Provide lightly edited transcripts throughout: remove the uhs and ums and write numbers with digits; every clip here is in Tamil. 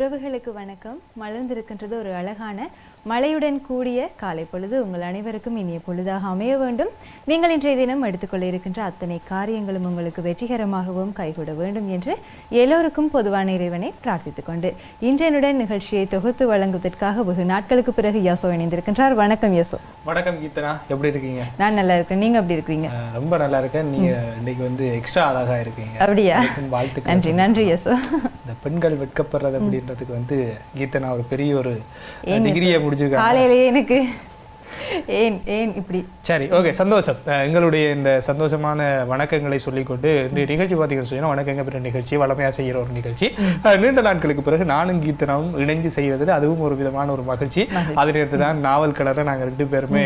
உறவுகளுக்கு வணக்கம். மலர்ந்திருக்கின்றது ஒரு அழகான மழையுடன் கூடிய காலை பொழுது. உங்கள் அனைவருக்கும் இனிய பொழுதாக அமைய வேண்டும். நீங்கள் இன்றைய தினம் எடுத்துக்கொள்ள இருக்கின்ற அத்தனை காரியங்களும் உங்களுக்கு வெற்றிகரமாகவும் கைகூட வேண்டும் என்று எல்லோருக்கும் பொதுவான இறைவனை பிரார்த்தித்துக் கொண்டு இன்றையனுடன் நிகழ்ச்சியை தொகுத்து வழங்குவதற்காக வெகு நாட்களுக்கு பிறகு யசோ இணைந்திருக்கின்றார். வணக்கம் யசோ. வணக்கம் கீர்த்தனா, எப்படி இருக்கீங்க? நான் நல்லா இருக்கேன். நீங்க எப்படி இருக்கீங்க? ரொம்ப நல்லா இருக்கேன். நீங்க இன்னைக்கு வந்து எக்ஸ்ட்ரா அழகா இருக்கீங்க. அப்படியா? வாழ்த்துக்கள். நன்றி நன்றி யசோ. இந்த பெண்கள் வெட்கப்படுறது அப்படின்றதுக்கு வந்து கீர்த்தனா ஒரு பெரிய ஒரு டிகிரியை முடிச்சிருக்காங்க. காலையிலேயே எனக்கு ஏன் ஏன் இப்படி? சரி, ஓகே, சந்தோஷம். எங்களுடைய இந்த சந்தோஷமான வணக்கங்களை சொல்லிக்கொண்டு இந்த நிகழ்ச்சி பார்த்தீங்கன்னு சொன்னா வணக்கங்க பிற நிகழ்ச்சி வளமையாக செய்கிற ஒரு நிகழ்ச்சி. நீண்ட நாட்களுக்கு பிறகு நானும் கீர்த்தனாவும் இணைஞ்சு செய்வது அதுவும் ஒரு விதமான ஒரு மகிழ்ச்சி. அது நேரத்து தான் நாவல் கலரில் நாங்கள் 2 பேருமே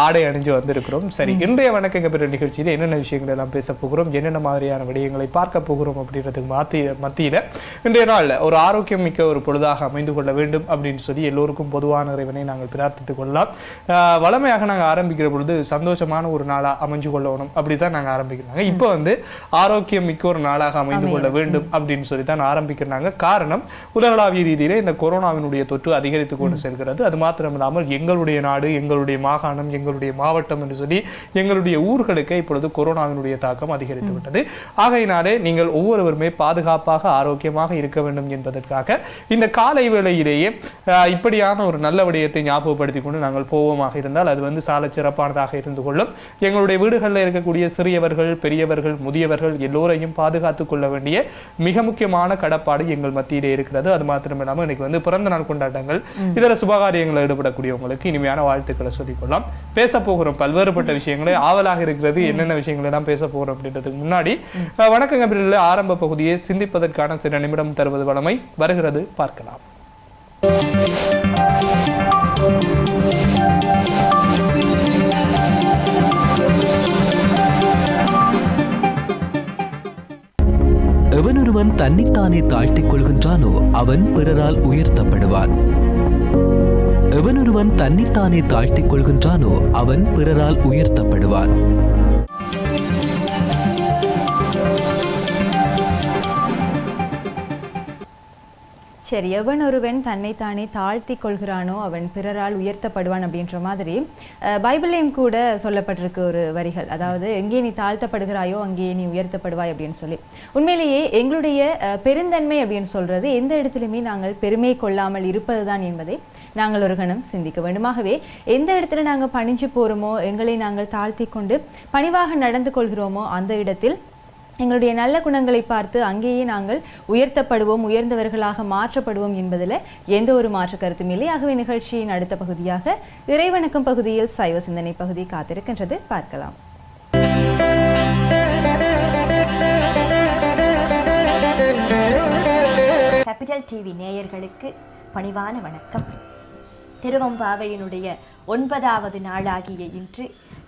ஆடை அணிஞ்சு வந்திருக்கிறோம். சரி, இன்றைய வணக்கங்க பிற நிகழ்ச்சியில் என்னென்ன விஷயங்கள் எல்லாம் பேச போகிறோம், என்னென்ன மாதிரியான விடயங்களை பார்க்க போகிறோம் அப்படின்றதுக்கு மத்தியில் இன்றைய நாள் ஒரு ஆரோக்கியம் மிக்க ஒரு பொழுதாக அமைந்து கொள்ள வேண்டும் அப்படின்னு சொல்லி எல்லோருக்கும் பொதுவான இறைவனை நாங்கள் பிரார்த்தித்துக் கொள்ளலாம். வளமையாக நாங்கள் ஆரம்பிக்கிற பொழுது சந்தோஷமான ஒரு நாளா அமைஞ்சு கொள்ளணும் அப்படித்தான் நாங்கள் ஆரம்பிக்கிறாங்க. இப்போ வந்து ஆரோக்கியம் மிக்க ஒரு நாளாக அமைந்து கொள்ள வேண்டும் அப்படின்னு சொல்லி தான் ஆரம்பிக்கிறாங்க. காரணம், உலகளாவிய ரீதியிலே இந்த கொரோனாவினுடைய தொற்று அதிகரித்து கொண்டு செல்கிறது. அது மாத்திரமில்லாமல் எங்களுடைய நாடு, எங்களுடைய மாகாணம், எங்களுடைய மாவட்டம் என்று சொல்லி எங்களுடைய ஊர்களுக்கு இப்பொழுது கொரோனாவினுடைய தாக்கம் அதிகரித்து விட்டது. ஆகையினாலே நீங்கள் ஒவ்வொருவருமே பாதுகாப்பாக ஆரோக்கியமாக இருக்க வேண்டும் என்பதற்காக இந்த காலை வேளையிலேயே இப்படியான ஒரு நல்ல விடயத்தை ஞாபகப்படுத்திக் கொண்டு நாங்கள் போவோமாக இருந்தால் அது வந்து சால சிறப்பானதாக இருந்து கொள்ளும். எங்களுடைய வீடுகளில் இருக்கக்கூடிய சிறியவர்கள், பெரியவர்கள், முதியவர்கள் எல்லோரையும் பாதுகாத்துக் கொள்ள வேண்டிய மிக முக்கியமான கடப்பாடு எங்கள் மத்தியிலே இருக்கிறது. அது மாத்திரமில்லாமல் இன்னைக்கு வந்து பிறந்த நாள் கொண்டாட்டங்கள், இதர சுபகாரியங்களில் ஈடுபடக்கூடியவங்களுக்கு இனிமையான வாழ்த்துக்களை சொல்லிக் கொள்ளலாம். பேச போகிறோம் பல்வேறுபட்ட விஷயங்களை. ஆவலாக இருக்கிறது என்னென்ன விஷயங்களை எல்லாம் பேச போகிறோம் அப்படின்றதுக்கு முன்னாடி வணக்கம் கபிரில் ஆரம்ப பகுதியை சிந்திப்பதற்கான சில நிமிடம் தருவது வழமை வருகிறது, பார்க்கலாம். எவனொருவன் தன்னைத்தானே தாழ்த்திக் கொள்கின்றானோ அவன் பிறரால் உயர்த்தப்படுவான். எவனொருவன் தன்னைத்தானே தாழ்த்திக் கொள்கின்றானோ அவன் பிறரால் உயர்த்தப்படுவான். சரி, எவன் ஒருவன் தன்னைத்தானே தாழ்த்தி கொள்கிறானோ அவன் பிறரால் உயர்த்தப்படுவான் அப்படின்ற மாதிரி பைபிளையும் கூட சொல்லப்பட்டிருக்கு ஒரு வரிகள். அதாவது, எங்கே நீ தாழ்த்தப்படுகிறாயோ அங்கே நீ உயர்த்தப்படுவாய் அப்படின்னு சொல்லி. உண்மையிலேயே எங்களுடைய பெருந்தன்மை அப்படின்னு சொல்றது எந்த இடத்துலையுமே நாங்கள் பெருமை கொள்ளாமல் இருப்பதுதான் என்பதை நாங்கள் ஒரு கணம் சிந்திக்க வேண்டுமாகவே எந்த இடத்துல நாங்கள் பணிஞ்சு போகிறோமோ, எங்களை நாங்கள் தாழ்த்தி கொண்டு பணிவாக நடந்து கொள்கிறோமோ அந்த இடத்தில் எங்களுடைய நல்ல குணங்களை பார்த்து அங்கேயே நாங்கள் உயர்த்தப்படுவோம், உயர்ந்தவர்களாக மாற்றப்படுவோம் என்பதில் எந்த ஒரு மாற்று கருத்தும் இல்லை. ஆகவே நிகழ்ச்சியின் அடுத்த பகுதியாக இறைவணக்கம் பகுதியில் சைவ சிந்தனை பகுதி காத்திருக்கின்றது, பார்க்கலாம். கேபிட்டல் டிவி நேயர்களுக்கு பணிவான வணக்கம். திருவம்பாவையினுடைய 9வது நாளாகிய இன்று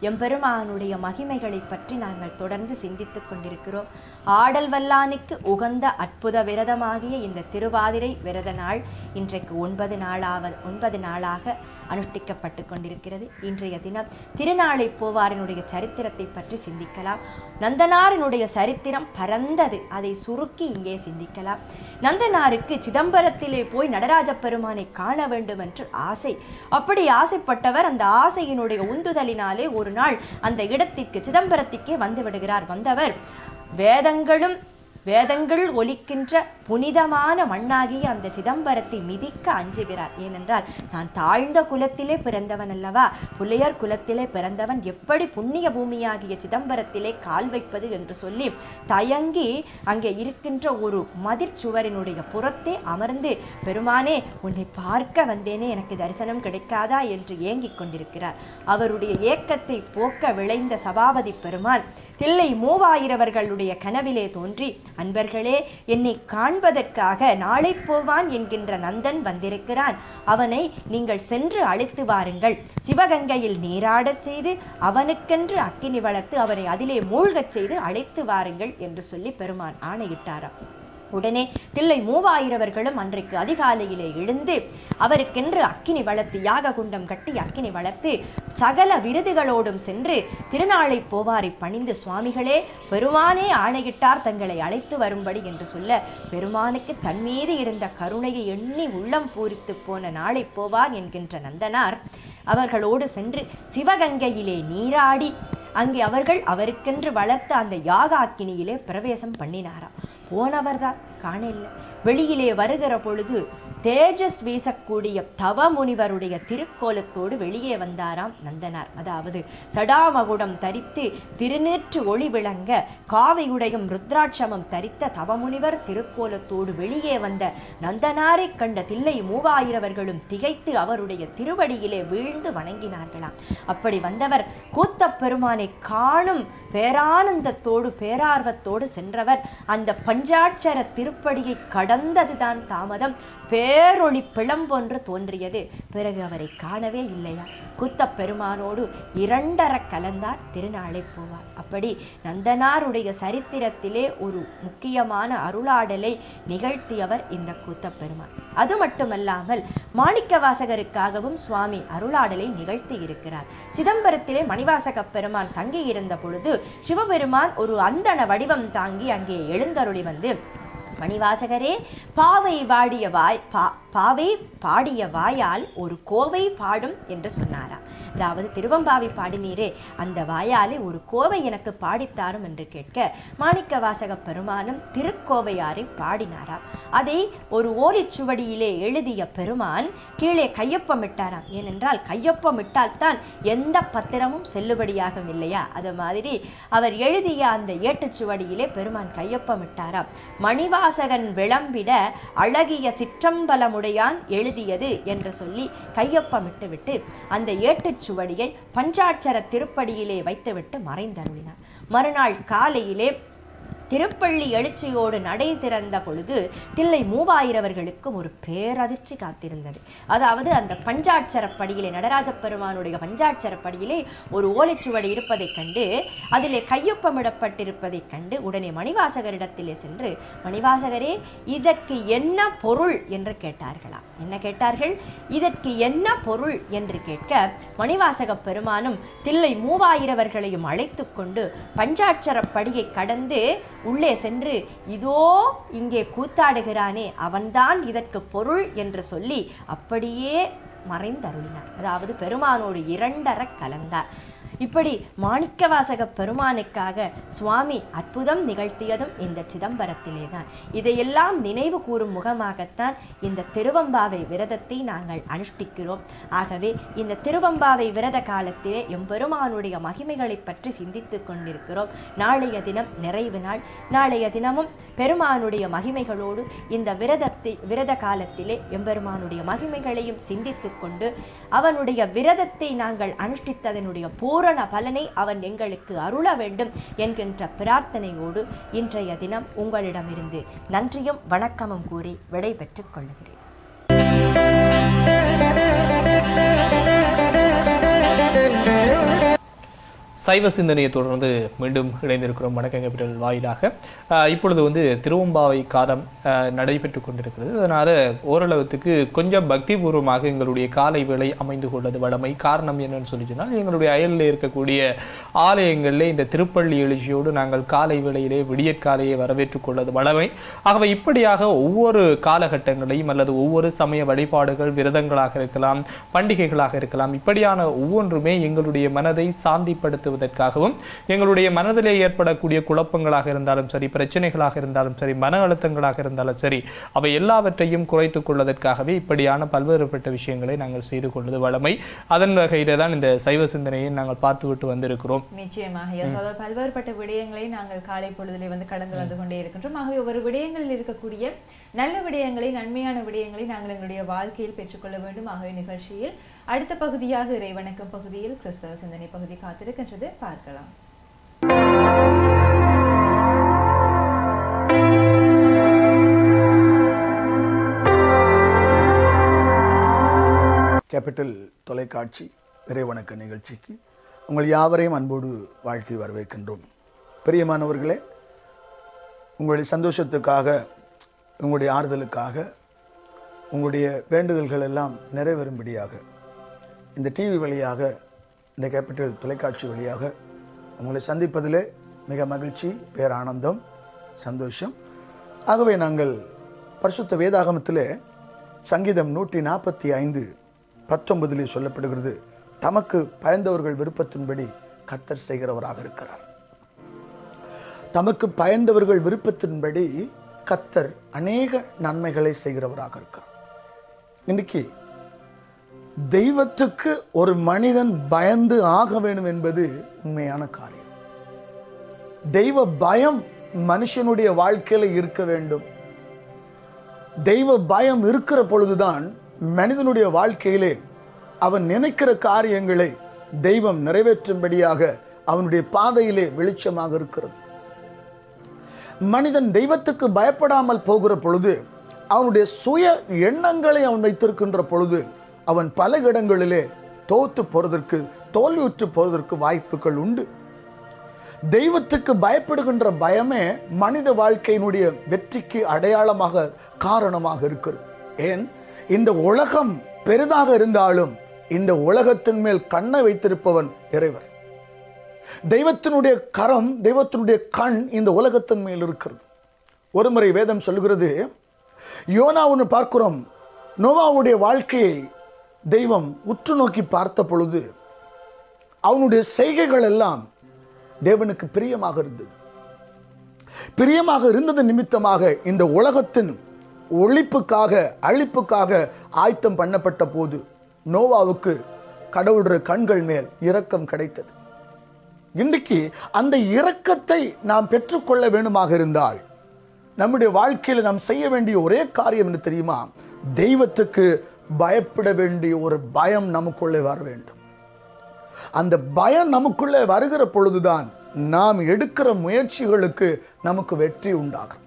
எம்பெருமானுடைய மகிமைகளை பற்றி நாங்கள் தொடர்ந்து சிந்தித்துக் கொண்டிருக்கிறோம். ஆடல் வல்லானுக்கு உகந்த அற்புத விரதமாகிய இந்த திருவாதிரை விரத நாள் இன்றைக்கு 9 நாளாக அனுஷ்டிக்கப்பட்டு கொண்டிருக்கிறது. இன்றைய தினம் திருநாளை போவாரினுடைய சரித்திரத்தை பற்றி சிந்திக்கலாம். நந்தனாரினுடைய சரித்திரம் பரந்தது, அதை சுருக்கி இங்கே சிந்திக்கலாம். நந்தனாருக்கு சிதம்பரத்திலே போய் நடராஜ பெருமானை காண வேண்டும் என்று ஆசை. அப்படி ஆசைப்பட்டவர் அந்த ஆசையினுடைய உந்துதலினாலே ஒரு நாள் அந்த இடத்திற்கு சிதம்பரத்திற்கே வந்து விடுகிறார். வந்தவர் வேதங்கள் ஒலிக்கின்ற புனிதமான மண்ணாகிய அந்த சிதம்பரத்தை மிதிக்க அஞ்சுகிறார். ஏனென்றால் தான் தாழ்ந்த குலத்திலே பிறந்தவன் அல்லவா, புலையர் குலத்திலே பிறந்தவன், எப்படி புண்ணிய பூமியாகிய சிதம்பரத்திலே கால் வைப்பது என்று சொல்லி தயங்கி அங்கே இருக்கின்ற ஒரு மதிர்ச்சுவரினுடைய புறத்தே அமர்ந்து, பெருமானே உன்னை பார்க்க வந்தேனே, எனக்கு தரிசனம் கிடைக்காதா என்று ஏங்கிக் கொண்டிருக்கிறார். அவருடைய ஏக்கத்தை போக்க விளைந்த சபாபதி பெருமான் தில்லை மூவாயிரவர்களுடைய கனவிலே தோன்றி, அன்பர்களே, என்னை காண்பதற்காக நாளை போவான் என்கின்ற நந்தன் வந்திருக்கிறான், அவனை நீங்கள் சென்று அழைத்து வாருங்கள், சிவகங்கையில் நீராடச் செய்து அவனுக்கென்று அக்கினி வளர்த்து அவனை அதிலே மூழ்கச் செய்து அழைத்து வாருங்கள் என்று சொல்லி பெருமான் ஆணையிட்டாராம். உடனே தில்லை மூவாயிரவர்களும் அன்றைக்கு அதிகாலையிலே எழுந்து அவருக்கென்று அக்கினி வளர்த்து யாக குண்டம் கட்டி அக்கினி வளர்த்து சகல விருதுகளோடும் சென்று திருநாளை போவாரை பணிந்து சுவாமிகளே பெருமானே ஆணையிட்டார் தங்களை அழைத்து வரும்படி என்று சொல்ல பெருமானுக்கு தன் மீது இருந்த கருணையை எண்ணி உள்ளம் பூரித்து போன நாளை போவார் என்கின்ற நந்தனார் அவர்களோடு சென்று சிவகங்கையிலே நீராடி அங்கே அவர்கள் அவருக்கென்று வளர்த்த அந்த யாக அக்கினியிலே பிரவேசம் பண்ணினாராம். போனவர்தான் காண இல்லை. வெளியிலே வருகிற பொழுது தேஜஸ் வீசக்கூடிய தவ முனிவருடைய திருக்கோலத்தோடு வெளியே வந்தாராம் நந்தனார். அதாவது சடாமகுடம் தரித்து திருநீற்று ஒளி விளங்க காவையுடையும் ருத்ராட்சமம் தரித்த தவமுனிவர் திருக்கோலத்தோடு வெளியே வந்த நந்தனாரை கண்ட தில்லை மூவாயிரவர்களும் திகைத்து அவருடைய திருவடியிலே வீழ்ந்து வணங்கினார்களாம். அப்படி வந்தவர் கூத்தப் பெருமானை காணும் பேரானந்தத்தோடு பேரார்வத்தோடு சென்றவர் அந்த பஞ்சாட்சர திருப்படியை கடந்ததுதான் தாமதம். பேரொளி பிளம்பொன்று தோன்றியது. பிறகு அவரை காணவே இல்லையா. கூத்தப் பெருமானோடு இரண்டர கலந்தார் திருநாளை போவார். அப்படி நந்தனாருடைய சரித்திரத்திலே ஒரு முக்கியமான அருளாடலை நிகழ்த்தியவர் இந்த கூத்தப் பெருமான். அது மட்டுமல்லாமல் மாணிக்க வாசகருக்காகவும் சுவாமி அருளாடலை நிகழ்த்தி இருக்கிறார். சிதம்பரத்திலே மணிவாசக பெருமான் தங்கி இருந்த பொழுது சிவபெருமான் ஒரு அந்தண வடிவம் தாங்கி அங்கே எழுந்தருளி வந்து மணிவாசகரே பாவை பாடிய வாயால் ஒரு கோவை பாடும் என்று சொன்னாராம். அதாவது திருவம்பாவை பாடினீரே அந்த வாயாலே ஒரு கோவை எனக்கு பாடித்தாரும் என்று கேட்க மாணிக்க வாசக பெருமானும் திருக்கோவையாரை பாடினாராம். அதை ஒரு ஓலைச்சுவடியிலே எழுதிய பெருமான் கீழே கையொப்பமிட்டாராம். ஏனென்றால் கையொப்பமிட்டால் தான் எந்த பத்திரமும் செல்லுபடியாகும் இல்லையா. அது மாதிரி அவர் எழுதிய அந்த ஏட்டுச்சுவடியிலே பெருமான் கையொப்பமிட்டாராம். மணிவாசகன் விளம்பிட அழகிய சிற்றம்பலமுடையான் எழுதியது என்று சொல்லி கையொப்பமிட்டு விட்டு அந்த ஏட்டுச்சுவடியை பஞ்சாட்சர திருப்படியிலே வைத்துவிட்டு மறைந்தருளினார். மறுநாள் காலையிலே திருப்பள்ளி எழுச்சியோடு நடை திறந்த பொழுது தில்லை மூவாயிரவர்களுக்கு ஒரு பேரதிர்ச்சி காத்திருந்தது. அதாவது அந்த பஞ்சாட்சர படியிலே நடராஜ பெருமானுடைய பஞ்சாட்சர படியிலே ஒரு ஓலைச்சுவடி இருப்பதைக் கண்டு அதிலே கையொப்பமிடப்பட்டிருப்பதைக் கண்டு உடனே மணிவாசகரிடத்திலே சென்று மணிவாசகரே இதற்கு என்ன பொருள் என்று கேட்டார்களாம். என்ன கேட்டார்கள்? இதற்கு என்ன பொருள் என்று கேட்க மணிவாசக பெருமானும் தில்லை மூவாயிரவர்களையும் அழைத்து கொண்டு பஞ்சாட்சர படியை கடந்து உள்ளே சென்று இதோ இங்கே கூத்தாடுகிறானே அவன்தான் இதற்கு பொருள் என்று சொல்லி அப்படியே மறைந்தருளினார். அதாவது பெருமானோடு இரண்டர கலந்தார். இப்படி மாணிக்கவாசக பெருமானுக்காக சுவாமி அற்புதம் நிகழ்த்தியதும் இந்த சிதம்பரத்திலே தான். இதையெல்லாம் நினைவு கூறும் முகமாகத்தான் இந்த திருவம்பாவை விரதத்தை நாங்கள் அனுஷ்டிக்கிறோம். ஆகவே இந்த திருவம்பாவை விரத காலத்திலே எம்பெருமானுடைய மகிமைகளை பற்றி சிந்தித்து கொண்டிருக்கிறோம். நாளைய தினம் நிறைவு நாள். நாளைய தினமும் பெருமானுடைய மகிமைகளோடு இந்த விரத காலத்திலே எம்பெருமானுடைய மகிமைகளையும் சிந்தித்து கொண்டு அவனுடைய விரதத்தை நாங்கள் அனுஷ்டித்ததனுடைய பூரண பலனை அவன் எங்களுக்கு அருள வேண்டும் என்கின்ற பிரார்த்தனையோடு இன்றைய தினம் உங்களிடமிருந்து நன்றியும் வணக்கமும் கூறி விடை பெற்றுக் கொள்கிறேன். சைவ சிந்தனையை தொடர்ந்து மீண்டும் இணைந்திருக்கிறோம் வணக்கம் கேபிட்டல் வாயிலாக. இப்பொழுது திருவம்பாவை காலம் நடைபெற்று கொண்டிருக்கிறது. அதனால் ஓரளவுக்கு கொஞ்சம் பக்திபூர்வமாக எங்களுடைய காலை வேளை அமைந்து கொண்டது வழமை. காரணம் என்னன்னு சொல்லி சொன்னால் எங்களுடைய அயலில் இருக்கக்கூடிய ஆலயங்களில் இந்த திருப்பள்ளி எழுச்சியோடு நாங்கள் காலை வேளையிலே விடியற்காலையை வரவேற்றுக் கொள்ளது வழமை. ஆகவே இப்படியாக ஒவ்வொரு காலகட்டங்களையும் அல்லது ஒவ்வொரு சமய வழிபாடுகள் விரதங்களாக இருக்கலாம், பண்டிகைகளாக இருக்கலாம், இப்படியான ஒவ்வொன்றுமே எங்களுடைய மனதை சாந்திப்படுத்த எங்களுடைய மனதிலே ஏற்படக்கூடிய குழப்பங்களாக இருந்தாலும் சரி, பிரச்சனைகளாக இருந்தாலும் சரி, மன அழுத்தங்களாக இருந்தாலும் சரி, அவை எல்லாவற்றையும் குறைத்துக் கொள்வதற்காகவே இப்படியான பல்வேறுபட்ட விஷயங்களை நாங்கள் செய்து கொள்வது வழமை. அதன் வகையில தான் இந்த சைவ சிந்தனையை நாங்கள் பார்த்துவிட்டு வந்திருக்கிறோம். நிச்சயமாக பல்வேறுபட்ட விடயங்களை நாங்கள் காலை பொழுதிலே கடந்து வந்து கொண்டே இருக்கின்றோம். ஆகவே ஒவ்வொரு விடயங்களில் இருக்கக்கூடிய நல்ல விடயங்களை, நன்மையான விடயங்களை நாங்கள் எங்களுடைய வாழ்க்கையில் பெற்றுக்கொள்ள வேண்டும். ஆகவே நிகழ்ச்சியில் அடுத்த பகுதியாக இறைவணக்கம் பகுதியில் கிறிஸ்தவ சிந்தனை பகுதி காத்திருக்கின்றது. பார்க்கலாம். கேபிட்டல் தொலைக்காட்சி இறைவணக்க நிகழ்ச்சிக்கு உங்கள் யாவரையும் அன்போடு வாழ்த்தி வரவேற்கின்றோம். பிரியமானவர்களே, உங்களுடைய சந்தோஷத்துக்காக உங்களுடைய ஆறுதலுக்காக, உங்களுடைய வேண்டுதல்கள் எல்லாம் நிறைவேறும்படியாக இந்த டிவி வழியாக, இந்த கேபிட்டல் தொலைக்காட்சி வழியாக உங்களை சந்திப்பதிலே மிக மகிழ்ச்சி, பேரானந்தம், சந்தோஷம். ஆகவே நாங்கள் பரிசுத்த வேதாகமத்திலே சங்கீதம் 145:19 சொல்லப்படுகிறது, தமக்கு பயந்தவர்கள் விருப்பத்தின்படி கர்த்தர் செய்கிறவராக இருக்கிறார். தமக்கு பயந்தவர்கள் விருப்பத்தின்படி கர்த்தர் அநேக நன்மைகளை செய்கிறவராக இருக்கிறார். இன்னைக்கு தெய்வத்துக்கு ஒரு மனிதன் பயந்து ஆக வேண்டும் என்பது உண்மையான காரியம். தெய்வ பயம் மனுஷனுடைய வாழ்க்கையில இருக்க வேண்டும். தெய்வ பயம் இருக்கிற பொழுதுதான் மனிதனுடைய வாழ்க்கையிலே அவன் நினைக்கிற காரியங்களை தெய்வம் நிறைவேற்றும்படியாக அவனுடைய பாதையிலே வெளிச்சமாக இருக்கிறது. மனிதன் தெய்வத்துக்கு பயப்படாமல் போகிற பொழுது, அவனுடைய சுய எண்ணங்களை அவன் வைத்திருக்கின்ற பொழுது, அவன் பல இடங்களிலே தோத்து போறதற்கு, தோல்வியுற்று போவதற்கு வாய்ப்புகள் உண்டு. தெய்வத்துக்கு பயப்படுகின்ற பயமே மனித வாழ்க்கையினுடைய வெற்றிக்கு அடையாளமாக, காரணமாக இருக்கிறது. ஏன், இந்த உலகம் பெரிதாக இருந்தாலும் இந்த உலகத்தின் மேல் கண்ணை வைத்திருப்பவன் இறைவர். தெய்வத்தினுடைய கரம், தெய்வத்தினுடைய கண் இந்த உலகத்தின் மேல் இருக்கிறது. ஒருமுறை வேதம் சொல்லுகிறது, யோனாவுன்னு பார்க்கிறோம், நோவாவுடைய வாழ்க்கையை தெய்வம் உற்று நோக்கி பார்த்த பொழுது அவனுடைய செய்கைகள் எல்லாம் தேவனுக்கு பிரியமாக இருந்தது. பிரியமாக இருந்தது நிமித்தமாக இந்த உலகத்தின் ஒழிப்புக்காக, அழிப்புக்காக ஆயத்தம் பண்ணப்பட்ட போது நோவாவுக்கு கடவுளுடைய கண்கள் மேல் இரக்கம் கிடைத்தது. இன்றைக்கு அந்த இரக்கத்தை நாம் பெற்றுக்கொள்ள வேண்டுமாக இருந்தால் நம்முடைய வாழ்க்கையில் நாம் செய்ய வேண்டிய ஒரே காரியம் என்ன தெரியுமா? தெய்வத்துக்கு பயப்பட வேண்டிய ஒரு பயம் நமக்குள்ளே வர வேண்டும். அந்த பயம் நமக்குள்ளே வருகிற பொழுதுதான் நாம் எடுக்கிற முயற்சிகளுக்கு நமக்கு வெற்றி உண்டாகும்.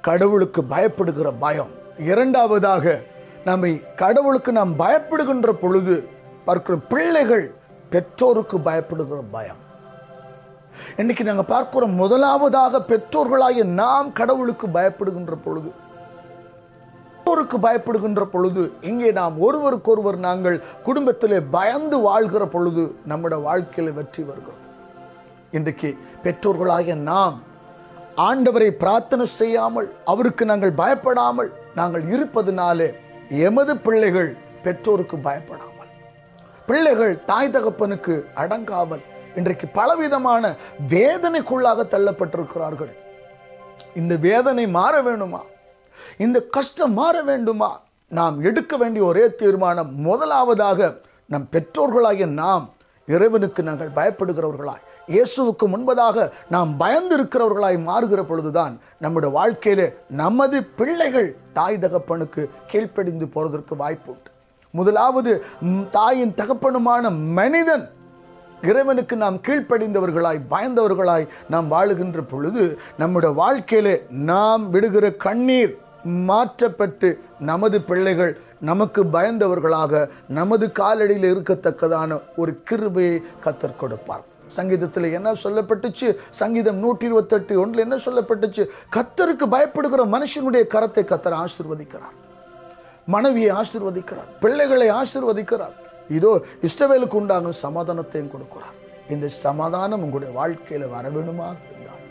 கடவுளுக்கு பயப்படுகிற பயம். இரண்டாவதாக, நம்மை கடவுளுக்கு நாம் பயப்படுகின்ற பொழுது பார்க்கிற பிள்ளைகள் பெற்றோருக்கு பயப்படுகிற பயம். இன்னைக்கு நாங்கள் பார்க்கிறோம், முதலாவதாக பெற்றோர்களாகிய நாம் கடவுளுக்கு பயப்படுகின்ற பொழுது, பெற்றோருக்கு பயப்படுகின்ற பொழுது, இங்கே நாம் ஒருவருக்கொருவர் நாங்கள் குடும்பத்திலே பயந்து வாழ்கிற பொழுது நம்முடைய வாழ்க்கையில் வெற்றி வருகிறது. இன்றைக்கு பெற்றோர்களாகிய நாம் ஆண்டவரை பிரார்த்தனை செய்யாமல், அவருக்கு நாங்கள் பயப்படாமல் நாங்கள் இருப்பதனாலே எமது பிள்ளைகள் பெற்றோருக்கு பயப்படாமல், பிள்ளைகள் தாய் தகப்பனுக்கு அடங்காமல் இன்றைக்கு பலவிதமான வேதனைக்குள்ளாக தள்ளப்பட்டிருக்கிறார்கள். இந்த வேதனை மாற வேண்டுமா? இந்த கஷ்டம் மாற வேண்டுமா? நாம் எடுக்க வேண்டிய ஒரே தீர்மானம், முதலாவதாக நம் பெற்றோர்களாகிய நாம் இறைவனுக்கு நாங்கள் பயப்படுகிறவர்களாய், இயேசுவுக்கு முன்பதாக நாம் பயந்து இருக்கிறவர்களாய் மாறுகிற பொழுதுதான் நம்முடைய வாழ்க்கையிலே நமது பிள்ளைகள் தாய் தகப்பனுக்கு கீழ்ப்படிந்து போறதற்கு வாய்ப்பு உண்டு. முதலாவது தாயின் தகப்பனுமான மனிதன் இறைவனுக்கு நாம் கீழ்ப்படிந்தவர்களாய், பயந்தவர்களாய் நாம் வாழுகின்ற பொழுது நம்முடைய வாழ்க்கையிலே நாம் விடுகிற கண்ணீர் மாற்றப்பட்டு நமது பிள்ளைகள் நமக்கு பயந்தவர்களாக நமது காலடியில் இருக்கத்தக்கதான ஒரு கிருபையை கர்த்தர் கொடுப்பார். சங்கீதத்தில் என்ன சொல்லப்பட்டுச்சு? சங்கீதம் 128:1 என்ன சொல்லப்பட்டுச்சு? கர்த்தருக்கு பயப்படுகிற மனுஷனுடைய கரத்தை கர்த்தர் ஆசீர்வதிக்கிறார், மனைவியை ஆசீர்வதிக்கிறார், பிள்ளைகளை ஆசீர்வதிக்கிறார். இதோ இஸ்ரவேலுக்கு உண்டாகும் சமாதானத்தையும் கொடுக்கிறார். இந்த சமாதானம் உங்களுடைய வாழ்க்கையில வர வேண்டுமா இருந்தால்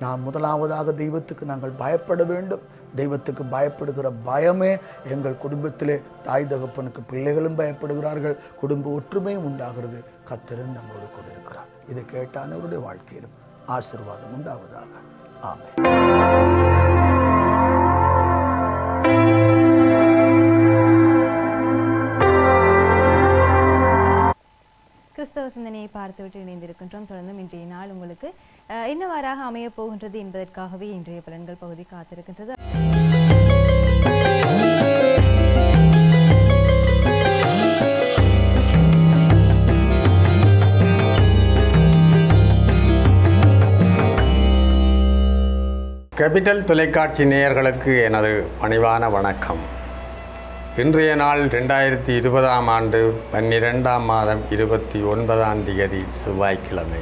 நாம் முதலாவதாக தெய்வத்துக்கு நாங்கள் பயப்பட வேண்டும். தெய்வத்துக்கு பயப்படுகிற பயமே எங்கள் குடும்பத்திலே தாய் தகப்பனுக்கு பிள்ளைகளும் பயப்படுகிறார்கள், குடும்ப ஒற்றுமையும் உண்டாகிறது. கர்த்தர் நம்மோடு கூட இருக்கிறார். இதை கேட்டானவருடைய வாழ்க்கையிலும் ஆசீர்வாதம் உண்டாவதாக. ஆமென். கிறிஸ்தவ சிந்தனையை பார்த்துவிட்டு இணைந்திருக்கின்றோம். தொடர்ந்தும் இன்றைய நாள் உங்களுக்கு என்னவாறாக அமைய போகின்றது என்பதற்காகவே இன்றைய பலன்கள் பகுதி காத்திருக்கின்றது. கேபிட்டல் தொலைக்காட்சி நேயர்களுக்கு எனது பணிவான வணக்கம். இன்றைய நாள் 2020ஆம் ஆண்டு 12ஆம் மாதம் 29ஆம் தேதி செவ்வாய்க்கிழமை.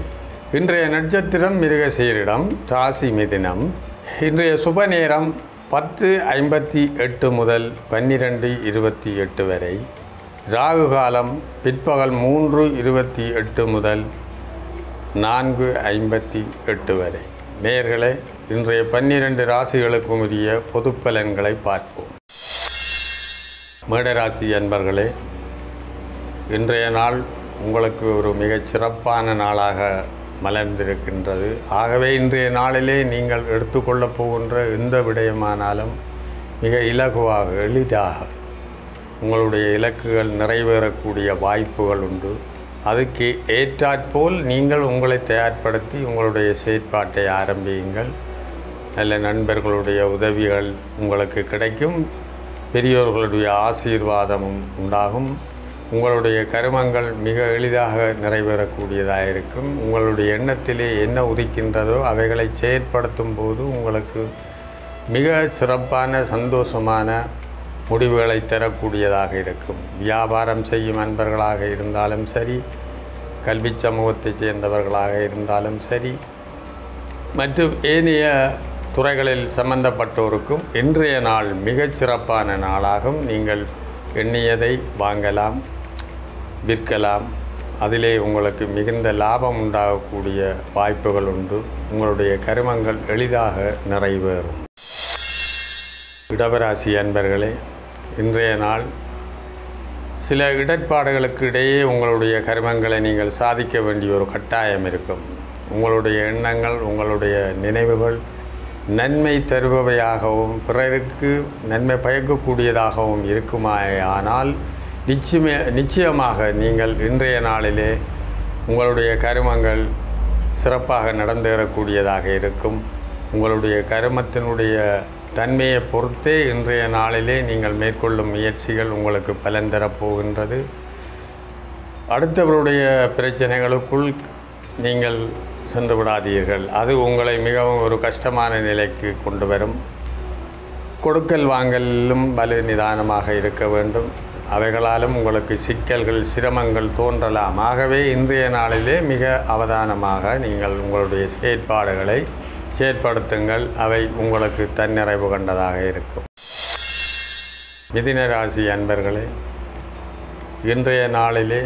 இன்றைய நட்சத்திரம் மிருகசீரிடம், ராசி மிதுனம், இன்றைய சுப நேரம் 10:58 முதல் 12:28 வரை. ராகு காலம் பிற்பகல் 3:28 முதல் 4:58 வரை. நேயர்களே, இன்றைய 12 ராசிகளுக்கும் உரிய பொது பலன்களை பார்ப்போம். மேடராசி அன்பர்களே, இன்றைய நாள் உங்களுக்கு ஒரு மிகச் சிறப்பான நாளாக மலர்ந்திருக்கின்றது. ஆகவே இன்றைய நாளிலே நீங்கள் எடுத்துக்கொள்ளப் போகின்ற எந்த விடயமானாலும் மிக இலகுவாக எளிதாக உங்களுடைய இலக்குகள் நிறைவேறக்கூடிய வாய்ப்புகள் உண்டு. அதுக்கு ஏற்றாற்போல் நீங்கள் உங்களை தயார்படுத்தி உங்களுடைய செயற்பாட்டை ஆரம்பியுங்கள். நல்ல நண்பர்களுடைய உதவிகள் உங்களுக்கு கிடைக்கும். பெரியோர்களுடைய ஆசீர்வாதமும் உண்டாகும். உங்களுடைய கருமங்கள் மிக எளிதாக நிறைவேறக்கூடியதாக இருக்கும். உங்களுடைய எண்ணத்திலே என்ன உதிக்கின்றதோ அவைகளை செயற்படுத்தும் போது உங்களுக்கு மிக சிறப்பான சந்தோஷமான முடிவுகளை தரக்கூடியதாக இருக்கும். வியாபாரம் செய்யும் நண்பர்களாக இருந்தாலும் சரி, கல்வி சமூகத்தைச் சேர்ந்தவர்களாக இருந்தாலும் சரி, மற்றும் ஏனைய துறைகளில் சம்பந்தப்பட்டோருக்கும் இன்றைய நாள் மிகச் சிறப்பான நாளாகும். நீங்கள் எண்ணியதை வாங்கலாம், விற்கலாம். அதிலே உங்களுக்கு மிகுந்த லாபம் உண்டாகக்கூடிய வாய்ப்புகள் உண்டு. உங்களுடைய கருமங்கள் எளிதாக நிறைவேறும். இடபராசி அன்பர்களே, இன்றைய நாள் சில இடர்பாடுகளுக்கு இடையே உங்களுடைய கருமங்களை நீங்கள் சாதிக்க வேண்டிய ஒரு கட்டாயம் இருக்கும். உங்களுடைய எண்ணங்கள், உங்களுடைய நினைவுகள் நன்மை தருபவையாகவும் பிறருக்கு நன்மை பயக்கக்கூடியதாகவும் இருக்குமானால் நிச்சயமாக நீங்கள் இன்றைய நாளிலே உங்களுடைய கருமங்கள் சிறப்பாக நடந்தேறக்கூடியதாக இருக்கும். உங்களுடைய கருமத்தினுடைய தன்மையை பொறுத்தே இன்றைய நாளிலே நீங்கள் மேற்கொள்ளும் முயற்சிகள் உங்களுக்கு பலன் தரப்போகின்றது. அடுத்தவருடைய பிரச்சனைகளுக்குள் நீங்கள் சென்று விடாதீர்கள். அது உங்களை மிகவும் ஒரு கஷ்டமான நிலைக்கு கொண்டு வரும். கொடுக்கல் வாங்கலும் வலு நிதானமாக இருக்க வேண்டும். அவைகளாலும் உங்களுக்கு சிக்கல்கள், சிரமங்கள் தோன்றலாம். ஆகவே இன்றைய நாளிலே மிக அவதானமாக நீங்கள் உங்களுடைய செயற்பாடுகளை செயற்படுத்துங்கள். அவை உங்களுக்கு தன்னிறைவு கண்டதாக இருக்கும். மிதுன ராசி அன்பர்களே, இன்றைய நாளிலே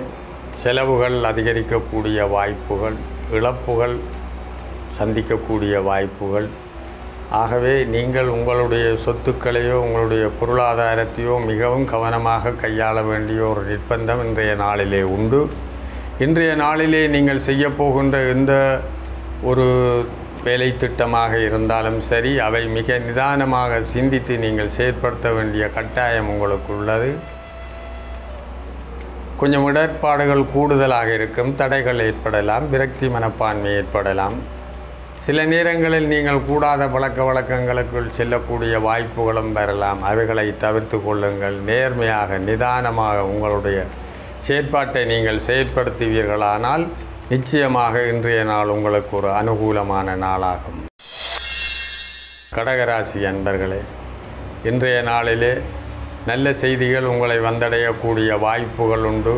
செலவுகள் அதிகரிக்கக்கூடிய வாய்ப்புகள், இழப்புகள் சந்திக்கக்கூடிய வாய்ப்புகள். ஆகவே நீங்கள் உங்களுடைய சொத்துக்களையோ உங்களுடைய பொருளாதாரத்தையோ மிகவும் கவனமாக கையாள வேண்டிய ஒரு நிர்பந்தம் இன்றைய நாளிலே உண்டு. இன்றைய நாளிலே நீங்கள் செய்யப்போகின்ற எந்த ஒரு வேலை திட்டமாக இருந்தாலும் சரி, அவை மிக நிதானமாக சிந்தித்து நீங்கள் செயற்படுத்த வேண்டிய கட்டாயம் உங்களுக்கு உள்ளது. கொஞ்சம் இடர்பாடுகள் கூடுதலாக இருக்கும். தடைகள் ஏற்படலாம், விரக்தி மனப்பான்மை ஏற்படலாம். சில நேரங்களில் நீங்கள் கூடாத பழக்க வழக்கங்களுக்குள் செல்லக்கூடிய வாய்ப்புகளும் வரலாம். அவைகளை தவிர்த்து கொள்ளுங்கள். நேர்மையாக நிதானமாக உங்களுடைய செயற்பாட்டை நீங்கள் செயற்படுத்துவீர்களானால் நிச்சயமாக இன்றைய நாள் உங்களுக்கு ஒரு அனுகூலமான நாளாகும். கடகராசி அன்பர்களே, இன்றைய நாளிலே நல்ல செய்திகள் உங்களை வந்தடையக்கூடிய வாய்ப்புகள் உண்டு.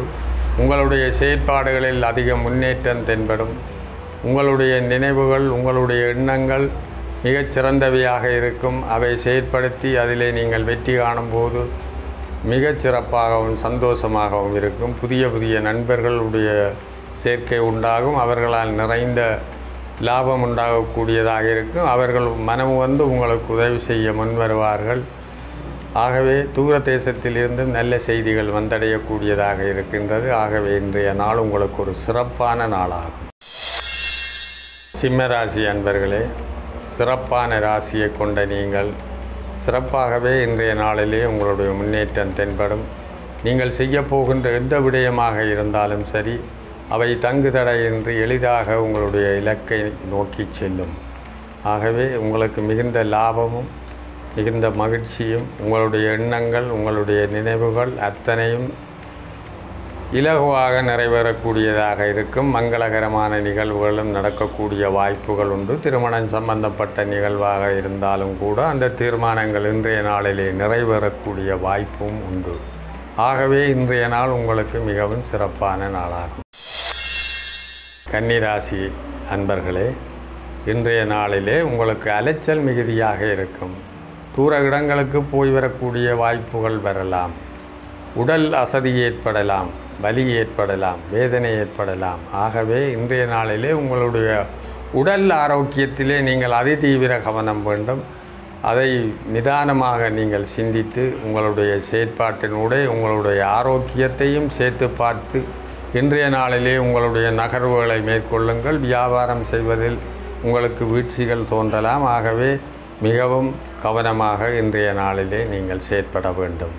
உங்களுடைய செயற்பாடுகளில் அதிக முன்னேற்றம் தென்படும். உங்களுடைய நினைவுகள், உங்களுடைய எண்ணங்கள் மிகச் சிறந்தவையாக இருக்கும். அவை செயற்படுத்தி அதிலே நீங்கள் வெற்றி காணும்போது மிகச் சிறப்பாகவும் சந்தோஷமாகவும் இருக்கும். புதிய புதிய நண்பர்களுடைய சேர்க்கை உண்டாகும். அவர்களால் நிறைந்த லாபம் உண்டாகக்கூடியதாக இருக்கும். அவர்கள் மனம் வந்து உங்களுக்கு உதவி செய்ய முன்வருவார்கள். ஆகவே தூர தேசத்திலிருந்து நல்ல செய்திகள் வந்தடையக்கூடியதாக இருக்கின்றது. ஆகவே இன்றைய நாள் உங்களுக்கு ஒரு சிறப்பான நாளாகும். சிம்மராசி அன்பர்களே, சிறப்பான ராசியை கொண்ட நீங்கள் சிறப்பாகவே இன்றைய நாளிலே உங்களுடைய முன்னேற்றம் தென்படும். நீங்கள் செய்யப்போகின்ற எந்த விடயமாக இருந்தாலும் சரி, அவை தங்கு தடையின்றி எளிதாக உங்களுடைய இலக்கை நோக்கி செல்லும். ஆகவே உங்களுக்கு மிகுந்த லாபமும் மிகுந்த மகிழ்ச்சியும், உங்களுடைய எண்ணங்கள், உங்களுடைய நினைவுகள் அத்தனையும் இலகுவாக நிறைவேறக்கூடியதாக இருக்கும். மங்களகரமான நிகழ்வுகளும் நடக்கக்கூடிய வாய்ப்புகள் உண்டு. திருமணம் சம்பந்தப்பட்ட நிகழ்வாக இருந்தாலும் கூட அந்த தீர்மானங்கள் இன்றைய நாளிலே நிறைவேறக்கூடிய வாய்ப்பும் உண்டு. ஆகவே இன்றைய நாள் உங்களுக்கு மிகவும் சிறப்பான நாளாகும். கன்னிராசி அன்பர்களே, இன்றைய நாளிலே உங்களுக்கு அலைச்சல் மிகுதியாக இருக்கும். தூர இடங்களுக்கு போய் வரக்கூடிய வாய்ப்புகள் வரலாம். உடல் அசதி ஏற்படலாம், வலி ஏற்படலாம், வேதனை ஏற்படலாம். ஆகவே இன்றைய நாளிலே உங்களுடைய உடல் ஆரோக்கியத்திலே நீங்கள் அதிதீவிர கவனம் வேண்டும். அதை நிதானமாக நீங்கள் சிந்தித்து உங்களுடைய செயற்பாட்டினூடே உங்களுடைய ஆரோக்கியத்தையும் சேர்த்து பார்த்து இன்றைய நாளிலே உங்களுடைய நகர்வுகளை மேற்கொள்ளுங்கள். வியாபாரம் செய்வதில் உங்களுக்கு வீழ்ச்சிகள் தோன்றலாம். ஆகவே மிகவும் கவனமாக இன்றைய நாளிலே நீங்கள் செயற்பட வேண்டும்.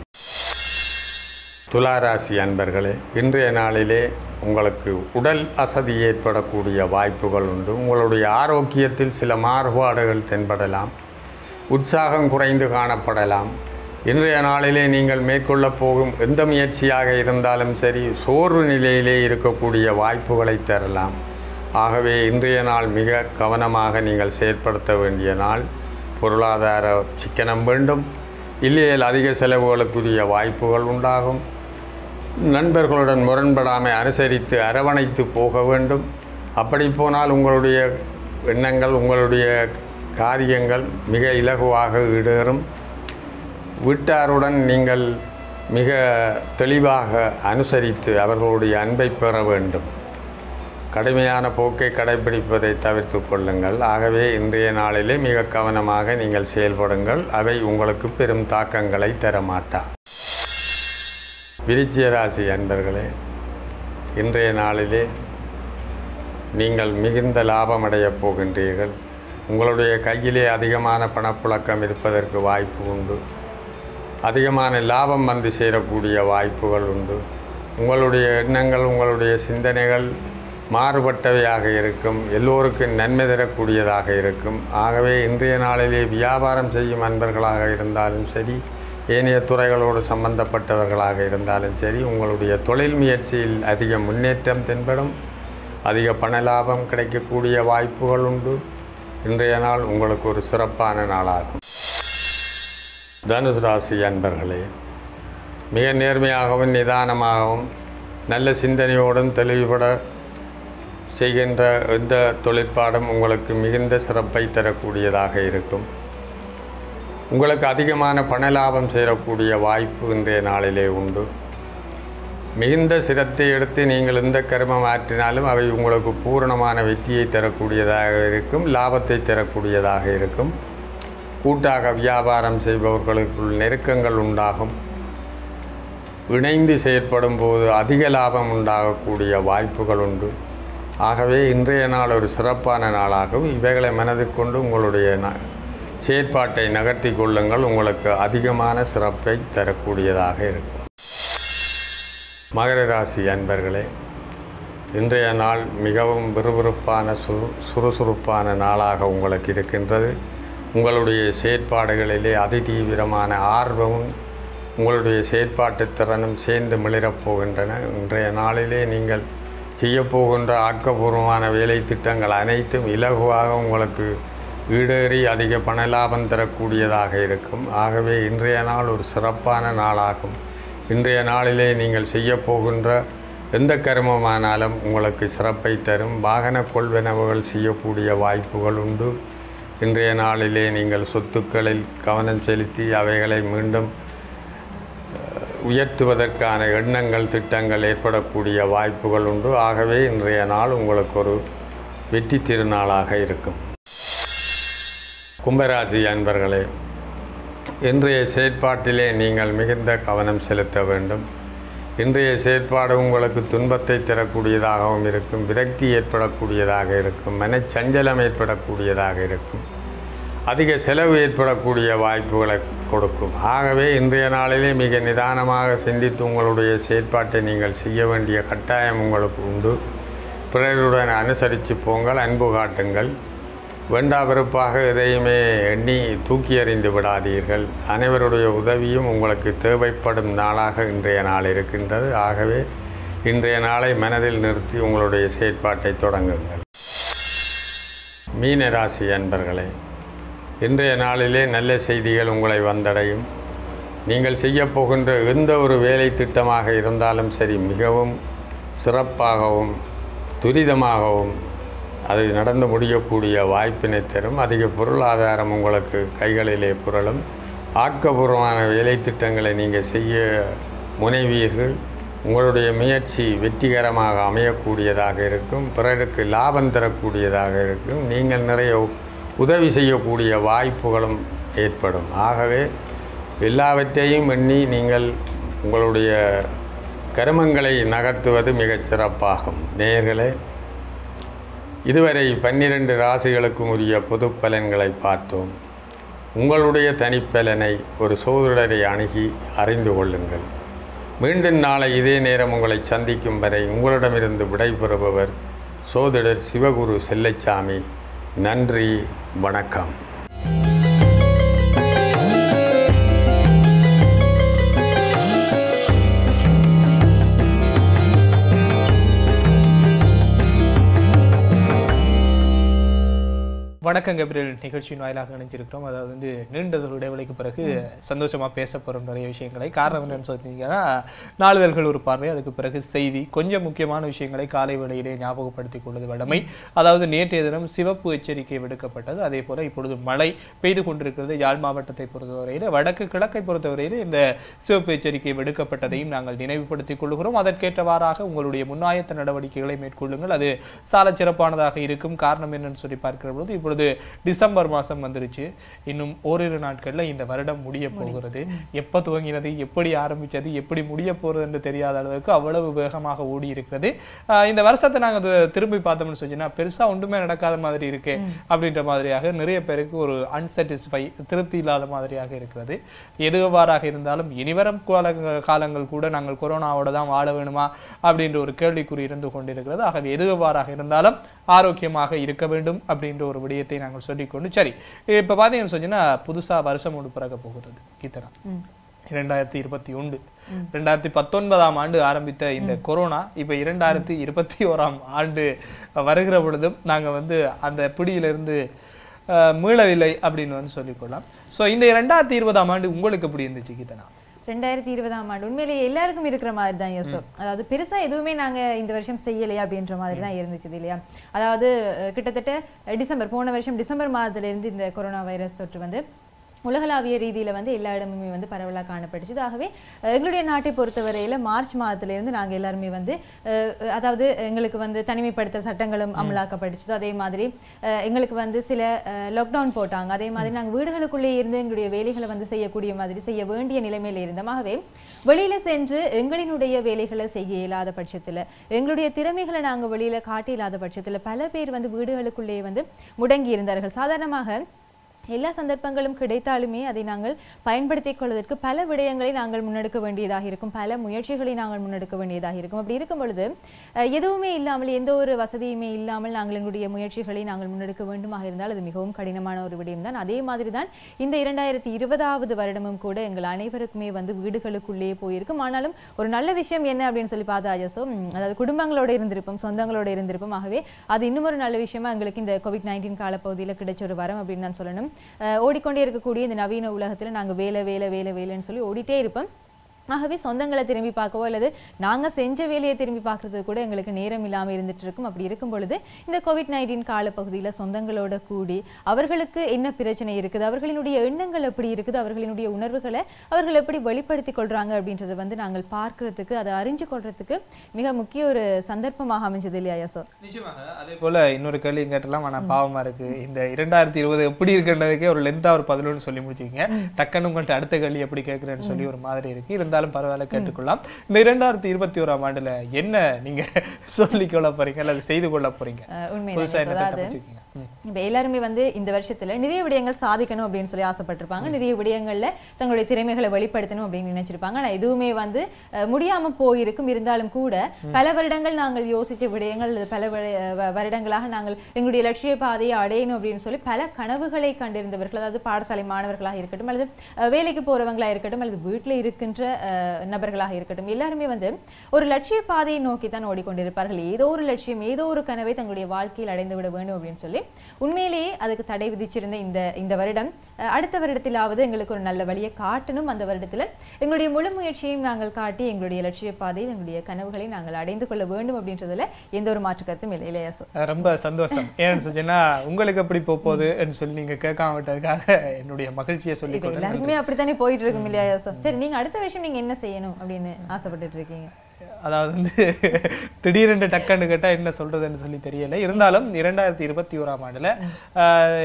துளாராசி அன்பர்களே, இன்றைய நாளிலே உங்களுக்கு உடல் அசதி ஏற்படக்கூடிய வாய்ப்புகள் உண்டு. உங்களுடைய ஆரோக்கியத்தில் சில மாறுபாடுகள் தென்படலாம். உற்சாகம் குறைந்து காணப்படலாம். இன்றைய நாளிலே நீங்கள் மேற்கொள்ளப் போகும் எந்த முயற்சியாக இருந்தாலும் சரி சோர்வு நிலையிலே இருக்கக்கூடிய வாய்ப்புகளை தரலாம். ஆகவே இன்றைய நாள் மிக கவனமாக நீங்கள் செயற்படுத்த வேண்டிய நாள். பொருளாதார சிக்கனம் வேண்டும். இல்லையேல் அதிக செலவுகளுக்குரிய வாய்ப்புகள் உண்டாகும். நண்பர்களுடன் முரண்படாமல் அனுசரித்து அரவணைத்து போக வேண்டும். அப்படி போனால் உங்களுடைய எண்ணங்கள், உங்களுடைய காரியங்கள் மிக இலகுவாக ஈடேறும். வீட்டாருடன் நீங்கள் மிக தெளிவாக அனுசரித்து அவர்களுடைய அன்பை பெற வேண்டும். கடுமையான போக்கை கடைபிடிப்பதை தவிர்த்து கொள்ளுங்கள். ஆகவே இன்றைய நாளிலே மிக கவனமாக நீங்கள் செயல்படுங்கள். அவை உங்களுக்கு பெரும் தாக்கங்களை தரமாட்டா. விருச்சிக ராசி அன்பர்களே, இன்றைய நாளிலே நீங்கள் மிகுந்த லாபமடையப் போகின்றீர்கள். உங்களுடைய கையிலே அதிகமான பணப்புழக்கம் இருப்பதற்கு வாய்ப்பு உண்டு. அதிகமான லாபம் வந்து சேரக்கூடிய வாய்ப்புகள் உண்டு. உங்களுடைய எண்ணங்கள், உங்களுடைய சிந்தனைகள் மாறுபட்டவையாக இருக்கும். எல்லோருக்கும் நன்மை தரக்கூடியதாக இருக்கும். ஆகவே இன்றைய நாளிலே வியாபாரம் செய்யும் அன்பர்களாக இருந்தாலும் சரி, ஏனைய துறைகளோடு சம்பந்தப்பட்டவர்களாக இருந்தாலும் சரி, உங்களுடைய தொழில் முயற்சியில் அதிக முன்னேற்றம் தென்படும். அதிக பண லாபம் கிடைக்கக்கூடிய வாய்ப்புகள் உண்டு. இன்றைய நாள் உங்களுக்கு ஒரு சிறப்பான நாளாகும். தனுசு ராசி அன்பர்களே, மிக நேர்மையாகவும் நிதானமாகவும் நல்ல சிந்தனையோடும் தெளிவுபட செய்கின்ற எந்த தொழிற்பாடும் உங்களுக்கு மிகுந்த சிறப்பை தரக்கூடியதாக இருக்கும். உங்களுக்கு அதிகமான பண லாபம் சேரக்கூடிய வாய்ப்பு இன்றைய நாளிலே உண்டு. மிகுந்த சிரத்தை எடுத்து நீங்கள் எந்த கர்மம் ஆற்றினாலும் அவை உங்களுக்கு பூரணமான வெற்றியை தரக்கூடியதாக இருக்கும். லாபத்தை தரக்கூடியதாக இருக்கும். கூட்டாக வியாபாரம் செய்பவர்களுக்குள் நெருக்கங்கள் உண்டாகும். இணைந்து செயற்படும் போது அதிக லாபம் உண்டாகக்கூடிய வாய்ப்புகள் உண்டு. ஆகவே இன்றைய நாள் ஒரு சிறப்பான நாளாகும். இவைகளை மனதில் கொண்டு உங்களுடைய செயற்பாட்டை நகர்த்தி கொள்ளுங்கள். உங்களுக்கு அதிகமான சிறப்பை தரக்கூடியதாக இருக்கும். மகர ராசி அன்பர்களே, இன்றைய நாள் மிகவும் விறுவிறுப்பான சுறுசுறுப்பான நாளாக உங்களுக்கு இருக்கின்றது. உங்களுடைய செயற்பாடுகளிலே அதிதீவிரமான ஆர்வமும் உங்களுடைய செயற்பாட்டு திறனும் சேர்ந்து மிளிரப் போகின்றன. இன்றைய நாளிலே நீங்கள் செய்யப்போகின்ற ஆக்கப்பூர்வமான வேலை திட்டங்கள் அனைத்தும் இலகுவாக உங்களுக்கு ஈடேறி அதிக பண லாபம் தரக்கூடியதாக இருக்கும். ஆகவே இன்றைய நாள் ஒரு சிறப்பான நாளாகும். இன்றைய நாளிலே நீங்கள் செய்யப்போகின்ற எந்த கர்மமானாலும் உங்களுக்கு சிறப்பை தரும். வாகன கொள்வனவுகள் செய்யக்கூடிய வாய்ப்புகள் உண்டு. இன்றைய நாளிலே நீங்கள் சொத்துக்களில் கவனம் செலுத்தி அவைகளை மீண்டும் உயர்த்துவதற்கான எண்ணங்கள், திட்டங்கள் ஏற்படக்கூடிய வாய்ப்புகள் உண்டு. ஆகவே இன்றைய நாள் உங்களுக்கு ஒரு வெற்றி திருநாளாக இருக்கும். கும்பராசி அன்பர்களே, இன்றைய செயற்பாட்டிலே நீங்கள் மிகுந்த கவனம் செலுத்த வேண்டும். இன்றைய செயற்பாடு உங்களுக்கு துன்பத்தை தரக்கூடியதாகவும் இருக்கும். விரக்தி ஏற்படக்கூடியதாக இருக்கும். மனச்சஞ்சலம் ஏற்படக்கூடியதாக இருக்கும். அதிக செலவு ஏற்படக்கூடிய வாய்ப்புகளை கொடுக்கும். ஆகவே இன்றைய நாளிலே மிக நிதானமாக சிந்தித்து உங்களுடைய செயற்பாட்டை நீங்கள் செய்ய வேண்டிய கட்டாயம் உங்களுக்கு உண்டு. பிறருடன் அனுசரித்து போங்கள், அன்பு காட்டுங்கள். வேண்டா வெறுப்பாக எதையுமே எண்ணி தூக்கி எறிந்து விடாதீர்கள். அனைவருடைய உதவியும் உங்களுக்கு தேவைப்படும் நாளாக இன்றைய நாள் இருக்கின்றது. ஆகவே இன்றைய நாளை மனதில் நிறுத்தி உங்களுடைய செயற்பாட்டை தொடங்குங்கள். மீன ராசி அன்பர்களே, இன்றைய நாளிலே நல்ல செய்திகள் உங்களை வந்தடையும். நீங்கள் செய்யப்போகின்ற எந்த ஒரு வேலை திட்டமாக இருந்தாலும் சரி, மிகவும் சிறப்பாகவும் துரிதமாகவும் அது நடந்து முடியக்கூடிய வாய்ப்பினை தரும். அதிக பொருளாதாரம் உங்களுக்கு கைகளிலே புரளும். ஆக்கப்பூர்வமான வேலை திட்டங்களை நீங்கள் செய்ய முனைவீர்கள். உங்களுடைய முயற்சி வெற்றிகரமாக அமையக்கூடியதாக இருக்கும். பிறருக்கு லாபம் தரக்கூடியதாக இருக்கும். நீங்கள் நிறைய உதவி செய்யக்கூடிய வாய்ப்புகளும் ஏற்படும். ஆகவே எல்லாவற்றையும் எண்ணி நீங்கள் உங்களுடைய கருமங்களை நகர்த்துவது மிகச் சிறப்பாகும். நேயர்களே, இதுவரை 12 ராசிகளுக்கும் உரிய பொது பலன்களை பார்த்தோம். உங்களுடைய தனிப்பலனை ஒரு சோதிடரை அணுகி அறிந்து கொள்ளுங்கள். மீண்டும் நாளை இதே நேரம் உங்களை சந்திக்கும் வரை உங்களிடமிருந்து விடைபெறுபவர் சோதிடர் சிவகுரு செல்லைச்சாமி. நன்றி, வணக்கம். வணக்கம் கேப்ரியல் நிகழ்ச்சியின் வாயிலாக இணைஞ்சிருக்கிறோம். அதாவது வந்து நீண்டதொரு இடைவெளிக்கு பிறகு சந்தோஷமாக பேச போகிறோம் நிறைய விஷயங்களை. காரணம் என்னன்னு சொல்லிட்டீங்கன்னா, நாளிதழ்கள் ஒரு பார்வை, அதுக்கு பிறகு செய்தி, கொஞ்சம் முக்கியமான விஷயங்களை காலை வேளையிலே ஞாபகப்படுத்திக் கொள்வது வழமை. அதாவது நேற்றைய தினம் சிவப்பு எச்சரிக்கை விடுக்கப்பட்டது. அதே போல இப்பொழுது மழை பெய்து கொண்டிருக்கிறது. யாழ் மாவட்டத்தை பொறுத்தவரையில், வடக்கு கிழக்கை பொறுத்தவரையில் இந்த சிவப்பு எச்சரிக்கை விடுக்கப்பட்டதையும் நாங்கள் நினைவுபடுத்திக் கொள்கிறோம். அதற்கேற்றவாறாக உங்களுடைய முன்னாயத்த நடவடிக்கைகளை மேற்கொள்ளுங்கள். அது சால சிறப்பானதாக இருக்கும். காரணம் என்னன்னு சொல்லி பார்க்கிற பொழுது இப்பொழுது டிசம்பர் மாதம் வந்துருச்சு. இன்னும் ஓரிரு நாட்கள்ல இந்த வருடம் முடிய போகிறது. எப்ப துவங்கினது, எப்படி ஆரம்பிச்சது, எப்படி முடிய போறது என்று தெரியாத அளவுக்கு அவ்வளவு வேகமாக ஓடி இருக்கிறது. இந்த வருஷத்தை நாங்க திரும்பி பார்த்தோம்னு சொன்னா பெருசா ஒன்றுமே நடக்காத மாதிரி இருக்கு அப்படின்ற மாதிரியாக நிறைய பேருக்கு ஒரு அன்சாட்டிஸ்ஃபை, திருப்தி இல்லாத மாதிரியாக இருக்கிறது. எதுவாறாக இருந்தாலும் இனிவரும் காலங்கள் கூட நாங்கள் கொரோனாவோட தான் வாழ வேணுமா அப்படின்ற ஒரு கேள்விக்குறி இருந்து கொண்டிருக்கிறது. ஆகவே எதுவாறாக இருந்தாலும் ஆரோக்கியமாக இருக்க வேண்டும் அப்படின்ற ஒரு விடயத்தை நாங்கள் சொல்லிக்கொண்டு, சரி இப்ப பாத்தீங்கன்னு சொன்னா புதுசா வருஷம் ஒன்று பிறக்க போகிறது கீதனா. 2021 2019ஆம் ஆண்டு ஆரம்பித்த இந்த கொரோனா இப்ப 2021ஆம் ஆண்டு வருகிற பொழுதும் நாங்க வந்து அந்த பிடியிலிருந்து மீளவில்லை அப்படின்னு வந்து சொல்லிக்கொள்ளலாம். ஸோ இந்த 2020ஆம் ஆண்டு உங்களுக்கு எப்படி இருந்துச்சு கீதனா? 2020ஆம் ஆண்டு உண்மையிலேயே எல்லாருக்கும் இருக்கிற மாதிரி தான் யோசோ. அதாவது பெருசா எதுவுமே நாங்க இந்த வருஷம் செய்யலையா அப்படின்ற மாதிரி தான் இருந்துச்சு இல்லையா. அதாவது கிட்டத்தட்ட போன வருஷம் டிசம்பர் மாதத்துல இருந்து இந்த கொரோனா வைரஸ் தொற்று வந்து உலகளாவிய ரீதியில வந்து எல்லா இடமுமே வந்து பரவலாக காணப்பட்டுச்சு. ஆகவே எங்களுடைய நாட்டை பொறுத்தவரையில மார்ச் மாதத்திலிருந்து நாங்க எல்லாருமே வந்து அதாவது எங்களுக்கு வந்து தனிமைப்படுத்தல் சட்டங்களும் அமலாக்கப்பட்டுச்சு. அதே மாதிரி எங்களுக்கு வந்து சில லாக்டவுன் போட்டாங்க. அதே மாதிரி நாங்க வீடுகளுக்குள்ளே இருந்து எங்களுடைய வேலைகளை வந்து செய்யக்கூடிய மாதிரி செய்ய வேண்டிய நிலைமையில இருந்தோம். ஆகவே வெளியில சென்று எங்களினுடைய வேலைகளை செய்ய இயலாத பட்சத்துல, எங்களுடைய திறமைகளை நாங்க வெளியில காட்ட இயலாத பட்சத்துல பல பேர் வந்து வீடுகளுக்குள்ளே வந்து முடங்கி இருந்தார்கள். சாதாரணமாக எல்லா சந்தர்ப்பங்களும் கிடைத்தாலுமே அதை நாங்கள் பயன்படுத்திக் கொள்வதற்கு பல விடயங்களை நாங்கள் முன்னெடுக்க வேண்டியதாக இருக்கும், பல முயற்சிகளை நாங்கள் முன்னெடுக்க வேண்டியதாக இருக்கும். அப்படி இருக்கும் பொழுது எதுவுமே இல்லாமல், எந்த ஒரு வசதியுமே இல்லாமல் நாங்கள் எங்களுடைய முயற்சிகளை நாங்கள் முன்னெடுக்க வேண்டுமாக இருந்தால் அது மிகவும் கடினமான ஒரு விடயம் தான். அதே மாதிரி தான் இந்த 2020வது வருடமும் கூட எங்கள் அனைவருக்குமே வந்து வீடுகளுக்குள்ளே போயிருக்கும். ஆனாலும் ஒரு நல்ல விஷயம் என்ன அப்படின்னு சொல்லி பார்த்தா அஜசோ, அதாவது குடும்பங்களோட இருந்திருப்போம், சொந்தங்களோட இருந்திருப்போம். ஆகவே அது இன்னும் ஒரு நல்ல விஷயமா எங்களுக்கு இந்த COVID-19 காலப்பகுதியில் கிடைச்ச ஒரு வரம் அப்படின்னு நான் சொல்லணும். ஓடிக்கொண்டே இருக்கக்கூடிய இந்த நவீன உலகத்துல நாங்க வேலை வேலை வேலை வேலைன்னு சொல்லி ஓடிட்டே இருப்போம். ஆகவே சொந்தங்களை திரும்பி பார்க்கவோ அல்லது நாங்க செஞ்ச வேலையை திரும்பி பார்க்கறது கூட எங்களுக்கு நேரம் இல்லாமல் இருந்துட்டு இருக்கும். அப்படி இருக்கும் பொழுது இந்த COVID-19 காலப்பகுதியில் சொந்தங்களோட கூடி அவர்களுக்கு என்ன பிரச்சனை இருக்குது, அவர்களினுடைய எண்ணங்கள் எப்படி இருக்குது, அவர்களினுடைய உணர்வுகளை அவர்கள் எப்படி வெளிப்படுத்திக் கொள்றாங்க அப்படின்றத வந்து நாங்கள் பார்க்கறதுக்கு, அதை அறிஞ்சு கொள்றதுக்கு மிக முக்கிய ஒரு சந்தர்ப்பமாக அமைஞ்சது இல்லையா யசோ? நிச்சயமாக. அதே போல இன்னொரு கேள்வி கேட்டலாம், ஆனா பாவமா இருக்கு. இந்த 2020 எப்படி இருக்குன்றதுக்கே ஒரு லென்த்தா ஒரு 11 சொல்லி முடிச்சிங்க. டக்குன்னு உங்கள்கிட்ட அடுத்த கேள்வி எப்படி கேட்கிறேன்னு சொல்லி ஒரு மாதிரி இருக்கு. இருந்தாலும் பரவாயில்ல, கேட்டுக்கொள்ளலாம். இந்த 2021ஆம் ஆண்டுல என்ன நீங்க சொல்லிக் கொள்ள போறீங்க அல்லது செய்து கொள்ள போறீங்க? இப்ப எல்லாருமே வந்து இந்த வருஷத்துல நிறைய விடயங்கள் சாதிக்கணும் அப்படின்னு சொல்லி ஆசைப்பட்டிருப்பாங்க. நிறைய விடயங்கள்ல தங்களுடைய திறமைகளை வெளிப்படுத்தணும் அப்படின்னு நினைச்சிருப்பாங்க. ஆனா எதுவுமே வந்து முடியாம போயிருக்கும். இருந்தாலும் கூட பல வருடங்கள் நாங்கள் யோசிச்ச விடயங்கள், பல வருடங்களாக நாங்கள் எங்களுடைய லட்சிய பாதையை அடையணும் அப்படின்னு சொல்லி பல கனவுகளை கண்டிருந்தவர்கள், அதாவது பாடசாலை மாணவர்களாக இருக்கட்டும் அல்லது வேலைக்கு போறவங்களா இருக்கட்டும் அல்லது வீட்டுல இருக்கின்ற நபர்களாக இருக்கட்டும், எல்லாருமே வந்து ஒரு லட்சிய பாதையை நோக்கி தான் ஓடிக்கொண்டிருப்பார்கள். ஏதோ ஒரு லட்சியம், ஏதோ ஒரு கனவை தங்களுடைய வாழ்க்கையில் அடைந்து விட வேண்டும் அப்படின்னு சொல்லி உண்மையிலேயே அதுக்கு தடை விதிச்சிருந்த இந்த வருடம் அடுத்த வருடத்திலாவது எங்களுக்கு ஒரு நல்ல வழியை காட்டணும். அந்த வருடத்துல எங்களுடைய முழு முயற்சியையும் நாங்கள் காட்டி எங்களுடைய லட்சிய பாதையில் எங்களுடைய கனவுகளை நாங்கள் அடைந்து கொள்ள வேண்டும் அப்படின்றதுல எந்த ஒரு மாற்று கருத்தும் இல்லை. இல்லையா சார்? ரொம்ப சந்தோஷம். ஏன்னு சொன்னா உங்களுக்கு எப்படி போகுதுன்னு சொல்லி நீங்க கேட்காம விட்டதுக்காக என்னுடைய மகிழ்ச்சியை சொல்லி எல்லாருக்குமே அப்படித்தானே போயிட்டு இருக்கும் இல்லையா சார்? சரி, நீங்க அடுத்த வருஷம் நீங்க என்ன செய்யணும் அப்படின்னு ஆசைப்பட்டுட்டு இருக்கீங்க? அதாவது வந்து திடீரென்று டக்குன்னு கேட்டால் என்ன சொல்றதுன்னு சொல்லி தெரியல. இருந்தாலும் 2021ஆம் ஆண்டுல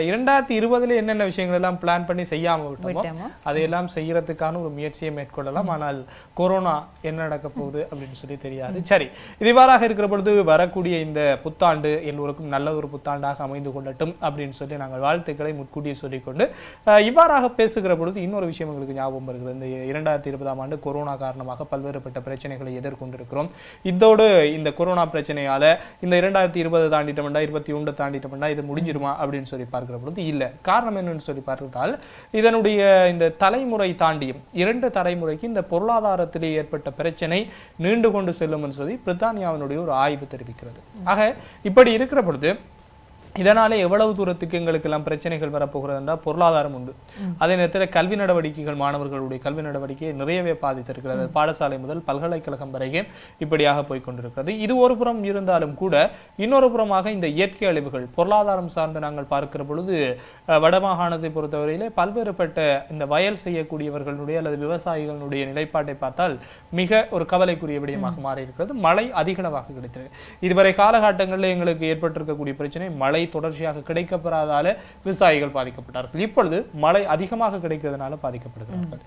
2020 என்னென்ன விஷயங்கள் எல்லாம் பிளான் பண்ணி செய்யாம விட்டோமோ அதையெல்லாம் செய்யறதுக்கான ஒரு முயற்சியை மேற்கொள்ளலாம். ஆனால் கொரோனா என்ன நடக்க போகுது அப்படின்னு சொல்லி தெரியாது. சரி, இதுவாறாக இருக்கிற பொழுது வரக்கூடிய இந்த புத்தாண்டு எல்லோருக்கும் நல்ல ஒரு புத்தாண்டாக அமைந்து கொள்ளட்டும் அப்படின்னு சொல்லி நாங்கள் வாழ்த்துக்களை முன்கூட்டியே சொல்லிக்கொண்டு இவ்வாறாக பேசுகிற பொழுது இன்னொரு விஷயம் எங்களுக்கு ஞாபகம் வருகிறது. இந்த 2020ஆம் ஆண்டு கொரோனா காரணமாக பல்வேறுபட்ட பிரச்சனைகளை எதிர்கொண்டு இருக்கிறோம். இதோடு இந்த கொரோனா பிரச்சனையால இந்த 2020 தாண்டிட்டோம்னா 2021 தாண்டிட்டோம்னா இது முடிஞ்சிருமா அப்படின்னு சொல்லி பார்க்கிற பொழுது இல்ல. காரணம் என்னன்னு சொல்லி பார்த்தால் இதனுடைய இந்த தலைமுறை தாண்டியும் 2 தலைமுறைக்கு இந்த பொருளாதாரத்திலே ஏற்பட்ட பிரச்சனை நீண்டு கொண்டு செல்லும் என்று சொல்லி பிரித்தானியாவினுடைய ஒரு ஆய்வு தெரிவிக்கிறது. ஆக இப்படி இருக்கிற பொழுது இதனாலே எவ்வளவு தூரத்துக்கு எங்களுக்கு எல்லாம் பிரச்சனைகள் வரப்போகிறது என்றால் பொருளாதாரம் உண்டு. அதே நேரத்தில் கல்வி நடவடிக்கைகள், மாணவர்களுடைய கல்வி நடவடிக்கையை நிறையவே பாதித்திருக்கிறது. பாடசாலை முதல் பல்கலைக்கழகம் வரைக்கும் இப்படியாக போய்கொண்டிருக்கிறது. இது ஒரு புறம் இருந்தாலும் கூட இன்னொரு புறமாக இந்த இயற்கை அழிவுகள் பொருளாதாரம் சார்ந்து நாங்கள் பார்க்கிற பொழுது வடமாகாணத்தை பொறுத்தவரையிலே பல்வேறுபட்ட இந்த வயல் செய்யக்கூடியவர்களுடைய அல்லது விவசாயிகளுடைய நிலைப்பாட்டை பார்த்தால் மிக ஒரு கவலைக்குரிய விடயமாக மாறி இருக்கிறது. மழை அதிகளவாக கிடைத்தது. இதுவரை காலகட்டங்களில் எங்களுக்கு ஏற்பட்டிருக்கக்கூடிய பிரச்சனை மழை தொடர்ச்சியாக கிடைக்கப்படாதால விவசாயிகள் பாதிக்கப்பட்டார்கள். இப்பொழுது மழை அதிகமாக கிடைக்கிறதுனால பாதிக்கப்படுகிறார்கள்.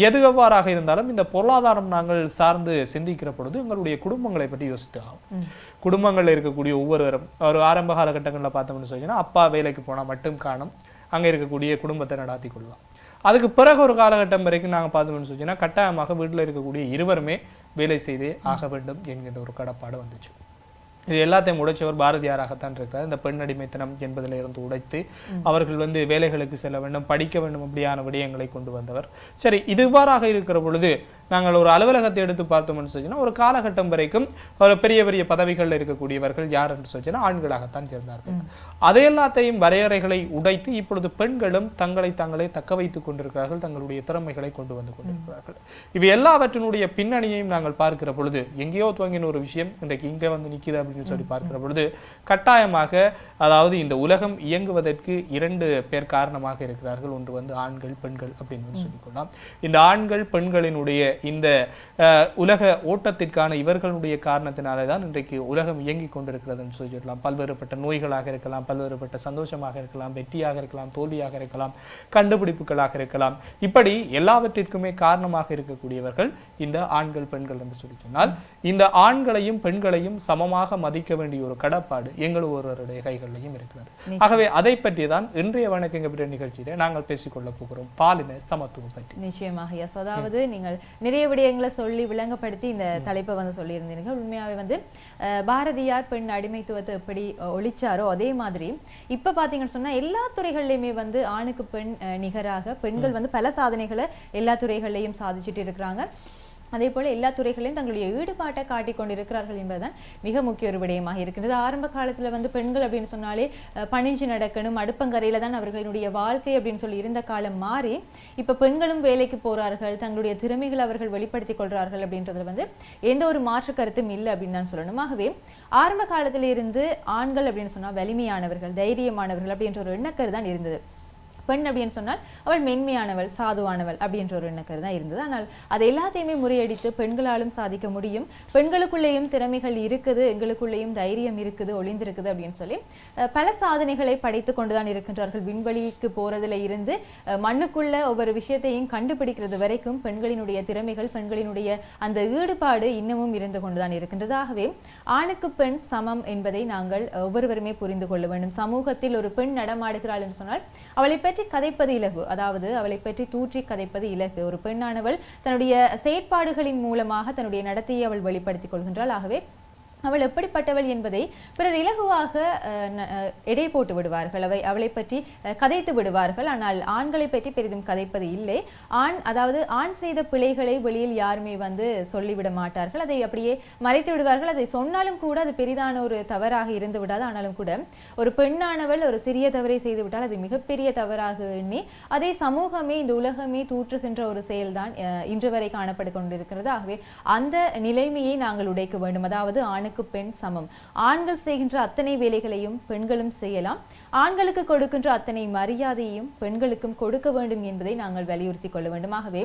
எது எவ்வாறாக இருந்தாலும் இந்த பொருளாதாரம் நாங்கள் சார்ந்து சிந்திக்கிற பொழுது எங்களுடைய குடும்பங்களை பற்றி யோசித்து ஆகும். குடும்பங்களில் இருக்கக்கூடிய ஒவ்வொருவரும் ஒரு ஆரம்ப காலகட்டங்களில் பார்த்தோம்னு சொன்னா அப்பா வேலைக்கு போனால் மட்டும் காணும், அங்கே இருக்கக்கூடிய குடும்பத்தை நடாத்தி கொள்ளலாம். அதுக்கு பிறகு ஒரு காலகட்டம் வரைக்கும் நாங்கள் பார்த்தோம்னு சொன்னா கட்டாயமாக வீட்டில் இருக்கக்கூடிய இருவருமே வேலை செய்தே ஆக வேண்டும் என்கிற ஒரு கடப்பாடு வந்துச்சு. இது எல்லாத்தையும் உடைச்சவர் பாரதியாராகத்தான் இருக்கிறார். இந்த பெண் அடிமைத்தனம் என்பதில் இருந்து உடைத்து அவர்கள் வந்து வேலைகளுக்கு செல்ல வேண்டும், படிக்க வேண்டும், அப்படியான விடயங்களை கொண்டு வந்தவர். சரி, இதுவாறாக இருக்கிற பொழுது நாங்கள் ஒரு அலுவலகத்தை எடுத்து பார்த்தோம்னு சொன்னா ஒரு காலகட்டம் வரைக்கும் ஒரு பெரிய பெரிய பதவிகளில் இருக்கக்கூடியவர்கள் யார் என்று சொன்னா ஆண்களாகத்தான் இருந்தார்கள். அதை எல்லாத்தையும் வரையறைகளை உடைத்து இப்பொழுது பெண்களும் தங்களை தக்க வைத்துக் கொண்டிருக்கிறார்கள், தங்களுடைய திறமைகளை கொண்டு வந்து கொண்டிருக்கிறார்கள். இவை எல்லாவற்றினுடைய பின்னணியையும் நாங்கள் பார்க்கிற பொழுது எங்கேயோ துவங்கின ஒரு விஷயம் இன்றைக்கு இங்கே வந்து நிற்கிது அப்படின்னு சொல்லி பார்க்கிற பொழுது கட்டாயமாக அதாவது இந்த உலகம் இயங்குவதற்கு 2 பேர் காரணமாக இருக்கிறார்கள். ஒன்று வந்து ஆண்கள், பெண்கள் அப்படின்னு சொல்லிக்கொள்ளலாம். இந்த ஆண்கள் பெண்களினுடைய இந்த உலக ஓட்டத்திற்கான இவர்களுடைய காரணத்தினாலே தான் இன்றைக்கு உலகம் இயங்கிக் கொண்டிருக்கிறது என்று சொல்லலாம். பல்வேறுபட்ட நோய்களாக இருக்கலாம், பல்வேறுபட்ட சந்தோஷமாக இருக்கலாம், வெற்றியாக இருக்கலாம், தோல்வியாக இருக்கலாம், கண்டுபிடிப்புகளாக இருக்கலாம். இப்படி எல்லாவற்றிற்குமே காரணமாக இருக்கக்கூடியவர்கள் இந்த ஆண்கள் பெண்கள் என்று சொல்லி சொன்னால் இந்த ஆண்களையும் பெண்களையும் சமமாக மதிக்க வேண்டிய ஒரு கடப்பாடு எங்கள் ஒருவருடைய கைகளிலையும் இருக்கிறது. ஆகவே அதை பற்றி தான் இன்றைய வணக்கங்க பிற நிகழ்ச்சியில நாங்கள் பேசிக்கொள்ள போகிறோம், பாலின சமத்துவம் பற்றி. நிச்சயமாக யஸ். அதாவது நீங்கள் நிறைய விடயங்களை சொல்லி விளங்கப்படுத்தி இந்த தலைப்பை வந்து சொல்லியிருந்தீர்கள். உண்மையாவே வந்து பாரதியார் பெண் அடிமைத்துவத்தை எப்படி ஒழிச்சாரோ அதே மாதிரி இப்ப பாத்தீங்கன்னு சொன்னா எல்லா துறைகள்லயுமே வந்து ஆணுக்கு பெண் நிகராக பெண்கள் வந்து பல சாதனைகளை எல்லா துறைகள்லையும் சாதிச்சுட்டு இருக்கிறாங்க. அதே போல எல்லா துறைகளையும் தங்களுடைய ஈடுபாட்டை காட்டிக் கொண்டிருக்கிறார்கள் என்பதுதான் மிக முக்கிய ஒரு விடயமாக இருக்கின்றது. ஆரம்ப காலத்துல வந்து பெண்கள் அப்படின்னு சொன்னாலே பணிஞ்சு நடக்கணும், அடுப்பங்கரையில தான் அவர்களுடைய வாழ்க்கை அப்படின்னு சொல்லி இருந்த காலம் மாறி இப்ப பெண்களும் வேலைக்கு போறார்கள், தங்களுடைய திறமைகளை அவர்கள் வெளிப்படுத்திக் கொள்றார்கள் அப்படின்றதுல வந்து எந்த ஒரு மாற்று கருத்தும் இல்லை அப்படின்னு தான் சொல்லணும். ஆகவே ஆரம்ப காலத்தில இருந்து ஆண்கள் அப்படின்னு சொன்னா வலிமையானவர்கள், தைரியமானவர்கள் அப்படின்ற ஒரு எண்ணக்கரு தான் இருந்தது. பெண் அப்படின்னு சொன்னால் அவள் மென்மையானவள், சாதுவானவள் அப்படின்ற ஒரு எண்ணக்கரு தான் இருந்தது. ஆனால் அது எல்லாத்தையுமே முறியடித்து பெண்களாலும் சாதிக்க முடியும், பெண்களுக்குள்ளேயும் திறமைகள் இருக்குது, எங்களுக்குள்ளேயும் தைரியம் இருக்குது, ஒளிந்திருக்குது அப்படின்னு சொல்லி பல சாதனைகளை படைத்து கொண்டுதான் இருக்கின்றார்கள். விண்வெளிக்கு போறதுல இருந்து மண்ணுக்குள்ள ஒவ்வொரு விஷயத்தையும் கண்டுபிடிக்கிறது வரைக்கும் பெண்களினுடைய திறமைகள், பெண்களினுடைய அந்த ஈடுபாடு இன்னமும் இருந்து கொண்டுதான் இருக்கின்றது. ஆகவே ஆணுக்கு பெண் சமம் என்பதை நாங்கள் ஒவ்வொருவருமே புரிந்து கொள்ள வேண்டும். சமூகத்தில் ஒரு பெண் நடமாடுகிறாள் என்று சொன்னால் அவளை பற்றி கதைப்பது இலகு, அதாவது அவளை பற்றி தூற்றி கதைப்பது இலகு. ஒரு பெண்ணானவள் தன்னுடைய செயற்பாடுகளின் மூலமாக தன்னுடைய நடத்தையை அவள் வெளிப்படுத்திக் கொள்கின்றாள். ஆகவே அவள் எப்படிப்பட்டவள் என்பதை பிறர் இலகுவாக எடை போட்டு விடுவார்கள், அவளை பற்றி கதைத்து விடுவார்கள். ஆனால் ஆண்களை பற்றி பெரிதும் கதைப்பது இல்லை. அதாவது ஆண் செய்த பிழைகளை வெளியில் யாருமே வந்து சொல்லிவிட மாட்டார்கள், அதை அப்படியே மறைத்து விடுவார்கள். அதை சொன்னாலும் கூட அது பெரிதான ஒரு தவறாக இருந்து விடாது. ஆனாலும் கூட ஒரு பெண்ணானவள் ஒரு சிறிய தவறை செய்து விட்டால் அது மிகப்பெரிய தவறாக எண்ணி அதை சமூகமே இந்த உலகமே தூற்றுகின்ற ஒரு செயல்தான் இன்று வரை காணப்பட்டு கொண்டிருக்கிறது. ஆகவே அந்த நிலைமையை நாங்கள் உடைக்க வேண்டும். அதாவது ஆணுக்கு பெண் சமம், ஆண்கள் செய்கின்ற அத்தனை வேலைகளையும் பெண்களும் செய்யலாம், ஆண்களுக்கு கொடுக்கின்ற அத்தனை மரியாதையையும் பெண்களுக்கும் கொடுக்க வேண்டும் என்பதை நாங்கள் வலியுறுத்தி கொள்ள வேண்டும். ஆகவே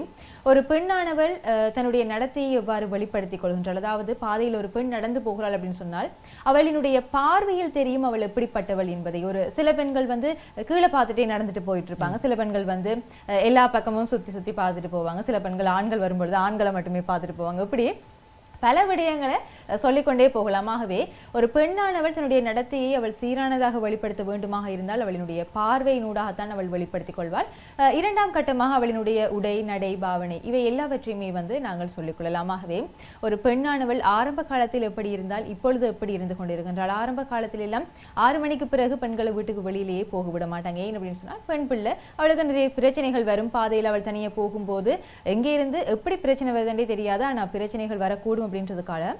ஒரு பெண்ணானவள் தன்னுடைய நடத்தையை எவ்வாறு வெளிப்படுத்திக் கொள்கின்றாள், அதாவது பாதையில் ஒரு பெண் நடந்து போகிறாள் அப்படின்னு சொன்னால் அவளினுடைய பார்வையில் தெரியும் அவள் எப்படிப்பட்டவள் என்பதை. ஒரு சில பெண்கள் வந்து கீழே பார்த்துட்டே நடந்துட்டு போயிட்டு இருப்பாங்க, சில பெண்கள் வந்து எல்லா பக்கமும் சுத்தி சுத்தி பார்த்துட்டு போவாங்க, சில பெண்கள் ஆண்கள் வரும்பொழுது ஆண்களை மட்டுமே பார்த்துட்டு போவாங்க. இப்படி பல விடயங்களை சொல்லிக்கொண்டே போகலாம். ஆகவே ஒரு பெண்ணானவள் தன்னுடைய நடத்தையை அவள் சீரானதாக வெளிப்படுத்த வேண்டுமாக இருந்தால் அவளினுடைய பார்வையினூடாகத்தான் அவள் வெளிப்படுத்திக் கொள்வாள். இரண்டாம் கட்டமாக அவளினுடைய உடை, நடை, பாவனை இவை எல்லாவற்றையுமே வந்து நாங்கள் சொல்லிக்கொள்ளலாம். ஆகவே ஒரு பெண்ணானவள் ஆரம்ப காலத்தில் எப்படி இருந்தால் இப்பொழுது எப்படி இருந்து கொண்டிருக்கின்றாள். ஆரம்ப காலத்தில் எல்லாம் 6 மணிக்கு பிறகு பெண்களை வீட்டுக்கு வெளியிலேயே போக விட மாட்டாங்க. ஏன் அப்படின்னு சொன்னால் பெண் பிள்ளை, அவளுக்கு நிறைய பிரச்சனைகள் வரும். பாதையில் அவள் தனியாக போகும்போது எங்கே இருந்து எப்படி பிரச்சனை வருதுன்றே தெரியாது, ஆனால் பிரச்சனைகள் வரக்கூடும் அப்படின்றதுக்காக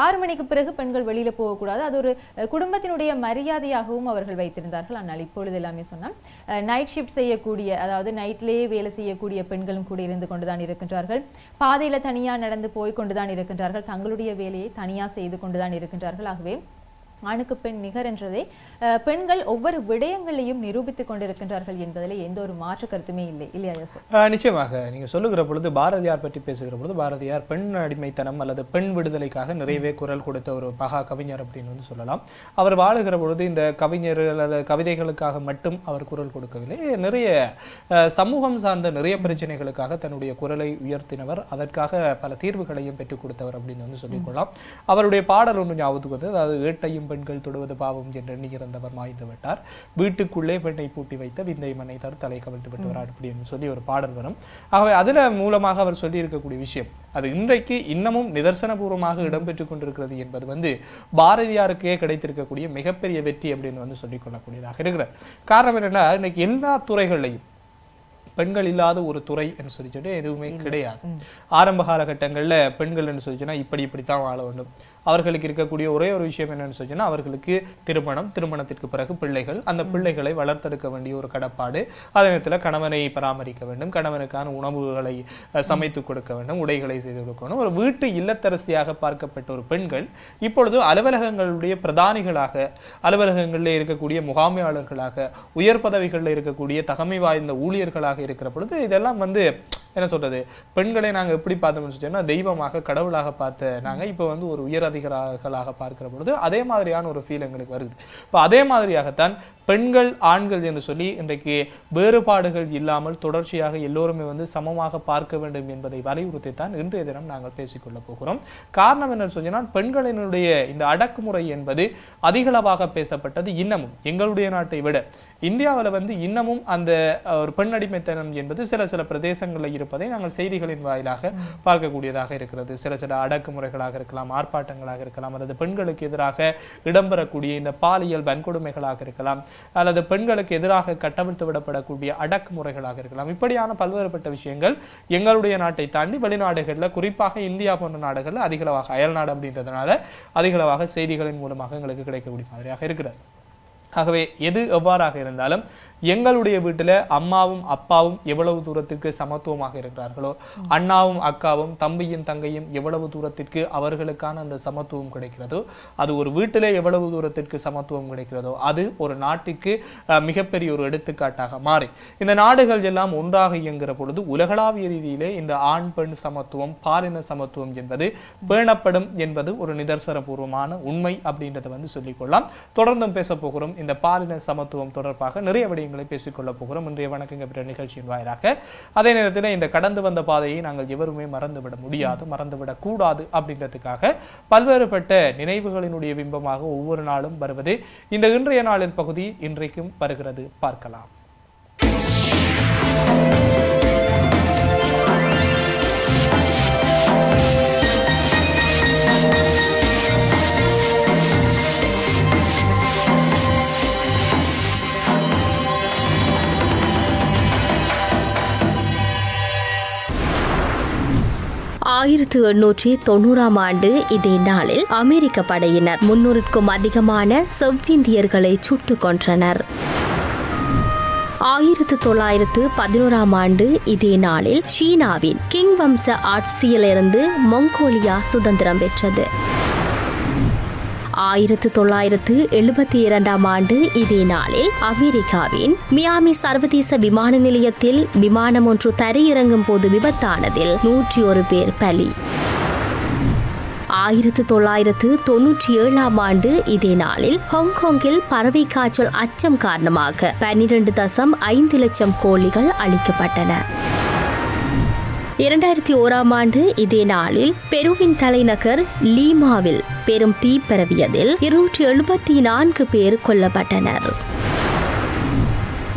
6 மணிக்கு பிறகு பெண்கள் வெளியில போகக்கூடாது. அது ஒரு குடும்பத்தினுடைய மரியாதையாகவும் அவர்கள் வைத்திருந்தார்கள். ஆனால் இப்பொழுது எல்லாமே சொன்னால் நைட் ஷிஃப்ட் செய்யக்கூடிய, அதாவது நைட்லேயே வேலை செய்யக்கூடிய பெண்களும் கூட இருந்து கொண்டுதான் இருக்கின்றார்கள். பாதையில தனியா நடந்து போய் கொண்டுதான் இருக்கின்றார்கள். தங்களுடைய வேலையை தனியா செய்து கொண்டுதான் இருக்கின்றார்கள். ஆகவே ஆணுக்கு பெண் நிகர் என்றதை பெண்கள் ஒவ்வொரு விடயங்களையும் நிரூபித்துக் கொண்டிருக்கின்றார்கள் என்பதில் எந்த ஒரு மாற்று கருத்துமே இல்லை, இல்லையா சார்? நிச்சயமாக நீங்க சொல்லுகிற பொழுது பாரதியார் பற்றி பேசுகிற பொழுது பாரதியார் பெண் அடிமைத்தனம் அல்லது பெண் விடுதலைக்காக நிறையவே குரல் கொடுத்த ஒரு மகா கவிஞர் அப்படின்னு வந்து சொல்லலாம். அவர் வாழுகிற பொழுது இந்த கவிஞர்கள் அல்லது கவிதைகளுக்காக மட்டும் அவர் குரல் கொடுக்கவில்லை, நிறைய சமூகம் சார்ந்த நிறைய பிரச்சனைகளுக்காக தன்னுடைய குரலை உயர்த்தினவர், அதற்காக பல தீர்வுகளையும் பெற்றுக் கொடுத்தவர் அப்படின்னு வந்து சொல்லிக்கொள்ளலாம். அவருடைய பாடல் ஒன்று ஞாபகத்துக்கு வந்து, அதாவது ஏட்டையும் பெண்கள் தொடுவது பாவம் என்று எண்ணியிருந்தவர் மாய்ந்து விட்டார், வீட்டுக்குள்ளே பெண்ணை பூட்டி வைத்த விந்தை மண்ணை தரு தலை கவிழ்த்து விட்டுவரார் அப்படின்னு சொல்லி ஒரு பாடல் வரும். ஆகவே அதுல மூலமாக அவர் சொல்லி இருக்கக்கூடிய விஷயம் அது இன்றைக்கு இன்னமும் நிதர்சனபூர்வமாக இடம்பெற்றுக் கொண்டிருக்கிறது என்பது வந்து பாரதியாருக்கே கிடைத்திருக்கக்கூடிய மிகப்பெரிய வெற்றி அப்படின்னு வந்து சொல்லிக் கொள்ளக்கூடியதாக இருக்கிறது. காரணம் என்னன்னா, இன்னைக்கு எல்லா துறைகளையும் பெண்கள் இல்லாத ஒரு துறை என்று சொல்லிச்சுட்டு எதுவுமே கிடையாது. ஆரம்ப காலகட்டங்கள்ல பெண்கள் என்று சொல்லிச்சுன்னா இப்படித்தான் வாழ வேண்டும். அவர்களுக்கு இருக்கக்கூடிய ஒரே ஒரு விஷயம் என்னன்னு சொல்லிச்சுன்னா அவர்களுக்கு திருமணம், திருமணத்திற்கு பிறகு பிள்ளைகள், அந்த பிள்ளைகளை வளர்த்தெடுக்க வேண்டிய ஒரு கடப்பாடு, அதே நேரத்தில் கணவனை பராமரிக்க வேண்டும், கணவனுக்கான உணவுகளை சமைத்து கொடுக்க வேண்டும், உடைகளை செய்து கொடுக்கணும். ஒரு வீட்டு இல்லத்தரசியாக பார்க்கப்பட்ட ஒரு பெண்கள் இப்பொழுது அலுவலகங்களுடைய பிரதானிகளாக, அலுவலகங்களில் இருக்கக்கூடிய முகாமையாளர்களாக, உயர் பதவிகளில் இருக்கக்கூடிய தகமை வாய்ந்த ஊழியர்களாக இருக்கிற பொழுது இதெல்லாம் வந்து என்ன சொல்றது, பெண்களை நாங்கள் எப்படி பார்த்தோம்னு சொன்னா தெய்வமாக, கடவுளாக பார்த்த நாங்கள் இப்போ வந்து ஒரு உயர் அதிகாரிகளாக பார்க்கிற பொழுது அதே மாதிரியான ஒரு ஃபீல் எங்களுக்கு வருது. இப்போ அதே மாதிரியாகத்தான் பெண்கள் ஆண்கள் என்று சொல்லி இன்றைக்கு வேறுபாடுகள் இல்லாமல் தொடர்ச்சியாக எல்லோருமே வந்து சமமாக பார்க்க வேண்டும் என்பதை வலியுறுத்தித்தான் இன்றைய தினம் நாங்கள் பேசிக்கொள்ள போகிறோம். காரணம் என்ன சொன்னால், பெண்களினுடைய இந்த அடக்குமுறை என்பது அதிகளவாக பேசப்பட்டது. இன்னமும் எங்களுடைய நாட்டை விட இந்தியாவில் வந்து இன்னமும் அந்த ஒரு பெண் அடிமைத்தனம் என்பது சில பிரதேசங்களில் இருப்பதை நாங்கள் செய்திகளின் வாயிலாக பார்க்கக்கூடியதாக இருக்கிறது. சில அடக்குமுறைகளாக இருக்கலாம், ஆர்ப்பாட்டங்களாக இருக்கலாம், அல்லது பெண்களுக்கு எதிராக இடம்பெறக்கூடிய இந்த பாலியல் வன்கொடுமைகளாக இருக்கலாம், அல்லது பெண்களுக்கு எதிராக கட்டவிழ்த்து விடப்படக்கூடிய அடக்குமுறைகளாக இருக்கலாம். இப்படியான பல்வேறுபட்ட விஷயங்கள் எங்களுடைய நாட்டை தாண்டி வெளிநாடுகளில், குறிப்பாக இந்தியா போன்ற நாடுகளில் அதிகளவாக, அயல்நாடு அப்படின்றதுனால அதிகளவாக செய்திகளின் மூலமாக எங்களுக்கு கிடைக்கக்கூடிய மாதிரியாக இருக்கிறது. ஆகவே எது எவ்வாறாக இருந்தாலும் எங்களுடைய வீட்டில் அம்மாவும் அப்பாவும் எவ்வளவு தூரத்திற்கு சமத்துவமாக இருக்கிறார்களோ, அண்ணாவும் அக்காவும் தம்பியும் தங்கையும் எவ்வளவு தூரத்திற்கு அவர்களுக்கான அந்த சமத்துவம் கிடைக்கிறதோ, அது ஒரு வீட்டிலே எவ்வளவு தூரத்திற்கு சமத்துவம் கிடைக்கிறதோ அது ஒரு நாட்டுக்கு மிகப்பெரிய ஒரு எடுத்துக்காட்டாக மாறி இந்த நாடுகள் எல்லாம் ஒன்றாக இயங்குகிற பொழுது உலகளாவிய ரீதியிலே இந்த ஆண் பெண் சமத்துவம், பாலின சமத்துவம் என்பது பேணப்படும் என்பது ஒரு நிதர்சனபூர்வமான உண்மை அப்படின்றத வந்து சொல்லிக்கொள்ளலாம். தொடர்ந்தும் பேச போகிறோம் இந்த பாலின சமத்துவம் தொடர்பாக நிறைய விடயங்களை பேசிக்கொள்ள போகிறோம் இன்றைய வணக்கங்க பிற நிகழ்ச்சியின் வாயிலாக. அதே நேரத்தில் இந்த கடந்து வந்த பாதையை நாங்கள் எவருமே மறந்துவிட முடியாது, மறந்துவிடக் கூடாது அப்படின்றதுக்காக பல்வேறுபட்ட நினைவுகளினுடைய பிம்பமாக ஒவ்வொரு நாளும் வருவது இந்த இன்றைய நாளின் பகுதி இன்றைக்கும் வருகிறது. பார்க்கலாம். 1890ஆம் ஆண்டு இதே நாளில் அமெரிக்க படையினர் 300க்கும் அதிகமான செவ்விந்தியர்களை சுட்டுக் கொன்றனர். 1911ஆம் ஆண்டு இதே நாளில் சீனாவின் கிங் வம்ச ஆட்சியிலிருந்து மங்கோலியா சுதந்திரம் பெற்றது. 1972ஆம் ஆண்டு இதே நாளில் அமெரிக்காவின் மியாமி சர்வதேச விமான நிலையத்தில் விமானம் ஒன்று தரையிறங்கும் போது விபத்தானதில் 101 பேர் பலி. 1997ஆம் ஆண்டு இதே நாளில் ஹாங்காங்கில் பறவை காய்ச்சல் அச்சம் காரணமாக 12.5 லட்சம் கோழிகள் அழிக்கப்பட்டன. 2001ஆம் ஆண்டு இதே நாளில் பெருவின் தலைநகர் லீமாவில் பெரும் தீ பரவியதில் 274 பேர் கொல்லப்பட்டனர்.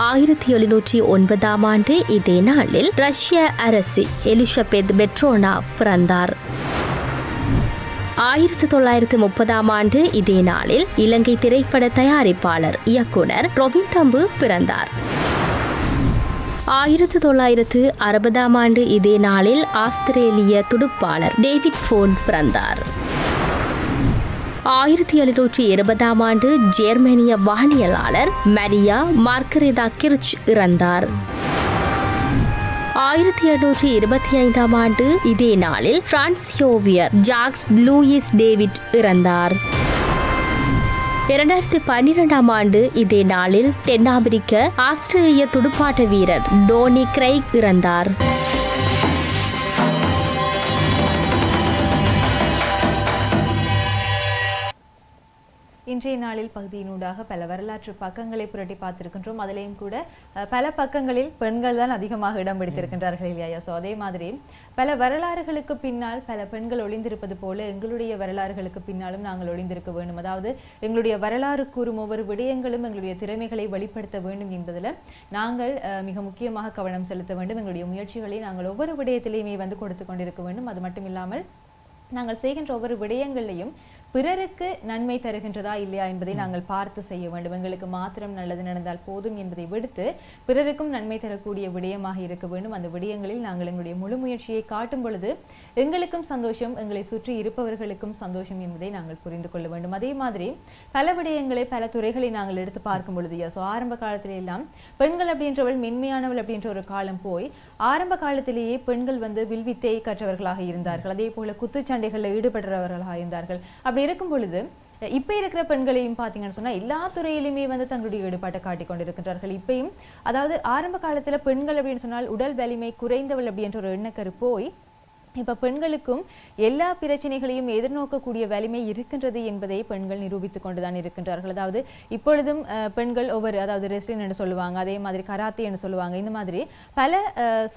1709ஆம் ஆண்டு இதே நாளில் ரஷ்ய அரசி எலிசபெத் பெட்ரோனா பிறந்தார். 1930ஆம் ஆண்டு இதே நாளில் இலங்கை திரைப்பட தயாரிப்பாளர் இயக்குனர் ரொபின் தம்பு பிறந்தார். 1960ஆம் ஆண்டு இதே நாளில் ஆஸ்திரேலிய துடுப்பாளர் டேவிட் ஃபோன் பிறந்தார். 1720ஆம் ஆண்டு ஜெர்மனிய வானியலாளர் மரியா மார்கரெதா கிர்ச் இறந்தார். 1825ஆம் ஆண்டு இதே நாளில் பிரான்சியோவியர் ஜாக்ஸ் லூயிஸ் டேவிட் இறந்தார். 2012ஆம் ஆண்டு இதே நாளில் தென்னாப்பிரிக்க ஆஸ்திரேலிய துடுப்பாட்ட வீரர் டோனி கிரைக் இறந்தார். இன்றைய நாளில் பகுதியினூடாக பல வரலாற்று பக்கங்களை புரட்டி பார்த்திருக்கின்றோம். அதிலேயும் கூட பல பக்கங்களில் பெண்கள் தான் அதிகமாக இடம் பிடித்திருக்கின்றார்கள் இல்லையா? ஸோ அதே மாதிரி பல வரலாறுகளுக்கு பின்னால் பல பெண்கள் ஒளிந்திருப்பது போல எங்களுடைய வரலாறுகளுக்கு பின்னாலும் நாங்கள் ஒளிந்திருக்க வேண்டும். அதாவது எங்களுடைய வரலாறு கூறும் ஒவ்வொரு விடயங்களும் எங்களுடைய திறமைகளை வெளிப்படுத்த வேண்டும் என்பதில் நாங்கள் மிக முக்கியமாக கவனம் செலுத்த வேண்டும். எங்களுடைய முயற்சிகளை நாங்கள் ஒவ்வொரு விடயத்திலையுமே கொடுத்து கொண்டிருக்க வேண்டும். அது மட்டும் இல்லாமல் நாங்கள் செய்கின்ற ஒவ்வொரு விடயங்களையும் பிறருக்கு நன்மை தருகின்றதா இல்லையா என்பதை நாங்கள் பார்த்து செய்ய வேண்டும். எங்களுக்கு மாத்திரம் நல்லது நடந்தால் போதும் என்பதை விடுத்து பிறருக்கும் நன்மை தரக்கூடிய விடயமாக இருக்க வேண்டும். அந்த விடயங்களில் நாங்கள் எங்களுடைய முழு முயற்சியை காட்டும் பொழுது எங்களுக்கும் சந்தோஷம், எங்களை சுற்றி இருப்பவர்களுக்கும் சந்தோஷம் என்பதை நாங்கள் புரிந்து கொள்ள வேண்டும். அதே மாதிரி பல விடயங்களை பல துறைகளை நாங்கள் எடுத்து பார்க்கும் பொழுது ஆரம்ப காலத்தில எல்லாம் பெண்கள் அப்படின்றவள் மென்மையானவள் அப்படின்ற ஒரு காலம் போய் ஆரம்ப காலத்திலேயே பெண்கள் வில்வித்தை கற்றவர்களாக இருந்தார்கள். அதே போல குத்துச்சண்டைகளில் ஈடுபடுறவர்களாக இருந்தார்கள். அப்படி இருக்கும் பொழுது இப்ப இருக்கிற பெண்களையும் பாத்தீங்கன்னு சொன்னா எல்லா துறையிலுமே தங்களுடைய ஈடுபாட்டை காட்டிக் கொண்டிருக்கின்றார்கள். இப்பயும் அதாவது ஆரம்ப காலத்துல பெண்கள் அப்படின்னு சொன்னால் உடல் வலிமை குறைந்தவள் அப்படின்ற ஒரு எண்ணக்கரு போய் இப்ப பெண்களுக்கும் எல்லா பிரச்சனைகளையும் எதிர்நோக்கக்கூடிய வலிமை இருக்கின்றது என்பதை பெண்கள் நிரூபித்துக் கொண்டுதான் இருக்கின்றார்கள். அதாவது இப்பொழுதும் பெண்கள் அதாவது ரெஸ்லிங் என்று சொல்லுவாங்க, அதே மாதிரி கராத்தே என்று சொல்லுவாங்க. இந்த மாதிரி பல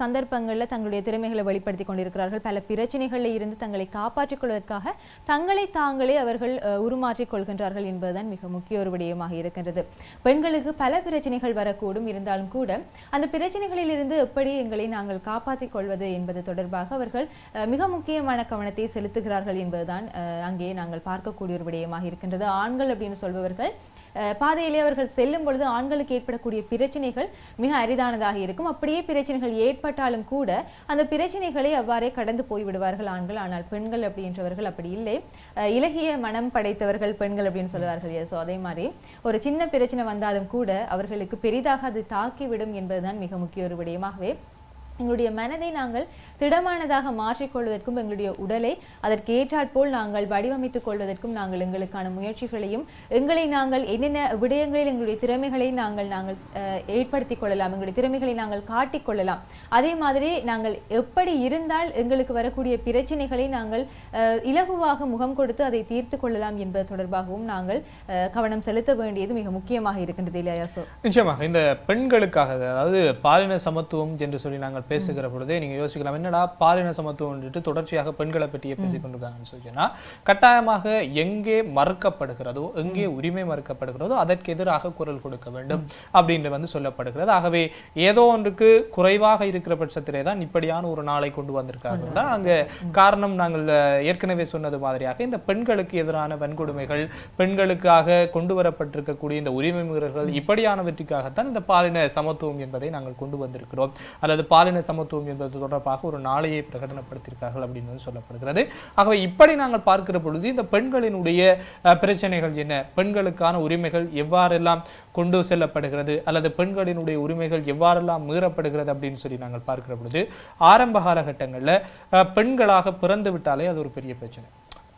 சந்தர்ப்பங்கள்ல தங்களுடைய திறமைகளை வெளிப்படுத்தி கொண்டிருக்கிறார்கள். பல பிரச்சனைகளில் இருந்து தங்களை காப்பாற்றிக் கொள்வதற்காக தங்களை தாங்களே அவர்கள் உருமாற்றிக் கொள்கின்றார்கள் என்பதுதான் மிக முக்கிய ஒரு விடயமாக இருக்கின்றது. பெண்களுக்கு பல பிரச்சனைகள் வரக்கூடும், இருந்தாலும் கூட அந்த பிரச்சனைகளில் இருந்து எப்படி எங்களை நாங்கள் காப்பாற்றிக் கொள்வது என்பது தொடர்பாக அவர்கள் மிக முக்கியமான கவனத்தை செலுத்துகிறார்கள் என்பதுதான் அங்கே நாங்கள் பார்க்கக்கூடிய ஒரு விடயமாக இருக்கின்றது. ஆண்கள் அப்படின்னு சொல்பவர்கள் பாதையிலே அவர்கள் செல்லும் பொழுது ஆண்களுக்கு ஏற்படக்கூடிய பிரச்சனைகள் மிக அரிதானதாக இருக்கும். அப்படியே பிரச்சனைகள் ஏற்பட்டாலும் கூட அந்த பிரச்சனைகளை அவ்வாறே கடந்து போய்விடுவார்கள் ஆண்கள். ஆனால் பெண்கள் அப்படின்றவர்கள் அப்படி இல்லை, இலகிய மனம் படைத்தவர்கள் பெண்கள் அப்படின்னு சொல்லுவார்கள். ஸோ அதே மாதிரி ஒரு சின்ன பிரச்சனை வந்தாலும் கூட அவர்களுக்கு பெரிதாக அது தாக்கிவிடும் என்பதுதான் மிக முக்கிய ஒரு விடயமாகவே எங்களுடைய மனதை நாங்கள் திடமானதாக மாற்றிக்கொள்வதற்கும் எங்களுடைய உடலை அதற்கு ஏற்றாற்போல் நாங்கள் வடிவமைத்துக் கொள்வதற்கும் நாங்கள் எங்களுக்கான முயற்சிகளையும் எங்களை நாங்கள் என்னென்ன விடயங்களில் எங்களுடைய திறமைகளை நாங்கள் ஏற்படுத்திக் கொள்ளலாம், எங்களுடைய திறமைகளை நாங்கள் காட்டிக்கொள்ளலாம். அதே மாதிரி நாங்கள் எப்படி இருந்தால் எங்களுக்கு வரக்கூடிய பிரச்சனைகளை நாங்கள் இலகுவாக முகம் கொடுத்து அதை தீர்த்து கொள்ளலாம் என்பது தொடர்பாகவும் நாங்கள் கவனம் செலுத்த வேண்டியது மிக முக்கியமாக இருக்கின்றது இல்லையா? நிச்சயமாக இந்த பெண்களுக்காக அதாவது பாலின சமத்துவம் என்று சொல்லி நாங்கள் பேசுகிற பொழுதே நீங்க யோசிக்கலாம், என்னடா பாலின சமத்துவம் தொடர்ச்சியாக பெண்களை பற்றியே பேசிக் கொண்டிருக்காங்கன்னு சொல்லினா கட்டாயமாக எங்கே மறுக்கப்படுகிறதோ எங்கே உரிமை மறுக்கப்படுகிறதோ அதற்கு எதிராக குரல் கொடுக்க வேண்டும் அப்படின்னு சொல்லப்படுகிறது. ஆகவே ஏதோ ஒன்றுக்கு குறைவாக இருக்கிற பட்சத்திலே தான் இப்படியான ஒரு நாளை கொண்டு வந்திருக்காங்க. அங்க காரணம் நாங்கள் ஏற்கனவே சொன்னது மாதிரியாக இந்த பெண்களுக்கு எதிரான வன்கொடுமைகள், பெண்களுக்காக கொண்டு வரப்பட்டிருக்கக்கூடிய இந்த உரிமை மீறல்கள் இப்படியானவற்றுக்காகத்தான் இந்த பாலின சமத்துவம் என்பதை நாங்கள் கொண்டு வந்திருக்கிறோம். அல்லது பாலின பாலின சமத்துவம் என்பது தொடர்பாக ஒரு நாளையை பிரகடனப்படுத்தியிருக்கார்கள் அப்படின்னு சொல்லப்படுகிறது. ஆகவே இப்படி நாங்கள் பார்க்கிற பொழுது இந்த பெண்களினுடைய பிரச்சனைகள் என்ன, பெண்களுக்கான உரிமைகள் எவ்வாறெல்லாம் கொண்டு செல்லப்படுகிறது அல்லது பெண்களினுடைய உரிமைகள் எவ்வாறெல்லாம் மீறப்படுகிறது அப்படின்னு சொல்லி நாங்கள் பார்க்கிற பொழுது ஆரம்ப காலகட்டங்களில் பெண்களாக பிறந்து விட்டாலே அது ஒரு பெரிய பிரச்சனை.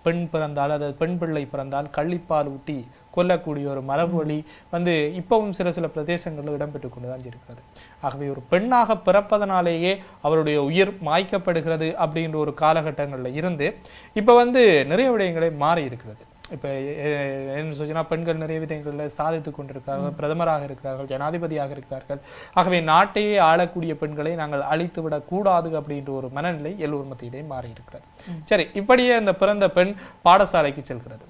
பெண் பிறந்தால், அதாவது பெண் பிள்ளை பிறந்தால் கள்ளிப்பால் ஊட்டி கொல்லக்கூடிய ஒரு மரபு வழி இப்பவும் சில பிரதேசங்களில் இடம்பெற்று கொண்டுதான் இருக்கிறது. ஆகவே ஒரு பெண்ணாக பிறப்பதனாலேயே அவருடைய உயிர் மாய்க்கப்படுகிறது அப்படின்ற ஒரு காலகட்டங்களில் இருந்து இப்போ நிறைய விடயங்களை மாறி இருக்கிறது. இப்போ என்ன சொல்லினா பெண்கள் நிறைய விதங்களில் சாதித்து கொண்டிருக்கிறார்கள், பிரதமராக இருக்கிறார்கள், ஜனாதிபதியாக இருக்கிறார்கள். ஆகவே நாட்டையே ஆளக்கூடிய பெண்களை நாங்கள் அழித்து விடக்கூடாது அப்படின்ற ஒரு மனநிலை எல்லோர் மத்தியிலே மாறி இருக்கிறது. சரி, இப்படியே அந்த பிறந்த பெண் பாடசாலைக்கு செல்கிறது.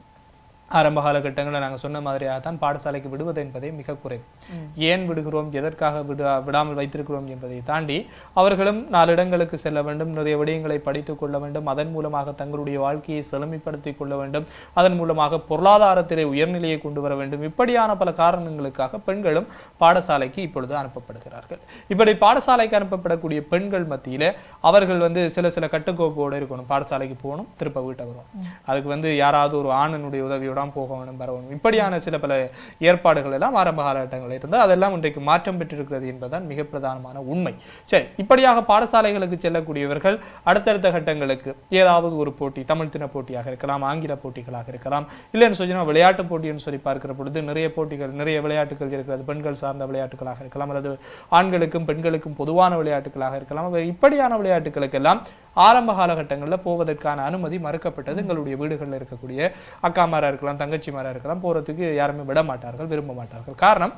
ஆரம்ப காலகட்டங்களில் நாங்கள் சொன்ன மாதிரியாக தான் பாடசாலைக்கு விடுவது என்பதே மிக குறைவு. ஏன் விடுகிறோம், எதற்காக விடாமல் வைத்திருக்கிறோம் என்பதை தாண்டி அவர்களும் 4 இடங்களுக்கு செல்ல வேண்டும், நிறைய விடயங்களை படித்துக் கொள்ள வேண்டும், அதன் மூலமாக தங்களுடைய வாழ்க்கையை செழுமைப்படுத்திக் கொள்ள வேண்டும், அதன் மூலமாக பொருளாதாரத்திலே உயர்நிலையை கொண்டு வர வேண்டும். இப்படியான பல காரணங்களுக்காக பெண்களும் பாடசாலைக்கு இப்பொழுது அனுப்பப்படுகிறார்கள். இப்படி பாடசாலைக்கு அனுப்பப்படக்கூடிய பெண்கள் மத்தியில அவர்கள் சில கட்டுக்கோப்போடு இருக்கணும். பாடசாலைக்கு போகணும், திருப்ப வீட்டை வரும். அதுக்கு யாராவது ஒரு ஆணனுடைய உதவியோட போக வேண்டும், வர வேண்டும். இப்படியான சில பல ஏற்பாடுகள் எல்லாம் ஆரம்ப காலகட்டங்களில் இருந்தால் அதெல்லாம் இன்றைக்கு மாற்றம் பெற்றிருக்கிறது என்பதுதான் மிக பிரதானமான உண்மை. சரி, இப்படியாக பாடசாலைகளுக்கு செல்லக்கூடியவர்கள் அடுத்தடுத்த கட்டங்களுக்கு ஏதாவது ஒரு போட்டி, தமிழ் தின போட்டியாக இருக்கலாம், ஆங்கில போட்டிகளாக இருக்கலாம், இல்லைன்னு சொல்லி விளையாட்டு போட்டின்னு சொல்லி பார்க்கிற பொழுது நிறைய போட்டிகள், நிறைய விளையாட்டுகள் இருக்கிறது. பெண்கள் சார்ந்த விளையாட்டுகளாக இருக்கலாம், அல்லது ஆண்களுக்கும் பெண்களுக்கும் பொதுவான விளையாட்டுகளாக இருக்கலாம். இப்படியான விளையாட்டுகளுக்கெல்லாம் ஆரம்ப காலகட்டங்களில் போவதற்கான அனுமதி மறுக்கப்பட்டது. எங்களுடைய வீடுகளில் இருக்கக்கூடிய அக்காமாரா இருக்கலாம், தங்கச்சிமாரா இருக்கலாம், போறதுக்கு யாருமே விட மாட்டார்கள், விரும்ப மாட்டார்கள். காரணம்,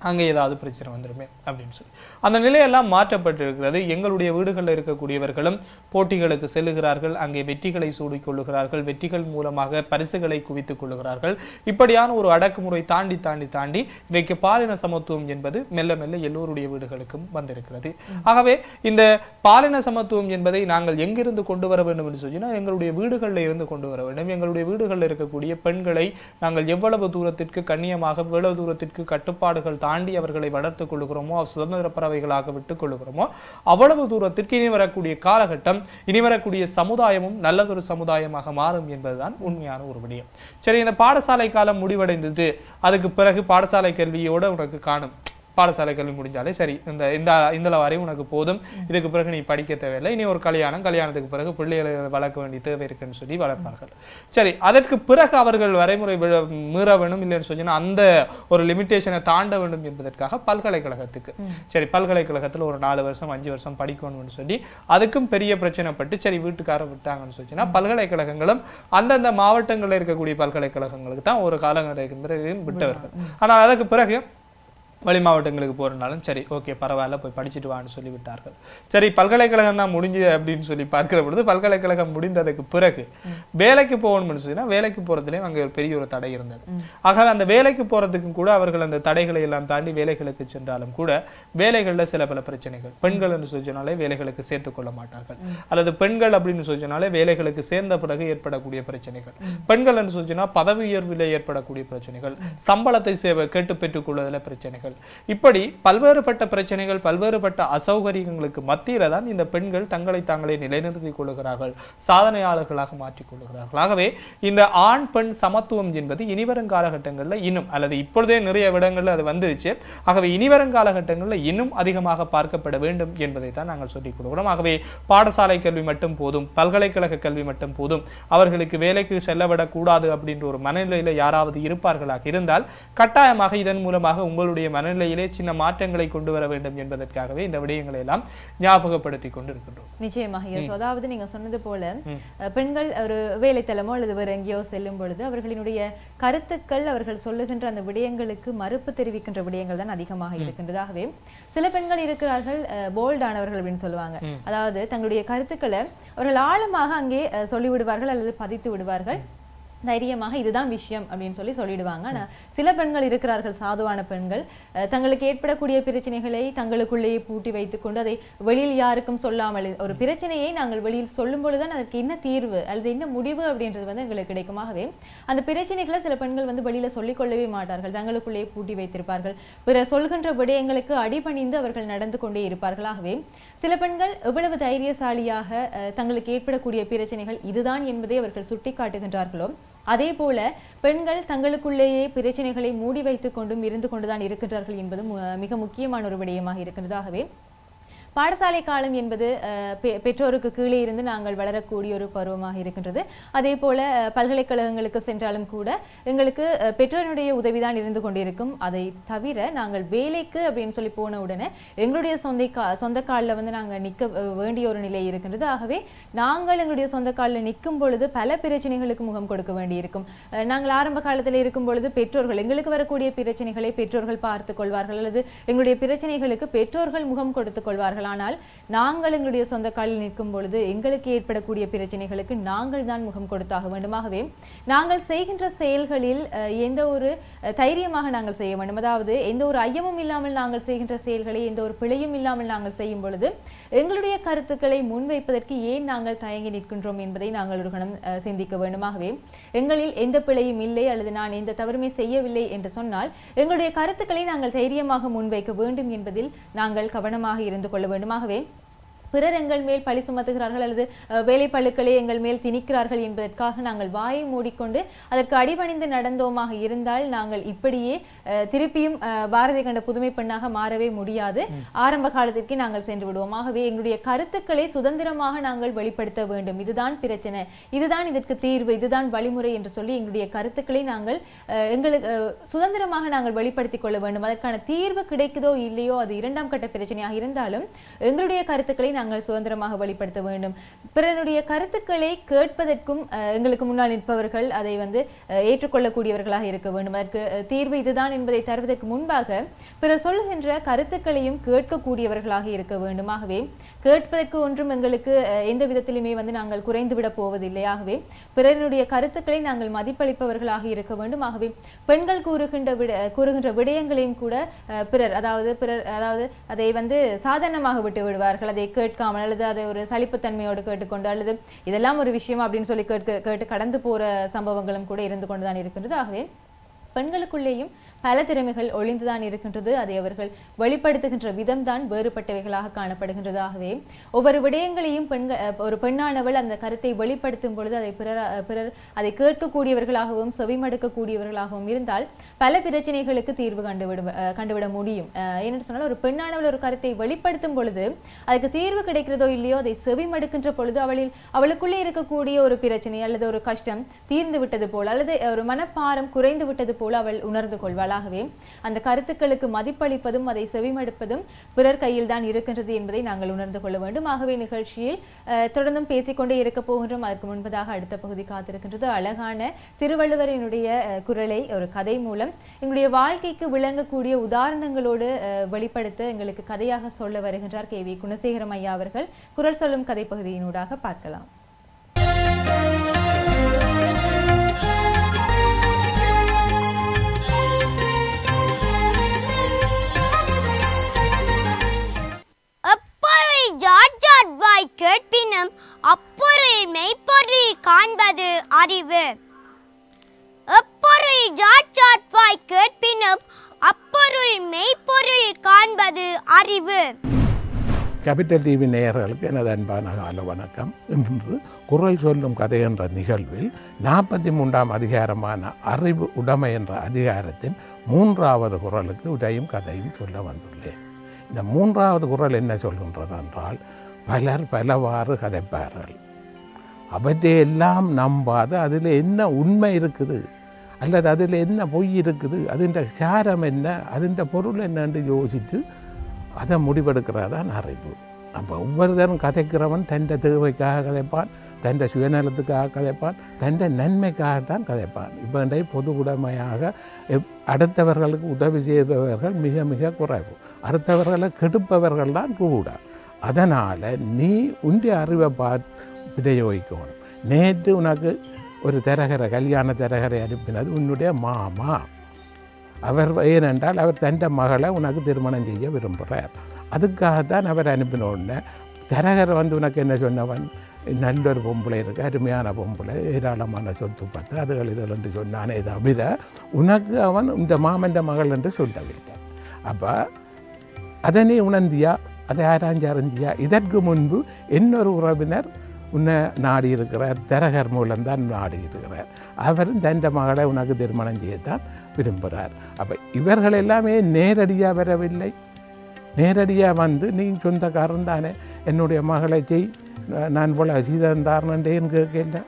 அங்கே ஏதாவது பிரச்சனை வந்துருமே அப்படின்னு சொல்லி அந்த நிலையெல்லாம் மாற்றப்பட்டிருக்கிறது. எங்களுடைய வீடுகளில் இருக்கக்கூடியவர்களும் போட்டிகளுக்கு செல்லுகிறார்கள், அங்கே வெற்றிகளை சூடிக்கொள்ளுகிறார்கள், வெற்றிகள் மூலமாக பரிசுகளை குவித்துக் கொள்ளுகிறார்கள். இப்படியான ஒரு அடக்குமுறை தாண்டி தாண்டி தாண்டி இன்றைக்கு பாலின சமத்துவம் என்பது மெல்ல மெல்ல எல்லோருடைய வீடுகளுக்கும் வந்திருக்கிறது. ஆகவே இந்த பாலின சமத்துவம் என்பதை நாங்கள் எங்கிருந்து கொண்டு வர வேண்டும் என்று சொன்னால் எங்களுடைய வீடுகளில் இருந்து கொண்டு வர வேண்டும். எங்களுடைய வீடுகளில் இருக்கக்கூடிய பெண்களை நாங்கள் எவ்வளவு தூரத்திற்கு கண்ணியமாக, எவ்வளவு தூரத்திற்கு கட்டுப்பாடுகள் தாண்டி அவர்களை வளர்த்துக் கொள்ளுகிறோமோ, சுதந்திர பறவைகளாக விட்டுக் கொள்ளுகிறோமோ, அவ்வளவு தூரத்திற்கு இனி வரக்கூடிய காலகட்டம், இனி வரக்கூடிய சமுதாயமும் நல்லதொரு சமுதாயமாக மாறும் என்பதுதான் உண்மையான ஒரு விடயம். சரி, இந்த பாடசாலை காலம் முடிவடைந்தது, அதுக்கு பிறகு பாடசாலை கல்வியோட உனக்கு காணும், பாடசாலை கல்வி முடிஞ்சாலே சரி, இந்த வரை உனக்கு போதும், இதுக்கு பிறகு நீ படிக்க தேவையில்லை, இனி ஒரு கல்யாணத்துக்கு பிறகு பிள்ளைகளை வளர்க்க வேண்டிய தேவை இருக்குன்னு சொல்லி வளர்ப்பார்கள். சரி, அதற்கு பிறகு அவர்கள் வரைமுறை மீற வேண்டும், இல்லைன்னு சொன்னா அந்த ஒரு லிமிட்டேஷனை தாண்ட வேண்டும் என்பதற்காக பல்கலைக்கழகத்துக்கு, சரி பல்கலைக்கழகத்தில் ஒரு 4 வருஷம் 5 வருஷம் படிக்கணும்னு சொல்லி அதுக்கும் பெரிய பிரச்சனைப்பட்டு சரி வீட்டுக்காரர் விட்டாங்கன்னு சொன்னா பல்கலைக்கழகங்களும் அந்தந்த மாவட்டங்களில் இருக்கக்கூடிய பல்கலைக்கழகங்களுக்கு தான் ஒரு காலகட்டத்துக்கு பிறகு விட்டவர்கள். ஆனால் அதற்கு பிறகு வெளி மாவட்டங்களுக்கு போறனாலும் சரி, ஓகே பரவாயில்ல, போய் படிச்சுட்டு வான்னு சொல்லி விட்டார்கள். சரி, பல்கலைக்கழகம் தான் முடிஞ்சது அப்படின்னு சொல்லி பார்க்கிற பொழுது பல்கலைக்கழகம் முடிந்ததுக்கு பிறகு வேலைக்கு போகணும்னு சொன்னா வேலைக்கு போறதுலேயும் அங்கே ஒரு பெரிய ஒரு தடை இருந்தது. ஆகவே அந்த வேலைக்கு போறதுக்கும் கூட அவர்கள் அந்த தடைகளை எல்லாம் தாண்டி வேலைகளுக்கு சென்றாலும் கூட வேலைகளில் சில பல பிரச்சனைகள், பெண்கள் என்று சொன்னாலே வேலைகளுக்கு சேர்த்துக் கொள்ள மாட்டார்கள், அல்லது பெண்கள் அப்படின்னு சொன்னாலே வேலைகளுக்கு சேர்ந்த பிறகு ஏற்படக்கூடிய பிரச்சனைகள், பெண்கள் என்று சொன்னா பதவி உயர்வில் ஏற்படக்கூடிய பிரச்சனைகள், சம்பளத்தை கேட்டு பெற்றுக் கொள்வதில் பிரச்சனைகள், இப்படி பல்வேறுபட்ட பிரச்சனைகள், பல்வேறுபட்ட அசௌகரியங்களுக்கு மத்தியில தான் இந்த பெண்கள் தங்களை தாங்களே நிலைநிறுத்திக் கொள்ளுகிறார்கள், சாதனையாளர்களாக மாற்றிக் கொள்ளுகிறார்கள். ஆகவே இந்த ஆண் பெண் சமத்துவம் என்பது இனிவரும் காலகட்டங்களில் இன்னும், அல்லது இப்பொழுதே நிறைய இடங்கள்ல அது வந்துருச்சு, ஆகவே இனிவரும் காலகட்டங்களில் இன்னும் அதிகமாக பார்க்கப்பட வேண்டும் என்பதை தான் நாங்கள் சொல்லிக் கொடுக்கிறோம். ஆகவே பாடசாலை கல்வி மட்டும் போதும், பல்கலைக்கழக கல்வி மட்டும் போதும், அவர்களுக்கு வேலைக்கு செல்லவிடக்கூடாது அப்படின்ற ஒரு மனநிலையில யாராவது இருப்பார்களாக இருந்தால் கட்டாயமாக இதன் மூலமாக உங்களுடைய மனநிலையிலே சின்ன மாற்றங்களை கொண்டு வர வேண்டும் என்பதற்காகவே இந்த விடயங்களை எல்லாம் ஞாபகப்படுத்திக் கொண்டிருக்கின்றோம். நிச்சயமாக. அதாவது நீங்க சொன்னது போல பெண்கள் ஒரு வேலைத்தலமோ அல்லது வேறு எங்கேயோ செல்லும் பொழுது அவர்களினுடைய கருத்துக்கள், அவர்கள் சொல்லுகின்ற அந்த விடயங்களுக்கு மறுப்பு தெரிவிக்கின்ற விடயங்கள் தான் அதிகமாக இருக்கின்றதாகவே சில பெண்கள் இருக்கிறார்கள் போல்டானவர்கள் அப்படின்னு சொல்லுவாங்க. அதாவது தங்களுடைய கருத்துக்களை அவர்கள் ஆழமாக அங்கே சொல்லிவிடுவார்கள் அல்லது பதித்து விடுவார்கள். தைரியமாக இதுதான் விஷயம் அப்படின்னு சொல்லிடுவாங்க. ஆனால் சில பெண்கள் இருக்கிறார்கள், சாதுவான பெண்கள், தங்களுக்கு ஏற்படக்கூடிய பிரச்சனைகளை தங்களுக்குள்ளேயே பூட்டி வைத்துக்கொண்டு அதை வெளியில் யாருக்கும் சொல்லாமல், ஒரு பிரச்சனையை நாங்கள் வெளியில் சொல்லும் பொழுதுதான் அதற்கு என்ன தீர்வு அல்லது என்ன முடிவு அப்படின்றது வந்து எங்களுக்கு கிடைக்குமாகவே அந்த பிரச்சனைகளை சில பெண்கள் வந்து வெளியில சொல்லிக்கொள்ளவே மாட்டார்கள், தங்களுக்குள்ளேயே பூட்டி வைத்திருப்பார்கள். பிறர் சொல்கின்ற விடயங்களுக்கு அடிபணிந்து அவர்கள் நடந்து கொண்டே இருப்பார்களாகவே சில பெண்கள் எவ்வளவு தைரியசாலியாக தங்களுக்கு ஏற்படக்கூடிய பிரச்சனைகள் இதுதான் என்பதை அவர்கள் சுட்டி காட்டுகின்றார்களோ அதே போல பெண்கள் தங்களுக்குள்ளேயே பிரச்சனைகளை மூடி வைத்துக் கொண்டும் இருந்து கொண்டுதான் இருக்கின்றார்கள் என்பது மிக முக்கியமான ஒரு விடயமாக இருக்கின்றதாகவே பாடசாலை காலம் என்பது பெற்றோருக்கு கீழே இருந்து நாங்கள் வளரக்கூடிய ஒரு பருவமாக இருக்கின்றது. அதே போல பல்கலைக்கழகங்களுக்கு சென்றாலும் கூட எங்களுக்கு பெற்றோருடைய உதவிதான் இருந்து கொண்டிருக்கும். அதை தவிர நாங்கள் வேலைக்கு அப்படின்னு சொல்லி போன உடனே எங்களுடைய சொந்த காலில் வந்து நாங்கள் நிற்க வேண்டிய ஒரு நிலை இருக்கின்றது. ஆகவே நாங்கள் எங்களுடைய சொந்த காலில் நிற்கும் பொழுது பல பிரச்சனைகளுக்கு முகம் கொடுக்க வேண்டியிருக்கும். நாங்கள் ஆரம்ப காலத்தில் இருக்கும் பொழுது பெற்றோர்கள் எங்களுக்கு வரக்கூடிய பிரச்சனைகளை பெற்றோர்கள் பார்த்துக் கொள்வார்கள் அல்லது எங்களுடைய பிரச்சனைகளுக்கு பெற்றோர்கள் முகம் கொடுத்துக் கொள்வார்கள். ஆனால் நாங்கள் எங்களுடைய சொந்த காலில் நிற்கும் பொழுது எங்களுக்கு ஏற்படக்கூடிய பிரச்சனைகளுக்கு நாங்கள் தான் முகம் கொடுத்தாக வேண்டுமாகவே நாங்கள் செய்கின்ற செயல்களில் எந்த ஒரு தைரியமாக நாங்கள் செய்ய வேண்டும். அதாவது எந்த ஒரு ஐயமும் இல்லாமல் நாங்கள் செய்கின்ற செயல்களை எந்த ஒரு பிழையும் இல்லாமல் நாங்கள் செய்யும் பொழுது எங்களுடைய கருத்துக்களை முன்வைப்பதற்கு ஏன் நாங்கள் தயங்கி நிற்கின்றோம் என்பதை நாங்கள் ஒரு கணம் சிந்திக்க வேண்டுமாகவே எங்களில் எந்த பிழையும் இல்லை அல்லது நான் எந்த தவறுமே செய்யவில்லை என்று சொன்னால் எங்களுடைய கருத்துக்களை நாங்கள் தைரியமாக முன்வைக்க வேண்டும் என்பதில் நாங்கள் கவனமாக இருந்து கொள்ள வேண்டுமாகவே பிறர் எங்கள் மேல் பழி சுமத்துகிறார்கள் அல்லது வேலை பழுக்களை எங்கள் மேல் திணிக்கிறார்கள் என்பதற்காக நாங்கள் வாயை மூடிக்கொண்டு அதற்கு அடிபணிந்து நடந்தோமாக இருந்தால் நாங்கள் இப்படியே திருப்பியும் பாரதி கண்ட புதுமை பெண்ணாக மாறவே முடியாது. ஆரம்ப காலத்திற்கு நாங்கள் சென்று விடுவோம். ஆகவே எங்களுடைய கருத்துக்களை சுதந்திரமாக நாங்கள் வெளிப்படுத்த வேண்டும். இதுதான் பிரச்சனை, இதுதான் இதற்கு தீர்வு, இதுதான் வழிமுறை என்று சொல்லி எங்களுடைய கருத்துக்களை நாங்கள் எங்களுக்கு சுதந்திரமாக நாங்கள் வெளிப்படுத்திக் கொள்ள வேண்டும். அதற்கான தீர்வு கிடைக்குதோ இல்லையோ அது இரண்டாம் கட்ட பிரச்சனையாக இருந்தாலும் எங்களுடைய கருத்துக்களை நாங்கள் சுதந்திரமாக வெளிப்படுத்த வேண்டும். பிறருடைய கருத்துக்களை கேட்பதற்கும் எங்களுக்கு முன்னால் நிற்பவர்கள் அதை வந்து ஏற்றுக்கொள்ளக்கூடியவர்களாக இருக்க வேண்டும். அதற்கு தீர்வு இதுதான் என்பதை தருவதற்கு முன்பாக பிறர் சொல்லுகின்ற கருத்துக்களையும் கேட்கக்கூடியவர்களாக இருக்க வேண்டும். ஆகவே கேட்பதற்கு ஒன்றும் எங்களுக்கு எந்த விதத்திலுமே வந்து நாங்கள் குறைந்துவிட போவதில்லை. ஆகவே பிறருடைய கருத்துக்களை நாங்கள் மதிப்பளிப்பவர்களாக இருக்க வேண்டும். ஆகவே பெண்கள் கூறுகின்ற விடயங்களையும் கூட பிறர் அதாவது அதை வந்து சாதாரணமாக விட்டு விடுவார்கள். அதை கேட்காமல் அல்லது அதை ஒரு சலிப்புத்தன்மையோடு கேட்டுக்கொண்டு அல்லது இதெல்லாம் ஒரு விஷயம் அப்படின்னு சொல்லி கேட்டு கடந்து போற சம்பவங்களும் கூட இருந்து கொண்டுதான் இருக்கின்றது. ஆகவே பெண்களுக்குள்ளேயும் பல திறமைகள் ஒளிந்துதான் இருக்கின்றது. அதை அவர்கள் வெளிப்படுத்துகின்ற விதம் தான் வேறுபட்டவைகளாக காணப்படுகின்றதாகவே ஒவ்வொரு விடயங்களையும் ஒரு பெண்ணானவள் அந்த கருத்தை வெளிப்படுத்தும் பொழுது அதை பிறர் அதை கேட்கக்கூடியவர்களாகவும் செவிமடுக்கக்கூடியவர்களாகவும் இருந்தால் பல பிரச்சனைகளுக்கு தீர்வு கண்டுவிட முடியும். ஏனென்று சொன்னால் ஒரு பெண்ணானவள் ஒரு கருத்தை வெளிப்படுத்தும் பொழுது அதுக்கு தீர்வு கிடைக்கிறதோ இல்லையோ அதை செவிமடுக்கின்ற பொழுது அவளுக்குள்ளே இருக்கக்கூடிய ஒரு பிரச்சனை அல்லது ஒரு கஷ்டம் தீர்ந்து விட்டது போல் அல்லது ஒரு மனப்பாரம் குறைந்து விட்டது போல அவள் உணர்ந்து கொள்வாள். ஆகவே அந்த கருத்துக்களுக்கு மதிப்பளிப்பதும் அதை செவிமடுப்பதும் பிறர் கையில் தான் இருக்கின்றது என்பதை நாங்கள் உணர்ந்து கொள்ள வேண்டும். ஆகவே நிகழ்ச்சியில் தொடர்ந்தும் பேசிக்கொண்டே இருக்க போகின்றோம். அதற்கு முன்பதாக அடுத்த பகுதி காத்திருக்கின்றது. அழகான திருவள்ளுவரினுடைய குரலை ஒரு கதை மூலம் எங்களுடைய வாழ்க்கைக்கு விளங்கக்கூடிய உதாரணங்களோடு வெளிப்படுத்த எங்களுக்கு கதையாக சொல்ல வருகின்றார் KV குணசேகரம் ஐயா அவர்கள். குரல் சொல்லும் கதை பகுதியினூடாக பார்க்கலாம். கேட்பினும் அப்பொருள் மெய்ப்பொருள் காண்பது அறிவு. எப்பொருள் ஜாட்சாட்வாய் கேட்பினும் அப்பொருள் மெய்ப்பொருள் காண்பது அறிவு. கேபிட்டல் டிவி நேயர்களுக்கு எனது அன்பான கால வணக்கம். இன்று குரல் சொல்லும் கதை என்ற நிகழ்வில் 43ஆம் அதிகாரமான அறிவு உடைமை என்ற அதிகாரத்தின் 3வது குரலுக்கு உரையும் கதையும் சொல்ல வந்துள்ளேன். இந்த 3வது குரல் என்ன சொல்கின்றது என்றால், பலர் பலவாறு கதைப்பார்கள், அவற்றையெல்லாம் நம்பாது அதில் என்ன உண்மை இருக்குது அல்லது அதில் என்ன பொய் இருக்குது, அதின் சாரம் என்ன, அதின் பொருள் என்னன்னு யோசித்து அதை முடிவெடுக்கிறதான் அறிவு. நம்ம ஒவ்வொருத்தரும் கதைக்கிறவன் தன் தேவைக்காக கதைப்பான், தன் சுயநலத்துக்காக கதைப்பான், தன் நன்மைக்காகத்தான் கதைப்பான். இப்போ பொது உடைமையாக அடுத்தவர்களுக்கு உதவி செய்பவர்கள் மிக மிக குறைவு, அடுத்தவர்களை கெடுப்பவர்கள் தான் கூட. அதனால் நீ உன்னுடைய அறிவை பிரயோகிக்கணும். நேற்று உனக்கு ஒரு தரகரை கல்யாண தரகரை அனுப்பினது உன்னுடைய மாமா. அவர் ஏனென்றால் அவர் தன் மகளை உனக்கு திருமணம் செய்ய விரும்புகிறார். அதுக்காகத்தான் அவர் அனுப்பின உடனே தரகர் உனக்கு என்ன சொன்னவன், நல்ல ஒரு பொம்பளை இருக்கு, அருமையான பொம்பளை, ஏராளமான சொத்து பத்து அதுகள் இதுகள் என்று சொன்னானே தவிர உனக்கு அவன் இந்த மாமன்ற மகள் என்று சொல்லவில்லை. அப்போ அதை நீ உணர்ந்தியா, அதை ஆராய்ஞ்சறிந்தியா? இதற்கு முன்பு இன்னொரு உறவினர் உன்னை நாடி இருக்கிறார், தரகர் மூலம்தான் நாடி இருக்கிறார். அவரும் தன் மகளை உனக்கு திருமணம் செய்யத்தான் விரும்புகிறார். அப்போ இவர்கள் எல்லாமே நேரடியாக வரவில்லை. நேரடியாக வந்து நீ சொந்தக்காரன் தானே, என்னுடைய மகளை செய், நான் போல சீதந்தாரனேன்னு கேட்கல.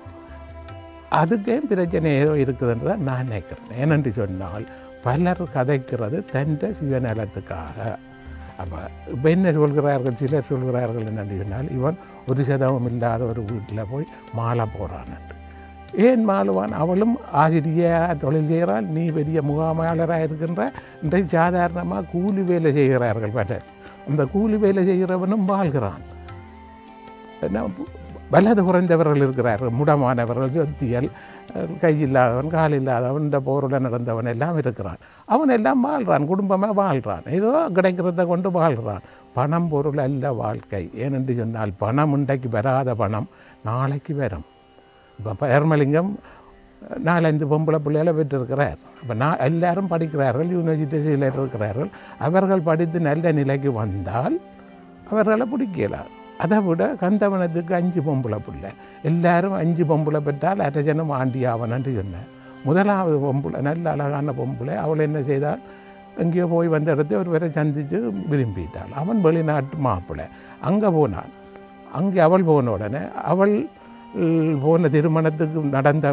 அதுக்கே பிரச்சனை ஏதோ இருக்குதுன்னு தான் நான் நினைக்கிறேன். ஏனென்று சொன்னால் பலர் கதைக்கிறது தன் சுயநலத்துக்காக. அப்போ இப்போ என்ன சொல்கிறார்கள், சிலர் சொல்கிறார்கள் என்னென்று சொன்னால், இவன் ஒரு சதவம் இல்லாத ஒரு வீட்டில் போய் மாலை போகிறான்ட்டு. ஏன் மாளுவான்? அவளும் ஆசிரியராக தொழில் செய்கிறாள், நீ பெரிய முகாமையாளராக இருக்கின்ற. இன்றைக்கு சாதாரணமாக கூலி வேலை செய்கிறார்கள் பலர். அந்த கூலி வேலை செய்கிறவனும் வாழ்கிறான். என்ன வலது குறைந்தவர்கள் இருக்கிறார்கள், முடமானவர்கள், சொத்தியல், கையில்லாதவன், கால் இல்லாதவன், இந்த போருடன் நடந்தவன் எல்லாம் இருக்கிறான். அவன் எல்லாம் வாழ்கிறான், குடும்பமாக வாழ்கிறான், ஏதோ கிடைக்கிறத கொண்டு வாழ்கிறான். பணம் பொருள் அல்ல வாழ்க்கை. ஏனென்று சொன்னால் பணம் இன்றைக்கு வராத பணம் நாளைக்கு வரும். இப்போ பெயர்மலிங்கம் 4-5 பொம்பளை பிள்ளைகளை பெற்றிருக்கிறார். இப்போ எல்லாரும் படிக்கிறார்கள், யூனிவர்சிட்டியில் இருக்கிறார்கள். அவர்கள் படித்து நல்ல நிலைக்கு வந்தால் அவர்களை பிடிக்கலாம். அதை விட கந்தவனத்துக்கு 5 பொம்பளை பிள்ளை, எல்லாரும் 5 பொம்பளை பெற்றால் அரஜனம் ஆண்டி ஆவனன்று சொன்னேன். முதலாவது பொம்பளை நல்ல அழகான பொம்பளை, அவள் என்ன செய்தால், எங்கேயோ போய் வந்த இடத்த ஒரு பேரை சந்தித்து விரும்பிட்டாள். அவன் வெளிநாட்டு மாப்பிள்ளை. அங்கே போனான். அங்கே அவள் போன உடனே அவள் போன திருமணத்துக்கு நடந்த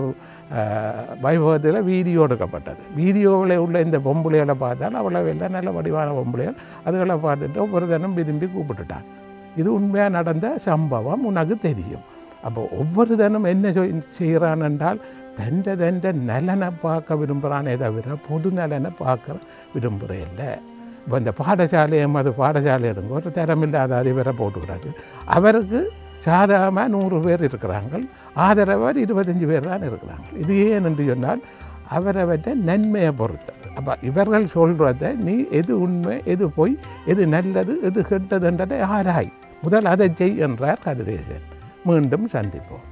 வைபவத்தில் வீடியோ எடுக்கப்பட்டது. வீடியோவில் உள்ள இந்த பொம்பளைகளை பார்த்தால் அவளை எல்லாம் நல்ல வடிவான பொம்பளைகள். அதுகளை பார்த்துட்டு ஒவ்வொரு தினம் விரும்பி கூப்பிட்டுட்டான். இது உண்மையாக நடந்த சம்பவம், உனக்கு தெரியும். அப்போ ஒவ்வொரு தினம் என்ன செய்கிறான் என்றால் தண்ட நலனை பார்க்க விரும்புகிறானே தவிர பொது நலனை பார்க்க விரும்புகிறேன். இப்போ இந்த பாடசாலை எடுங்க, ஒரு தரமில்லாத அதிபரை போட்டுக்கிறாரு. அவருக்கு சாதாரணமாக 100 பேர் இருக்கிறாங்க, ஆதரவர் 25 பேர் தான் இருக்கிறாங்க. இது ஏன் என்று சொன்னால் அவரவற்றை நன்மையை பொறுத்தது. அப்போ இவர்கள் சொல்கிறத நீ எது உண்மை, எது பொய், எது நல்லது, எது கெட்டதுன்றதை ஆராய். முதல் அதை செய் என்றார் கதிரேசன். மீண்டும் சந்திப்போம்.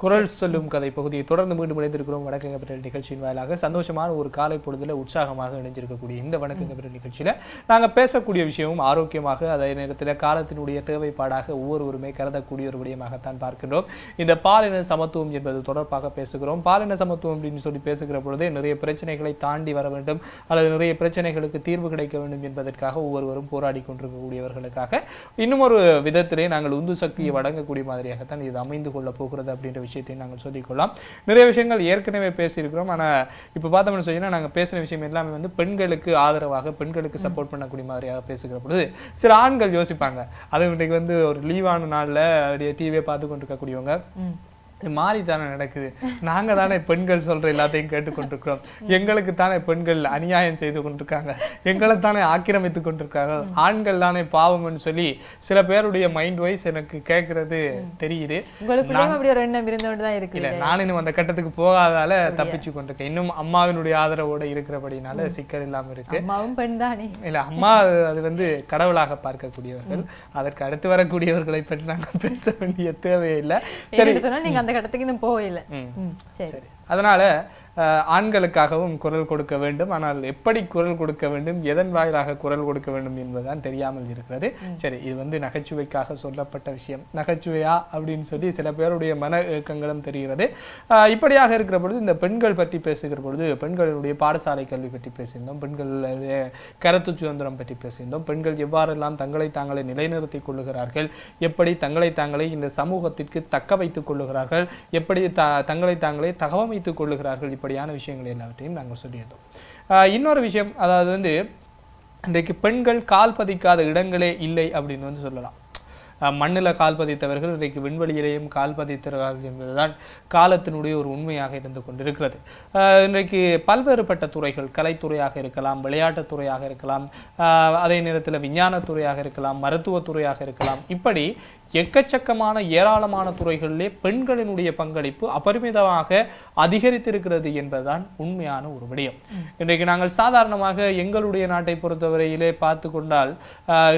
குரல் சொல்லும் கதை பகுதியை தொடர்ந்து மீண்டும் இணைந்திருக்கிறோம். வணக்கங்க பெற்ற நிகழ்ச்சியின் வாயிலாக சந்தோஷமான ஒரு காலை பொழுதுல உற்சாகமாக இணைஞ்சிருக்கக்கூடிய இந்த வணக்கங்க பெற்ற நிகழ்ச்சியில நாங்கள் பேசக்கூடிய விஷயமும் ஆரோக்கியமாக, அதே நேரத்தில் காலத்தினுடைய தேவைப்பாடாக ஒவ்வொருவருமே கருதக்கூடிய ஒரு விடயமாகத்தான் பார்க்கின்றோம். இந்த பாலின சமத்துவம் என்பது தொடர்பாக பேசுகிறோம். பாலின சமத்துவம் அப்படின்னு சொல்லி பேசுகிற பொழுதே நிறைய பிரச்சனைகளை தாண்டி வர வேண்டும், அல்லது நிறைய பிரச்சனைகளுக்கு தீர்வு கிடைக்க வேண்டும் என்பதற்காக ஒவ்வொருவரும் போராடி கொண்டிருக்கக்கூடியவர்களுக்காக இன்னும் ஒரு விதத்திலே நாங்கள் உந்து சக்தியை வழங்கக்கூடிய மாதிரியாகத்தான் இது அமைந்து கொள்ள போகிறது அப்படின்ற விஷயத்தை நாங்கள் சொல்லிக்கொள்ளலாம். நிறைய விஷயங்கள் ஏற்கனவே பேசியிருக்கிறோம். ஆனால் இப்போ பார்த்தோம்னு சொன்னீங்கன்னா நாங்கள் பேசுகிற விஷயம் எல்லாமே வந்து பெண்களுக்கு ஆதரவாக, பெண்களுக்கு சப்போர்ட் பண்ணக்கூடிய மாதிரியாக பேசுகிற பொழுது சில ஆண்கள் யோசிப்பாங்க, அது இன்றைக்கு வந்து ஒரு லீவான நாளில் டிவியை பார்த்து கொண்டிருக்கக்கூடியவங்க, மாறி தானே நடக்குது, நாங்க தானே பெண்கள் சொல்ற எல்லாத்தையும் கேட்டுக்கொண்டிருக்கிறோம், எங்களுக்கு தானே பெண்கள் அநியாயம் செய்து கொண்டிருக்காங்க, எங்களை தானே ஆக்கிரமித்து கொண்டிருக்காங்க, ஆண்கள் தானே பாவம்னு சொல்லி சில பேருடைய மைண்ட் வைஸ் எனக்கு கேட்கறது தெரியுது. இல்ல, நான் இன்னும் அந்த கட்டத்துக்கு போகாதால தப்பிச்சு கொண்டிருக்கேன். இன்னும் அம்மாவினுடைய ஆதரவோட இருக்கிறபடினால சிக்கல் இல்லாம இருக்கு. இல்ல, அம்மா அது வந்து கடவுளாக பார்க்கக்கூடியவர்கள். அதற்கு அடுத்து வரக்கூடியவர்களை பற்றி நாங்கள் பேச வேண்டிய தேவையில்லை. சரி, கடத்துக்கு போகல. சரி, அதனால ஆண்களுக்காகவும் குரல் கொடுக்க வேண்டும். ஆனால் எப்படி குரல் கொடுக்க வேண்டும், எதன் வாயிலாக குரல் கொடுக்க வேண்டும் என்பதுதான் தெரியாமல் இருக்கிறது. சரி, இது வந்து நகைச்சுவைக்காக சொல்லப்பட்ட விஷயம். நகைச்சுவையா அப்படின்னு சொல்லி சில பேருடைய மன இயக்கங்களும் தெரிகிறது. இப்படியாக இருக்கிற பொழுது இந்த பெண்கள் பற்றி பேசுகிற பொழுது பெண்களுடைய பாடசாலை கல்வி பற்றி பேசியிருந்தோம், பெண்களுடைய கருத்து சுதந்திரம் பற்றி பேசியிருந்தோம், பெண்கள் எவ்வாறெல்லாம் தங்களை தாங்களே நிலைநிறுத்திக் கொள்ளுகிறார்கள், எப்படி தங்களை தாங்களே இந்த சமூகத்திற்கு தக்க வைத்துக் கொள்ளுகிறார்கள், எப்படி தங்களை தாங்களே தகவமைத்துக் கொள்ளுகிறார்கள், இப்படியான விஷயங்கள் எல்லாவற்றையும் நாங்கள் சொல்லியிருந்தோம். இன்னொரு விஷயம், அதாவது வந்து இன்றைக்கு பெண்கள் கால் பதிக்காத இடங்களே இல்லை அப்படின்னு வந்து சொல்லலாம். மண்ணில் கால் பதித்தவர்கள் இன்றைக்கு விண்வெளியிலேயும் கால் பதித்தார்கள் என்பதுதான் காலத்தினுடைய ஒரு உண்மையாக இருந்து கொண்டிருக்கிறது. இன்றைக்கு பல்வேறுபட்ட துறைகள், கலைத்துறையாக இருக்கலாம், விளையாட்டுத்துறையாக இருக்கலாம், அதே நேரத்தில் விஞ்ஞானத்துறையாக இருக்கலாம், மருத்துவத்துறையாக இருக்கலாம், இப்படி எக்கச்சக்கமான ஏராளமான துறைகளிலே பெண்களினுடைய பங்களிப்பு அபரிமிதமாக அதிகரித்திருக்கிறது என்பதுதான் உண்மையான ஒரு விடயம். இன்றைக்கு நாங்கள் சாதாரணமாக எங்களுடைய நாட்டை பொறுத்தவரையிலே பார்த்து கொண்டால்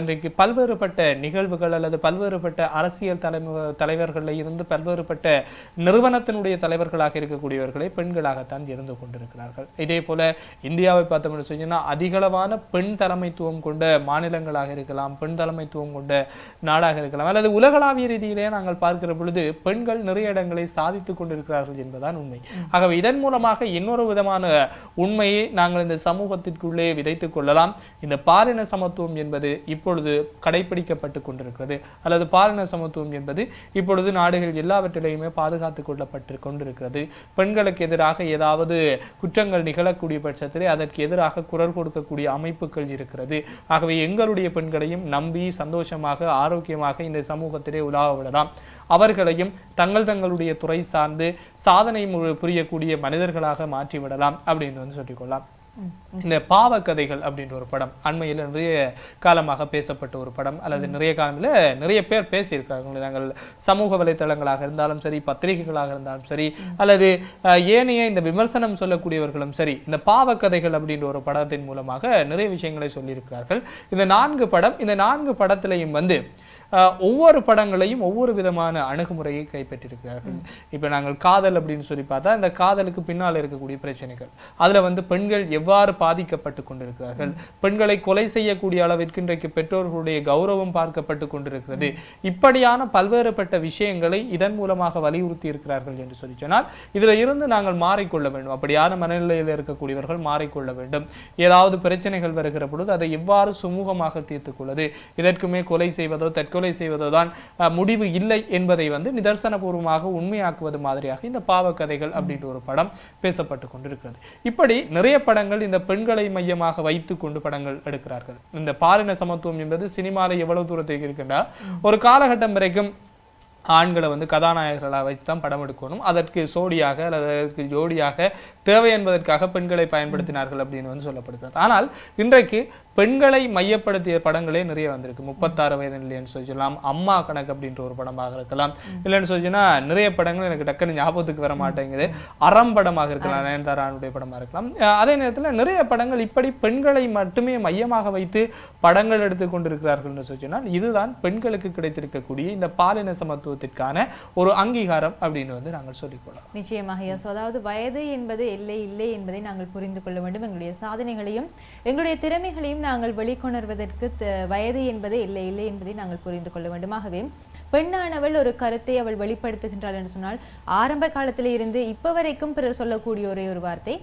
இன்றைக்கு பல்வேறுபட்ட நிகழ்வுகள் அல்லது பல்வேறுபட்ட அரசியல் தலைவர்களில் இருந்து பல்வேறுபட்ட நிறுவனத்தினுடைய தலைவர்களாக இருக்கக்கூடியவர்களே பெண்களாகத்தான் இருந்து கொண்டிருக்கிறார்கள். இதே போல இந்தியாவை பார்த்தோம்னு சொன்னா அதிகளவான பெண் தலைமைத்துவம் கொண்ட மாநிலங்களாக இருக்கலாம், பெண் தலைமைத்துவம் கொண்ட நாடாக இருக்கலாம், அல்லது உலகளாவிய ரீதியிலே நாங்கள் பார்க்கிற பொழுது பெண்கள் நிறைய இடங்களை சாதித்துக் கொண்டிருக்கிறார்கள் என்பதுதான் உண்மை. ஆகவே இதன் மூலமாக இன்னொரு விதமான உண்மையை நாங்கள் இந்த சமூகத்திற்குள்ளே விதைத்துக் கொள்ளலாம். இந்த பாலின சமத்துவம் என்பது இப்பொழுது கடைபிடிக்கப்பட்டு கொண்டிருக்கிறது, அல்லது பாலின சமத்துவம் என்பது இப்பொழுது நாடுகள் எல்லாவற்றிலையுமே பாதுகாத்துக் கொள்ளப்பட்டு கொண்டிருக்கிறது. பெண்களுக்கு எதிராக ஏதாவது குற்றங்கள் நிகழக்கூடிய பட்சத்திலே அதற்கு எதிராக குரல் கொடுக்கக்கூடிய அமைப்புகள் இருக்கிறது. ஆகவே எங்களுடைய பெண்களையும் நம்பி சந்தோஷமாக ஆரோக்கியமாக இந்த சமூகத்திலே உலாவ விடலாம். அவர்களையும் தங்களுடைய துறை சார்ந்து சாதனை புரியக்கூடிய மனிதர்களாக மாற்றிவிடலாம் அப்படின்னு சொல்லிக்கொள்ளலாம். இந்த பாவக்கதைகள் அப்படின்ற ஒரு படம் அண்மையில் நிறைய காலமாக பேசப்பட்ட ஒரு படம், அல்லது நிறைய காலத்தில் நிறைய பேர் பேசியிருக்காங்க. நாங்கள் சமூக வலைத்தளங்களாக இருந்தாலும் சரி, பத்திரிகைகளாக இருந்தாலும் சரி, அல்லது ஏனைய இந்த விமர்சனம் சொல்லக்கூடியவர்களும் சரி, இந்த பாவக்கதைகள் அப்படின்ற ஒரு படத்தின் மூலமாக நிறைய விஷயங்களை சொல்லியிருக்கிறார்கள். இந்த 4 படத்திலையும் ஒவ்வொரு படங்களையும் ஒவ்வொரு விதமான அணுகுமுறையை கைப்பற்றியிருக்கிறார்கள். இப்ப நாங்கள் காதல் அப்படின்னு சொல்லி பார்த்தா இந்த காதலுக்கு பின்னால் இருக்கக்கூடிய பிரச்சனைகள், அதுல பெண்கள் எவ்வாறு பாதிக்கப்பட்டு கொண்டிருக்கிறார்கள், பெண்களை கொலை செய்யக்கூடிய அளவிற்கு இன்றைக்கு பெற்றோர்களுடைய கௌரவம் பார்க்கப்பட்டு கொண்டிருக்கிறது, இப்படியான பல்வேறுபட்ட விஷயங்களை இதன் மூலமாக வலியுறுத்தி இருக்கிறார்கள் என்று சொல்லி சொன்னால் இதுல இருந்து நாங்கள் மாறிக்கொள்ள வேண்டும். அப்படியான மனநிலையில் இருக்கக்கூடியவர்கள் மாறிக்கொள்ள வேண்டும். ஏதாவது பிரச்சனைகள் வருகிற பொழுது அதை எவ்வாறு சுமூகமாக தீர்த்துக் கொள்வது, இதற்குமே கொலை செய்வதோ தற்கொலை செய்வதுதான் முடிவு இல்லை என்பதை நிதர்சனபூர்வமாக உண்மையாக்குவது மாதிரியாக இந்த பாவக்கதைகள் அப்படின்ற ஒரு படம் பேசப்பட்டு கொண்டிருக்கிறது. இப்படி நிறைய படங்கள் இந்த பெண்களை மையமாக வைத்துக் கொண்டு படங்கள் எடுக்கிறார்கள். இந்த பாலின சமத்துவம் என்பது சினிமாவில் எவ்வளவு தூரத்துக்கு இருக்கின்றா, ஒரு காலகட்டம் வரைக்கும் ஆண்களை கதாநாயகர்களாக வைத்து தான் படம் எடுக்கணும், அதற்கு சோடியாக அல்லது அதற்கு ஜோடியாக தேவை என்பதற்காக பெண்களை பயன்படுத்தினார்கள் அப்படின்னு சொல்லப்படுகிறது. ஆனால் இன்றைக்கு பெண்களை மையப்படுத்திய படங்களே நிறைய வந்திருக்கு. 36 வயது இல்லைன்னு சொல்லலாம், அம்மா கணக்கு அப்படின்ற ஒரு படமாக இருக்கலாம், இல்லைன்னு சொல்லிச்சுன்னா நிறைய படங்கள் எனக்கு டக்குன்னு ஞாபகத்துக்கு வர மாட்டேங்குது, அறம் படமாக இருக்கலாம், நயன்தாரானுடைய படமாக இருக்கலாம். அதே நேரத்தில் நிறைய படங்கள் இப்படி பெண்களை மட்டுமே மையமாக வைத்து படங்கள் எடுத்து கொண்டிருக்கிறார்கள் சொன்னால் இதுதான் பெண்களுக்கு கிடைத்திருக்கக்கூடிய இந்த பாலின சமத்துவ ஒரு அங்கீகாரம் அப்படின்னு நாங்கள் சொல்லிக்கொள்ளலாம். நிச்சயமாக யசோ, அதாவது வயது என்பது எல்லை இல்லை என்பதை நாங்கள் புரிந்து கொள்ள வேண்டும். எங்களுடைய சாதனைகளையும் எங்களுடைய திறமைகளையும் நாங்கள் வெளிக்கொணர்வதற்கு வயது என்பது எல்லை இல்லை என்பதை நாங்கள் புரிந்து கொள்ள வேண்டும். ஆகவே பெண்ணானவள் ஒரு கருத்தை அவள் வெளிப்படுத்துகின்றாள் என்று சொன்னால் ஆரம்ப காலத்திலே இருந்து இப்ப வரைக்கும் பிறர் சொல்லக்கூடிய ஒரே ஒரு வார்த்தை,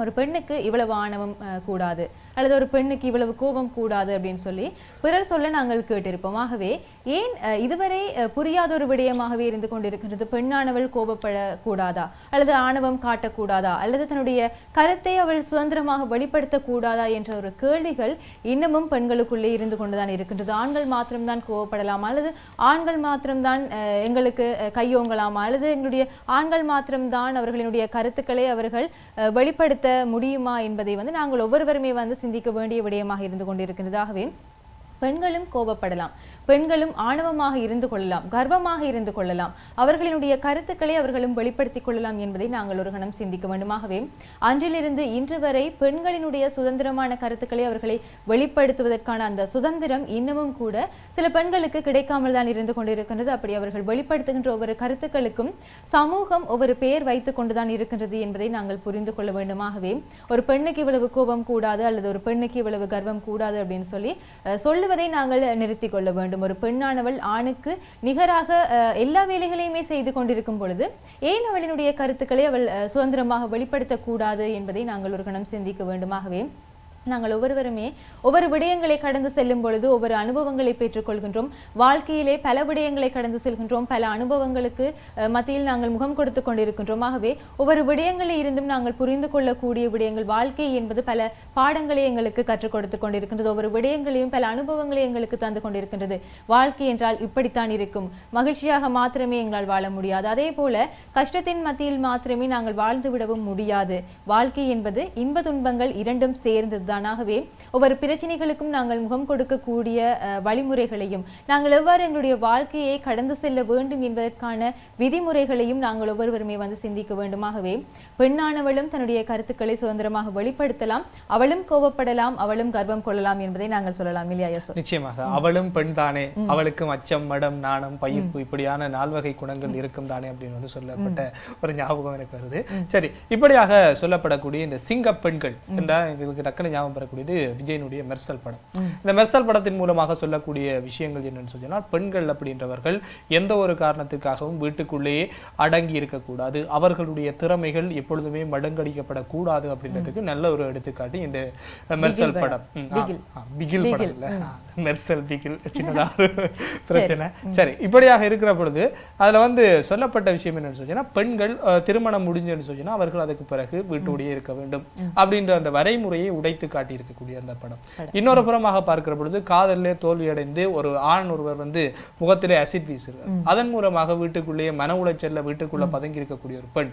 ஒரு பெண்ணுக்கு இவ்வளவு ஆணவம் கூடாது, அல்லது ஒரு பெண்ணுக்கு இவ்வளவு கோபம் கூடாது அப்படின்னு சொல்லி பிறர் சொல்ல நாங்கள் கேட்டிருப்போம். ஆகவே ஏன் இதுவரை புரியாத ஒரு விடயமாகவே இருந்து கொண்டிருக்கின்றது, பெண்ணானவள் கோபப்படக்கூடாதா, அல்லது ஆணவம் காட்டக்கூடாதா, அல்லது தன்னுடைய கருத்தை அவள் சுதந்திரமாக வெளிப்படுத்தக்கூடாதா என்ற ஒரு கேள்விகள் இன்னமும் பெண்களுக்குள்ளே இருந்து கொண்டுதான் இருக்கின்றது. ஆண்கள் மாத்திரம்தான் கோபப்படலாமா, அல்லது ஆண்கள் மாத்திரம்தான் எங்களுக்கு கையோங்கலாமா, அல்லது எங்களுடைய ஆண்கள் மாத்திரம்தான் அவர்களினுடைய கருத்துக்களை அவர்கள் வெளிப்படுத்த முடியுமா என்பதை நாங்கள் ஒவ்வொருவருமே சிந்திக்க வேண்டிய விடயமாக இருந்து கொண்டிருக்கிறது. ஆகவே பெண்களும் கோபப்படலாம், பெண்களும் ஆணவமாக இருந்து கொள்ளலாம், கர்வமாக இருந்து கொள்ளலாம், அவர்களினுடைய கருத்துக்களை அவர்களும் வெளிப்படுத்திக் கொள்ளலாம் என்பதை நாங்கள் ஒரு கணம் சிந்திக்க வேண்டுமாகவே அன்றிலிருந்து இன்று வரை பெண்களினுடைய சுதந்திரமான கருத்துக்களை அவர்களை வெளிப்படுத்துவதற்கான அந்த சுதந்திரம் இன்னமும் கூட சில பெண்களுக்கு கிடைக்காமல் தான் இருந்து கொண்டிருக்கின்றது. அப்படி அவர்கள் வெளிப்படுத்துகின்ற ஒவ்வொரு கருத்துக்களுக்கும் சமூகம் ஒவ்வொரு பெயர் வைத்துக் கொண்டுதான் இருக்கின்றது என்பதை நாங்கள் புரிந்து கொள்ள வேண்டுமாகவே ஒரு பெண்ணுக்கு இவ்வளவு கோபம் கூடாது, அல்லது ஒரு பெண்ணுக்கு இவ்வளவு கர்வம் கூடாது அப்படின்னு சொல்லுவதை நாங்கள் நிறுத்திக் கொள்ள வேண்டும். ஒரு பெண்ணானவள் ஆணுக்கு நிகராக எல்லா வேலைகளையுமே செய்து கொண்டிருக்கும் பொழுது ஏன் அவளினுடைய கருத்துக்களை அவள் சுதந்திரமாக வெளிப்படுத்தக்கூடாது என்பதை நாங்கள் ஒரு கணம் சிந்திக்க வேண்டுமாகவே நாங்கள் ஒவ்வொருவருமே ஒவ்வொரு விடயங்களை கடந்து செல்லும் பொழுது ஒவ்வொரு அனுபவங்களை பெற்றுக்கொள்கின்றோம். வாழ்க்கையிலே பல விடயங்களை கடந்து செல்கின்றோம். பல அனுபவங்களுக்கு மத்தியில் நாங்கள் முகம் கொடுத்து கொண்டிருக்கின்றோம். ஆகவே ஒவ்வொரு விடயங்களை இருந்தும் நாங்கள் புரிந்து கொள்ளக்கூடிய விடயங்கள், வாழ்க்கை என்பது பல பாடங்களை எங்களுக்கு கற்றுக் கொடுத்து கொண்டிருக்கின்றது. ஒவ்வொரு விடயங்களையும் பல அனுபவங்களை எங்களுக்கு தந்து கொண்டிருக்கின்றது. வாழ்க்கை என்றால் இப்படித்தான் இருக்கும், மகிழ்ச்சியாக மாத்திரமே எங்களால் வாழ முடியாது. அதே போல கஷ்டத்தின் மத்தியில் மாத்திரமே நாங்கள் வாழ்ந்து விடவும் முடியாது. வாழ்க்கை என்பது இன்ப துன்பங்கள் இரண்டும் சேர்ந்தது. ஆகவே ஒவ்வொரு பிரச்சனைகளுக்கும் நாங்கள் முகம் கொடுக்கக்கூடிய வழிமுறைகளையும், நாங்கள் எவ்வாறு எங்களுடைய வாழ்க்கையை கடந்து செல்ல வேண்டும் என்பதற்கான விதிமுறைகளையும் நாங்கள் ஒவ்வொருவருமே சிந்திக்க வேண்டுமாகவே பெண்ணானவளும் தன்னுடைய கருத்துக்களை சுதந்திரமாக வெளிப்படுத்தலாம், அவளும் கோபப்படலாம், அவளும் கர்வம் கொள்ளலாம் என்பதை நாங்கள் சொல்லலாம் இல்லையா? நிச்சயமாக அவளும் பெண் தானே, அவளுக்கும் அச்சம், மடம், நாணம், பயிர்ப்பு இப்படியான நால்வகை குணங்கள் இருக்கும் தானே அப்படின்னு சொல்லப்பட்ட ஒரு ஞாபகம் எனக்கு வருது. சரி, இப்படியாக சொல்லப்படக்கூடிய இந்த சிங்க பெண்கள் என்றால் எங்களுக்கு டக்குனு ஞாபகம் பெறக்கூடியது விஜயனுடைய மெர்சல் படம். இந்த மெர்சல் படத்தின் மூலமாக சொல்லக்கூடிய விஷயங்கள் என்னன்னு சொன்னால், பெண்கள் அப்படின்றவர்கள் எந்த ஒரு காரணத்துக்காகவும் வீட்டுக்குள்ளேயே அடங்கி இருக்கக்கூடாது, அவர்களுடைய திறமைகள் எப்பொழுதுமே மடங்கடிக்கப்படக்கூடாது அப்படின்றதுக்கு நல்ல ஒரு எடுத்துக்காட்டு இந்த மெர்சல் படம். பிகில் படம் இல்ல, மெர்சல் பிகில், சின்னதா பிரச்சனை. சரி, இப்படியாக இருக்கிற பொழுது அதுல சொல்லப்பட்ட விஷயம் என்னன்னு சொன்னா, பெண்கள் திருமணம் முடிஞ்சுன்னு சொன்னா அவர்கள் அதுக்கு பிறகு வீட்டோடையே இருக்க வேண்டும் அப்படின்ற அந்த வரைமுறையை உடைத்து காட்டி இருக்கக்கூடிய அந்த படம். இன்னொரு புறமாக பார்க்கிற பொழுது காதலிலே தோல்வியடைந்து ஒரு ஆண் ஒருவர் முகத்திலே அசிட் வீசுகிறார். அதன் மூலமாக வீட்டுக்குள்ளேயே மன உளைச்சல்ல வீட்டுக்குள்ள பதுங்கி இருக்கக்கூடிய ஒரு பெண்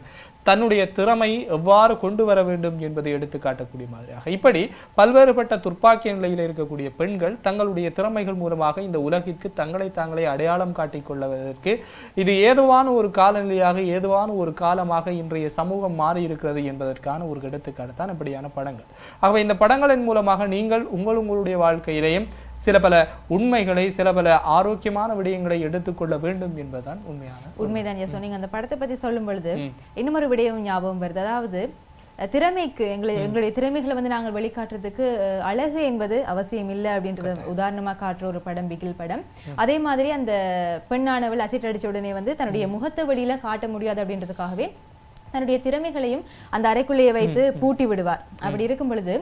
தன்னுடைய திறமை எவ்வாறு கொண்டு வர வேண்டும் என்பதை எடுத்து காட்டக்கூடிய மாதிரியாக இப்படி பல்வேறுபட்ட துர்ப்பாக்கிய நிலையில் இருக்கக்கூடிய பெண்கள் தங்களுடைய திறமைகள் மூலமாக இந்த உலகிற்கு தங்களை தாங்களே அடையாளம் காட்டிக் கொள்வதற்கு இது ஏதுவான ஒரு காலநிலையாக, ஏதுவான ஒரு காலமாக இன்றைய சமூகம் மாறி இருக்கிறது என்பதற்கான ஒரு எடுத்துக்காட்டு தான் இப்படியான படங்கள். ஆகவே இந்த படங்களின் மூலமாக நீங்கள் உங்களுடைய வாழ்க்கையிலேயும் சில பல உண்மைகளை, சில பல ஆரோக்கியமான விடயங்களை எடுத்துக்கொள்ள வேண்டும் என்பதுதான் உண்மைதான். சொன்னீங்க அந்த படத்தை பத்தி சொல்லும் பொழுது இன்னும் ஒரு விடயம் ஞாபகம் வருது. அதாவது திறமைக்கு எங்களுடைய திறமைகளை நாங்கள் வெளிக்காட்டுறதுக்கு அழகு என்பது அவசியம் இல்லை அப்படின்றத உதாரணமா காட்டுற ஒரு படம் பிகில் படம். அதே மாதிரி அந்த பெண்ணானவள் அசிட் அடிச்ச உடனே தன்னுடைய முகத்தை வெளியில காட்ட முடியாது அப்படின்றதுக்காகவே தன்னுடைய திறமைகளையும் அந்த அறைக்குள்ளேயே வைத்து பூட்டி விடுவார். அப்படி இருக்கும் பொழுது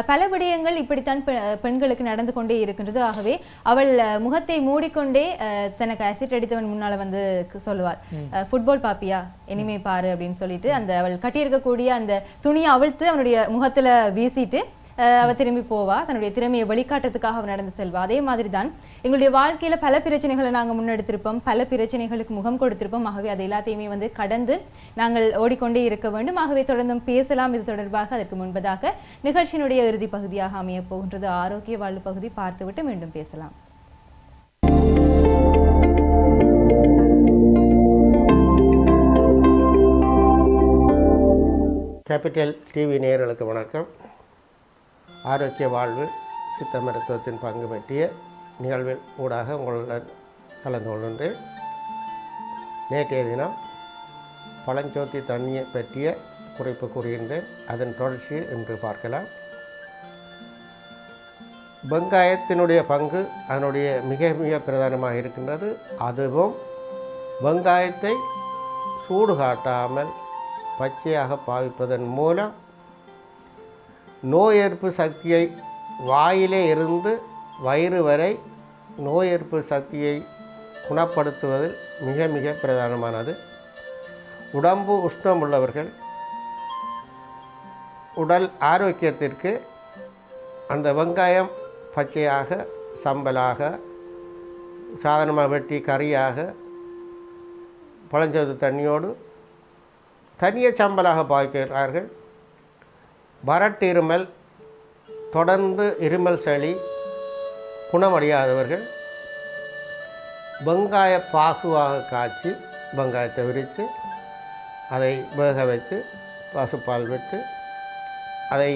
பல விடயங்கள் இப்படித்தான் பெண்களுக்கு நடந்து கொண்டே இருக்கின்றது. ஆகவே அவள் முகத்தை மூடிக்கொண்டே தனக்கு அசிட் அடித்தவன் முன்னால சொல்லுவார், ஃபுட்பால் பாப்பியா, இனிமே பாரு அப்படின்னு சொல்லிட்டு அந்த அவள் கட்டியிருக்கக்கூடிய அந்த துணியை அவிழ்த்து அவனுடைய முகத்துல வீசிட்டு அவ திரும்பி போவா, தன்னுடைய திறமையை வெளிக்காட்டுறதுக்காக அவ நடந்து செல்வா. அதே மாதிரி தான் எங்களுடைய வாழ்க்கையில பல பிரச்சனைகளை நாங்கள் முன்னெடுத்திருப்போம், பல பிரச்சனைகளுக்கு முகம் கொடுத்திருப்போம். ஆகவே அதை எல்லாத்தையுமே கடந்து நாங்கள் ஓடிக்கொண்டே இருக்க வேண்டும். ஆகவே தொடர்ந்தும் பேசலாம் இது தொடர்பாக. அதற்கு முன்பதாக நிகழ்ச்சியினுடைய இறுதி பகுதியாக அமைய போகின்றது ஆரோக்கிய வாழ்வு பகுதி. பார்த்துவிட்டு மீண்டும் பேசலாம். கேபிட்டல் டிவி நேயர்களுக்கு வணக்கம். ஆரோக்கிய வாழ்வு சித்த மருத்துவத்தின் பங்கு பற்றிய நிகழ்வில் ஊடாக உங்களுடன் கலந்து கொள்கின்றேன். நேற்றைய தினம் பழஞ்சோத்தி தண்ணியை பற்றிய குறிப்பு கூறுகின்றேன். அதன் தொடர்ச்சியை இன்று பார்க்கலாம். வெங்காயத்தினுடைய பங்கு அதனுடைய மிக மிக பிரதானமாக இருக்கின்றது. அதுவும் வெங்காயத்தை சூடு காட்டாமல் பச்சையாக பாவிப்பதன் மூலம் நோய் எதிர்ப்பு சக்தியை வாயிலே இருந்து வயிறு வரை நோய் எதிர்ப்பு சக்தியை குணப்படுத்துவதில் மிக மிக பிரதானமானது. உடம்பு உஷ்ணம் உள்ளவர்கள் உடல் ஆரோக்கியத்திற்கு அந்த வெங்காயம் பச்சையாக, சம்பலாக, சாதாரணமாக வெட்டி கறியாக, பழஞ்சோத்து தண்ணியோடு தனிய சம்பலாக பாய்க்கிறார்கள். வறட்டு இருமல், தொடர்ந்து இருமல் சளி குணமடையாதவர்கள் வெங்காய பாகுவாக காய்ச்சி வெங்காயத்தை விரித்து அதை வேக வைத்து பசுப்பால் விட்டு அதை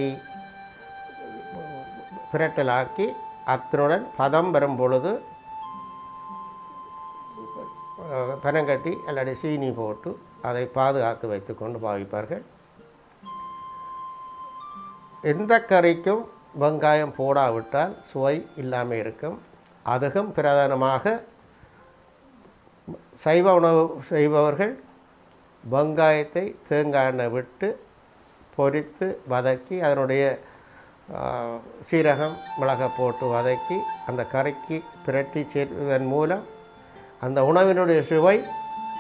பிரட்டலாக்கி அத்தனுடன் பதம் பெறும் பொழுது பனங்கட்டி அல்லது சீனி போட்டு அதை பாதுகாத்து வைத்து கொண்டு பாவிப்பார்கள். எந்த கறிக்கும் வெங்காயம் போடாவிட்டால் சுவை இல்லாமல் இருக்கும். அதுவும் பிரதானமாக சைவ உணவு செய்பவர்கள் வெங்காயத்தை தேங்காய் எண்ணெய் விட்டு பொரித்து வதக்கி அதனுடைய சீரகம் மிளகை போட்டு வதக்கி அந்த கறிக்கு பிரட்டி சேர்வதன் மூலம் அந்த உணவினுடைய சுவை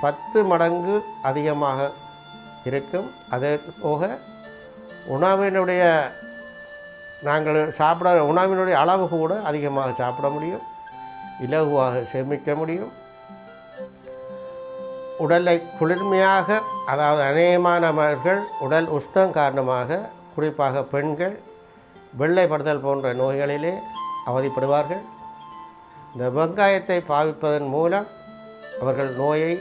10 மடங்கு அதிகமாக இருக்கும். அதே போக உணவினுடைய நாங்கள் சாப்பிட உணவினுடைய அளவு கூட அதிகமாக சாப்பிட முடியும், இலகுவாக சேமிக்க முடியும். உடலை குளிர்மையாக, அதாவது அநேகமானவர்கள் உடல் உஷ்ணம் காரணமாக, குறிப்பாக பெண்கள் வெள்ளைப்படுதல் போன்ற நோய்களிலே அவதிப்படுவார்கள். இந்த வெங்காயத்தை பாவிப்பதன் மூலம் அவர்கள் நோயை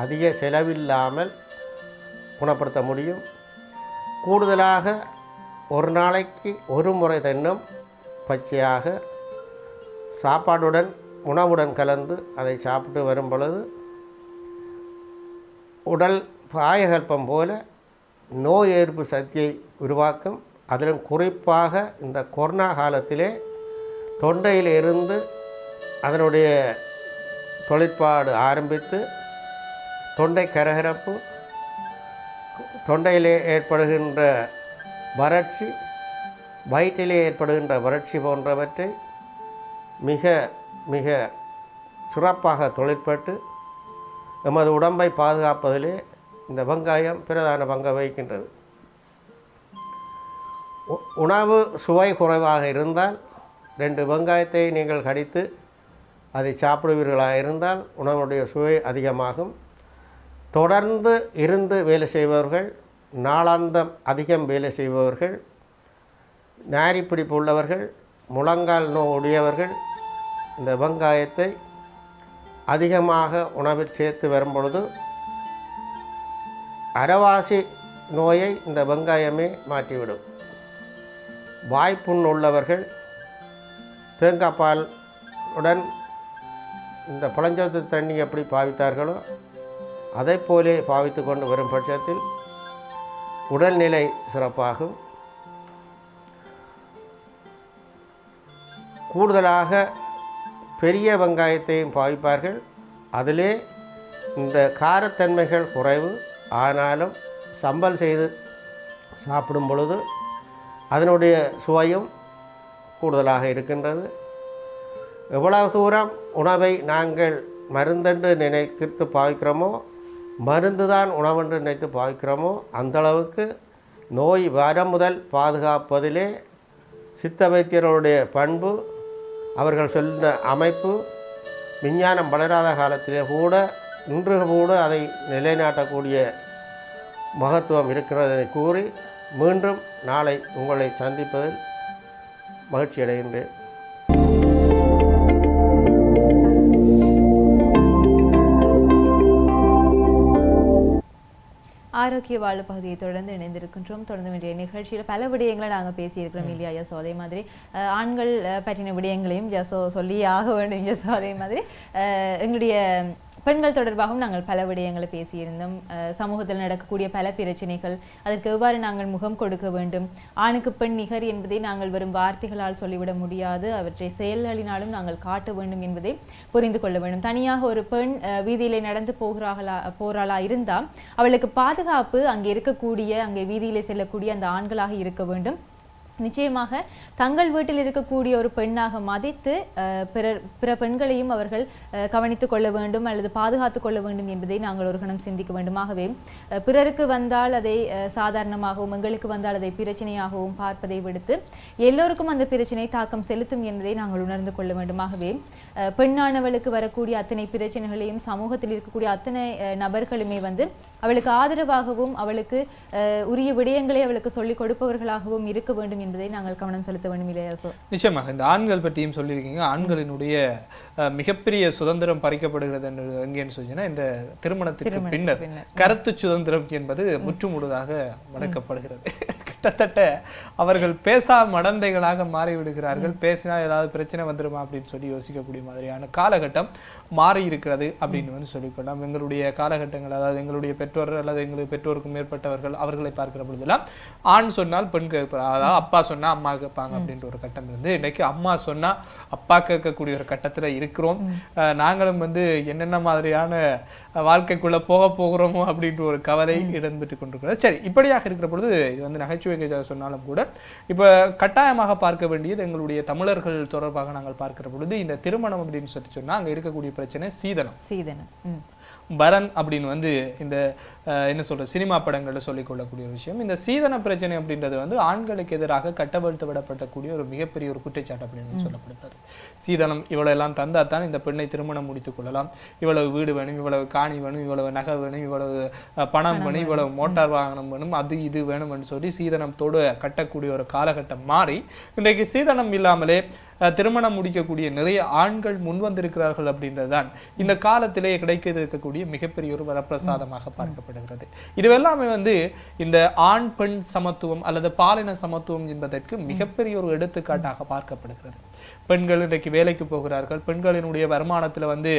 அதிக செலவில்லாமல் குணப்படுத்த முடியும். கூடுதலாக ஒரு நாளைக்கு ஒரு முறை தினம் பச்சையாக சாப்பாடுடன் உணவுடன் கலந்து அதை சாப்பிட்டு வரும் பொழுது உடல் காயகல்பம் போல நோய் எதிர்ப்பு சக்தியை உருவாக்கும். அதிலும் குறிப்பாக இந்த கொரோனா காலத்திலே தொண்டையில் இருந்து அதனுடைய தொழிற்பாடு ஆரம்பித்து தொண்டை கரகரப்பு, தொண்டையிலே ஏற்படுகின்ற வறட்சி, வயிற்றிலே ஏற்படுகின்ற வறட்சி போன்றவற்றை மிக மிக சிறப்பாக தொழிற்பட்டு நமது உடம்பை பாதுகாப்பதிலே இந்த வெங்காயம் பிரதான பங்கை வகிக்கின்றது. உணவு சுவை குறைவாக இருந்தால் 2 வெங்காயத்தை நீங்கள் கடித்து அதை சாப்பிடுவீர்களாக இருந்தால் உணவுடைய சுவை அதிகமாகும். தொடர்ந்து இருந்து வேலை செய்பவர்கள், நாளாந்தம் அதிகம் வேலை செய்பவர்கள், நாரி பிடிப்பு உள்ளவர்கள், முழங்கால் நோய் உடையவர்கள் இந்த வெங்காயத்தை அதிகமாக உணவில் சேர்த்து வரும் பொழுது அரைவாசி நோயை இந்த வெங்காயமே மாற்றிவிடும். வாய்ப்புண் உள்ளவர்கள் தேங்காய் பால் உடன் இந்த பழஞ்சோத்து தண்ணி எப்படி பாவித்தார்களோ அதை போலே பாவித்து கொண்டு வரும் பட்சத்தில் உடல்நிலை சிறப்பாகும். கூடுதலாக பெரிய வெங்காயத்தையும் பாவிப்பார்கள். அதிலே இந்த காரத்தன்மைகள் குறைவு. ஆனாலும் சம்பல் செய்து சாப்பிடும் பொழுது அதனுடைய சுவையும் கூடுதலாக இருக்கின்றது. எவ்வளவு தூரம் உணவை நாங்கள் மருந்தென்று நினைத்து பாவிக்கிறோமோ, மருந்து தான் உணவென்று நினைத்து பாவிக்கிறோமோ, அந்தளவுக்கு நோய் வர முதல் பாதுகாப்பதிலே சித்த வைத்தியர்களுடைய பண்பு, அவர்கள் சொன்ன அமைப்பு, விஞ்ஞானம் வளராத காலத்திலே கூட இன்று கூட அதை நிலைநாட்டக்கூடிய மகத்துவம் இருக்கிறதை கூறி மீண்டும் நாளை உங்களை சந்திப்பதில் மகிழ்ச்சி அடைகின்றேன். ஆரோக்கிய வாழ்வு பகுதியை தொடர்ந்து இணைந்திருக்கின்றோம். தொடர்ந்து வேண்டிய நிகழ்ச்சியில் பல விடயங்களை நாங்கள் பேசியிருக்கிறோம் இல்லையா ஜசோ? அதே மாதிரி ஆண்கள் பற்றின விடயங்களையும் ஜசோ சொல்லி ஆக வேண்டும் ஜசோ. அதே மாதிரி எங்களுடைய பெண்கள் தொடர்பாகவும் நாங்கள் பல விடயங்களை பேசியிருந்தோம். சமூகத்தில் நடக்கக்கூடிய பல பிரச்சனைகள், அதற்கு எவ்வாறு நாங்கள் முகம் கொடுக்க வேண்டும், ஆணுக்கு பெண் நிகர் என்பதை நாங்கள் வெறும் வார்த்தைகளால் சொல்லிவிட முடியாது, அவற்றை செயல்களினாலும் நாங்கள் காட்ட வேண்டும் என்பதை புரிந்து கொள்ள வேண்டும். தனியாக ஒரு பெண் வீதியிலே நடந்து போகிறாளா இருந்தால் அவளுக்கு பாதுகாப்பு அங்கே இருக்கக்கூடிய, அங்கே வீதியிலே செல்லக்கூடிய அந்த ஆண்களாக இருக்க வேண்டும். நிச்சயமாக தங்கள் வீட்டில் இருக்கக்கூடிய ஒரு பெண்ணாக மதித்து பிற பெண்களையும் அவர்கள் கவனித்துக் கொள்ள வேண்டும் அல்லது பாதுகாத்துக் கொள்ள வேண்டும் என்பதை நாங்கள் ஒரு கணம் சிந்திக்க வேண்டும். ஆகவே பிறருக்கு வந்தால் அதை சாதாரணமாகவும், எங்களுக்கு வந்தால் அதை பிரச்சனையாகவும் பார்ப்பதை விடுத்து எல்லோருக்கும் அந்த பிரச்சனை தாக்கம் செலுத்தும் என்பதை நாங்கள் உணர்ந்து கொள்ள வேண்டும். ஆகவே பெண்ணானவளுக்கு வரக்கூடிய அத்தனை பிரச்சனைகளையும் சமூகத்தில் இருக்கக்கூடிய அத்தனை நபர்களுமே அவளுக்கு ஆதரவாகவும் அவளுக்கு உரிய விடயங்களை அவளுக்கு சொல்லிக் கொடுப்பவர்களாகவும் இருக்க வேண்டும் என்பதை நாங்கள் கவனம் செலுத்த வேண்டும் இல்லையா? நிச்சயமாக இந்த ஆண்கள் பற்றியும் சொல்லியிருக்கீங்க. ஆண்களினுடைய மிகப்பெரிய சுதந்திரம் பறிக்கப்படுகிறது எங்கேன்னு சொன்னீங்கன்னா இந்த திருமணத்திற்கு பின்னர் கருத்து சுதந்திரம் என்பது முற்றுமுழுதாக மடக்கப்படுகிறது. கிட்டத்தட்ட அவர்கள் பேசா மடந்தைகளாக மாறிவிடுகிறார்கள். பேசினா ஏதாவது பிரச்சனை வந்துடுமா அப்படின்னு சொல்லி யோசிக்கக்கூடிய மாதிரியான காலகட்டம் மாறி இருக்கிறது அப்படின்னு சொல்லிக்கொள்ளலாம். எங்களுடைய காலகட்டங்கள், அதாவது எங்களுடைய பெற்றோர்கள் அல்லது எங்களுக்கு பெற்றோருக்கும் மேற்பட்டவர்கள் அவர்களை பார்க்கிற பொழுதெல்லாம் ஆண் சொன்னால் பெண் கேட்பார், அதாவது அப்பா சொன்னா அம்மா கேட்பாங்க அப்படின்ற ஒரு கட்டம் இருந்து இன்னைக்கு அம்மா சொன்னா அப்பா கேட்கக்கூடிய ஒரு கட்டத்துல இருக்கிறோம். நாங்களும் என்னென்ன மாதிரியான வாழ்க்கைக்குள்ள போகிறோமோ அப்படின்ற ஒரு கவலை இடம்பெற்று கொண்டிருக்கிறது. சரி, இப்படியாக இருக்கிற பொழுது இது நகைச்சுவை வைக்க சொன்னாலும் கூட இப்போ கட்டாயமாக பார்க்க வேண்டியது எங்களுடைய தமிழர்கள் தொடர்பாக நாங்கள் பார்க்கிற பொழுது இந்த திருமணம் அப்படின்னு சொன்னா அங்க இருக்கக்கூடிய பிரச்சனை சீதனம். வரன் அப்படின்னு வந்து இந்த என்ன சொல்ற சினிமா படங்கள்ல சொல்லிக் கொள்ளக்கூடிய ஒரு விஷயம். இந்த சீதன பிரச்சனை அப்படின்றது வந்து ஆண்களுக்கு எதிராக கட்டவிழ்த்து விடப்படக்கூடிய ஒரு மிகப்பெரிய ஒரு குற்றச்சாட்டு அப்படின்னு சொல்லப்படுகிறது. சீதனம் இவ்வளவு எல்லாம் தந்தா தான் இந்த பெண்ணை திருமணம் முடித்துக் கொள்ளலாம், இவ்வளவு வீடு வேணும், இவ்வளவு காணி வேணும், இவ்வளவு நகை வேணும், இவ்வளவு பணம் வேணும், இவ்வளவு மோட்டார் வாகனம் வேணும், அது இது வேணும்னு சொல்லி சீதனத்தோடு கட்டக்கூடிய ஒரு காலகட்டம் மாறி இன்றைக்கு சீதனம் இல்லாமலே திருமணம் முடிக்கக்கூடிய நிறைய ஆண்கள் முன்வந்திருக்கிறார்கள் அப்படின்றதுதான் இந்த காலத்திலே கிடைக்க இருக்கக்கூடிய மிகப்பெரிய ஒரு வரப்பிரசாதமாக பார்க்கப்படுகிறது. இதுவெல்லாமே வந்து இந்த ஆண் பெண் சமத்துவம் அல்லது பாலின சமத்துவம் என்பதற்கு மிகப்பெரிய ஒரு எடுத்துக்காட்டாக பார்க்கப்படுகிறது. பெண்கள் இன்றைக்கு வேலைக்கு போகிறார்கள், பெண்களினுடைய வருமானத்துல வந்து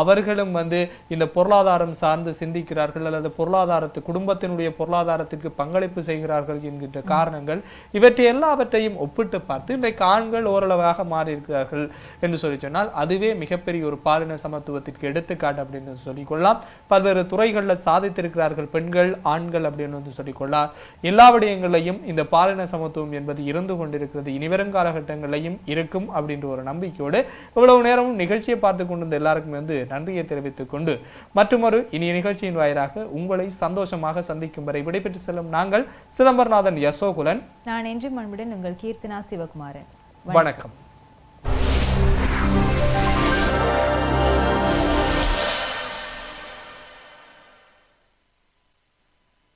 அவர்களும் வந்து இந்த பொருளாதாரம் சார்ந்து சிந்திக்கிறார்கள் அல்லது குடும்பத்தினுடைய பொருளாதாரத்திற்கு பங்களிப்பு செய்கிறார்கள் என்கின்ற காரணங்கள் இவற்றை எல்லாவற்றையும் ஒப்பிட்டு பார்த்து இன்றைக்கு ஆண்கள் ஓரளவாக மாறி இருக்கிறார்கள் என்று சொல்லி சொன்னால் அதுவே மிகப்பெரிய ஒரு பாலின சமத்துவத்திற்கு எடுத்துக்காட்டு அப்படின்னு சொல்லிக்கொள்ளலாம். பல்வேறு துறைகளில் சாதித்திருக்கிறார்கள் பெண்கள் ஆண்கள் அப்படின்னு சொல்லிக்கொள்ளலாம். எல்லா விடயங்களையும் இந்த பாலின சமத்துவம் என்பது இருந்து கொண்டிருக்கிறது, இனிவரும் காலகட்டங்களையும் இருக்கும் அப்படின்ற ஒரு நம்பிக்கையோடு இவ்வளவு நேரமும் நிகழ்ச்சியை பார்த்து கொண்டிருந்த எல்லாருக்கும் வந்து நன்றியை தெரிவித்துக் கொண்டு மற்றொரு இனிய நிகழ்ச்சியின் வாயிலாக உங்களை சந்தோஷமாக சந்திக்கும் வரை விடைபெற்று செல்லும் நாங்கள் சிதம்பரநாதன் யசோகுலன். நான் என்றும் அன்புடன் உங்கள் கீர்த்தனா சிவகுமாரன். வணக்கம்.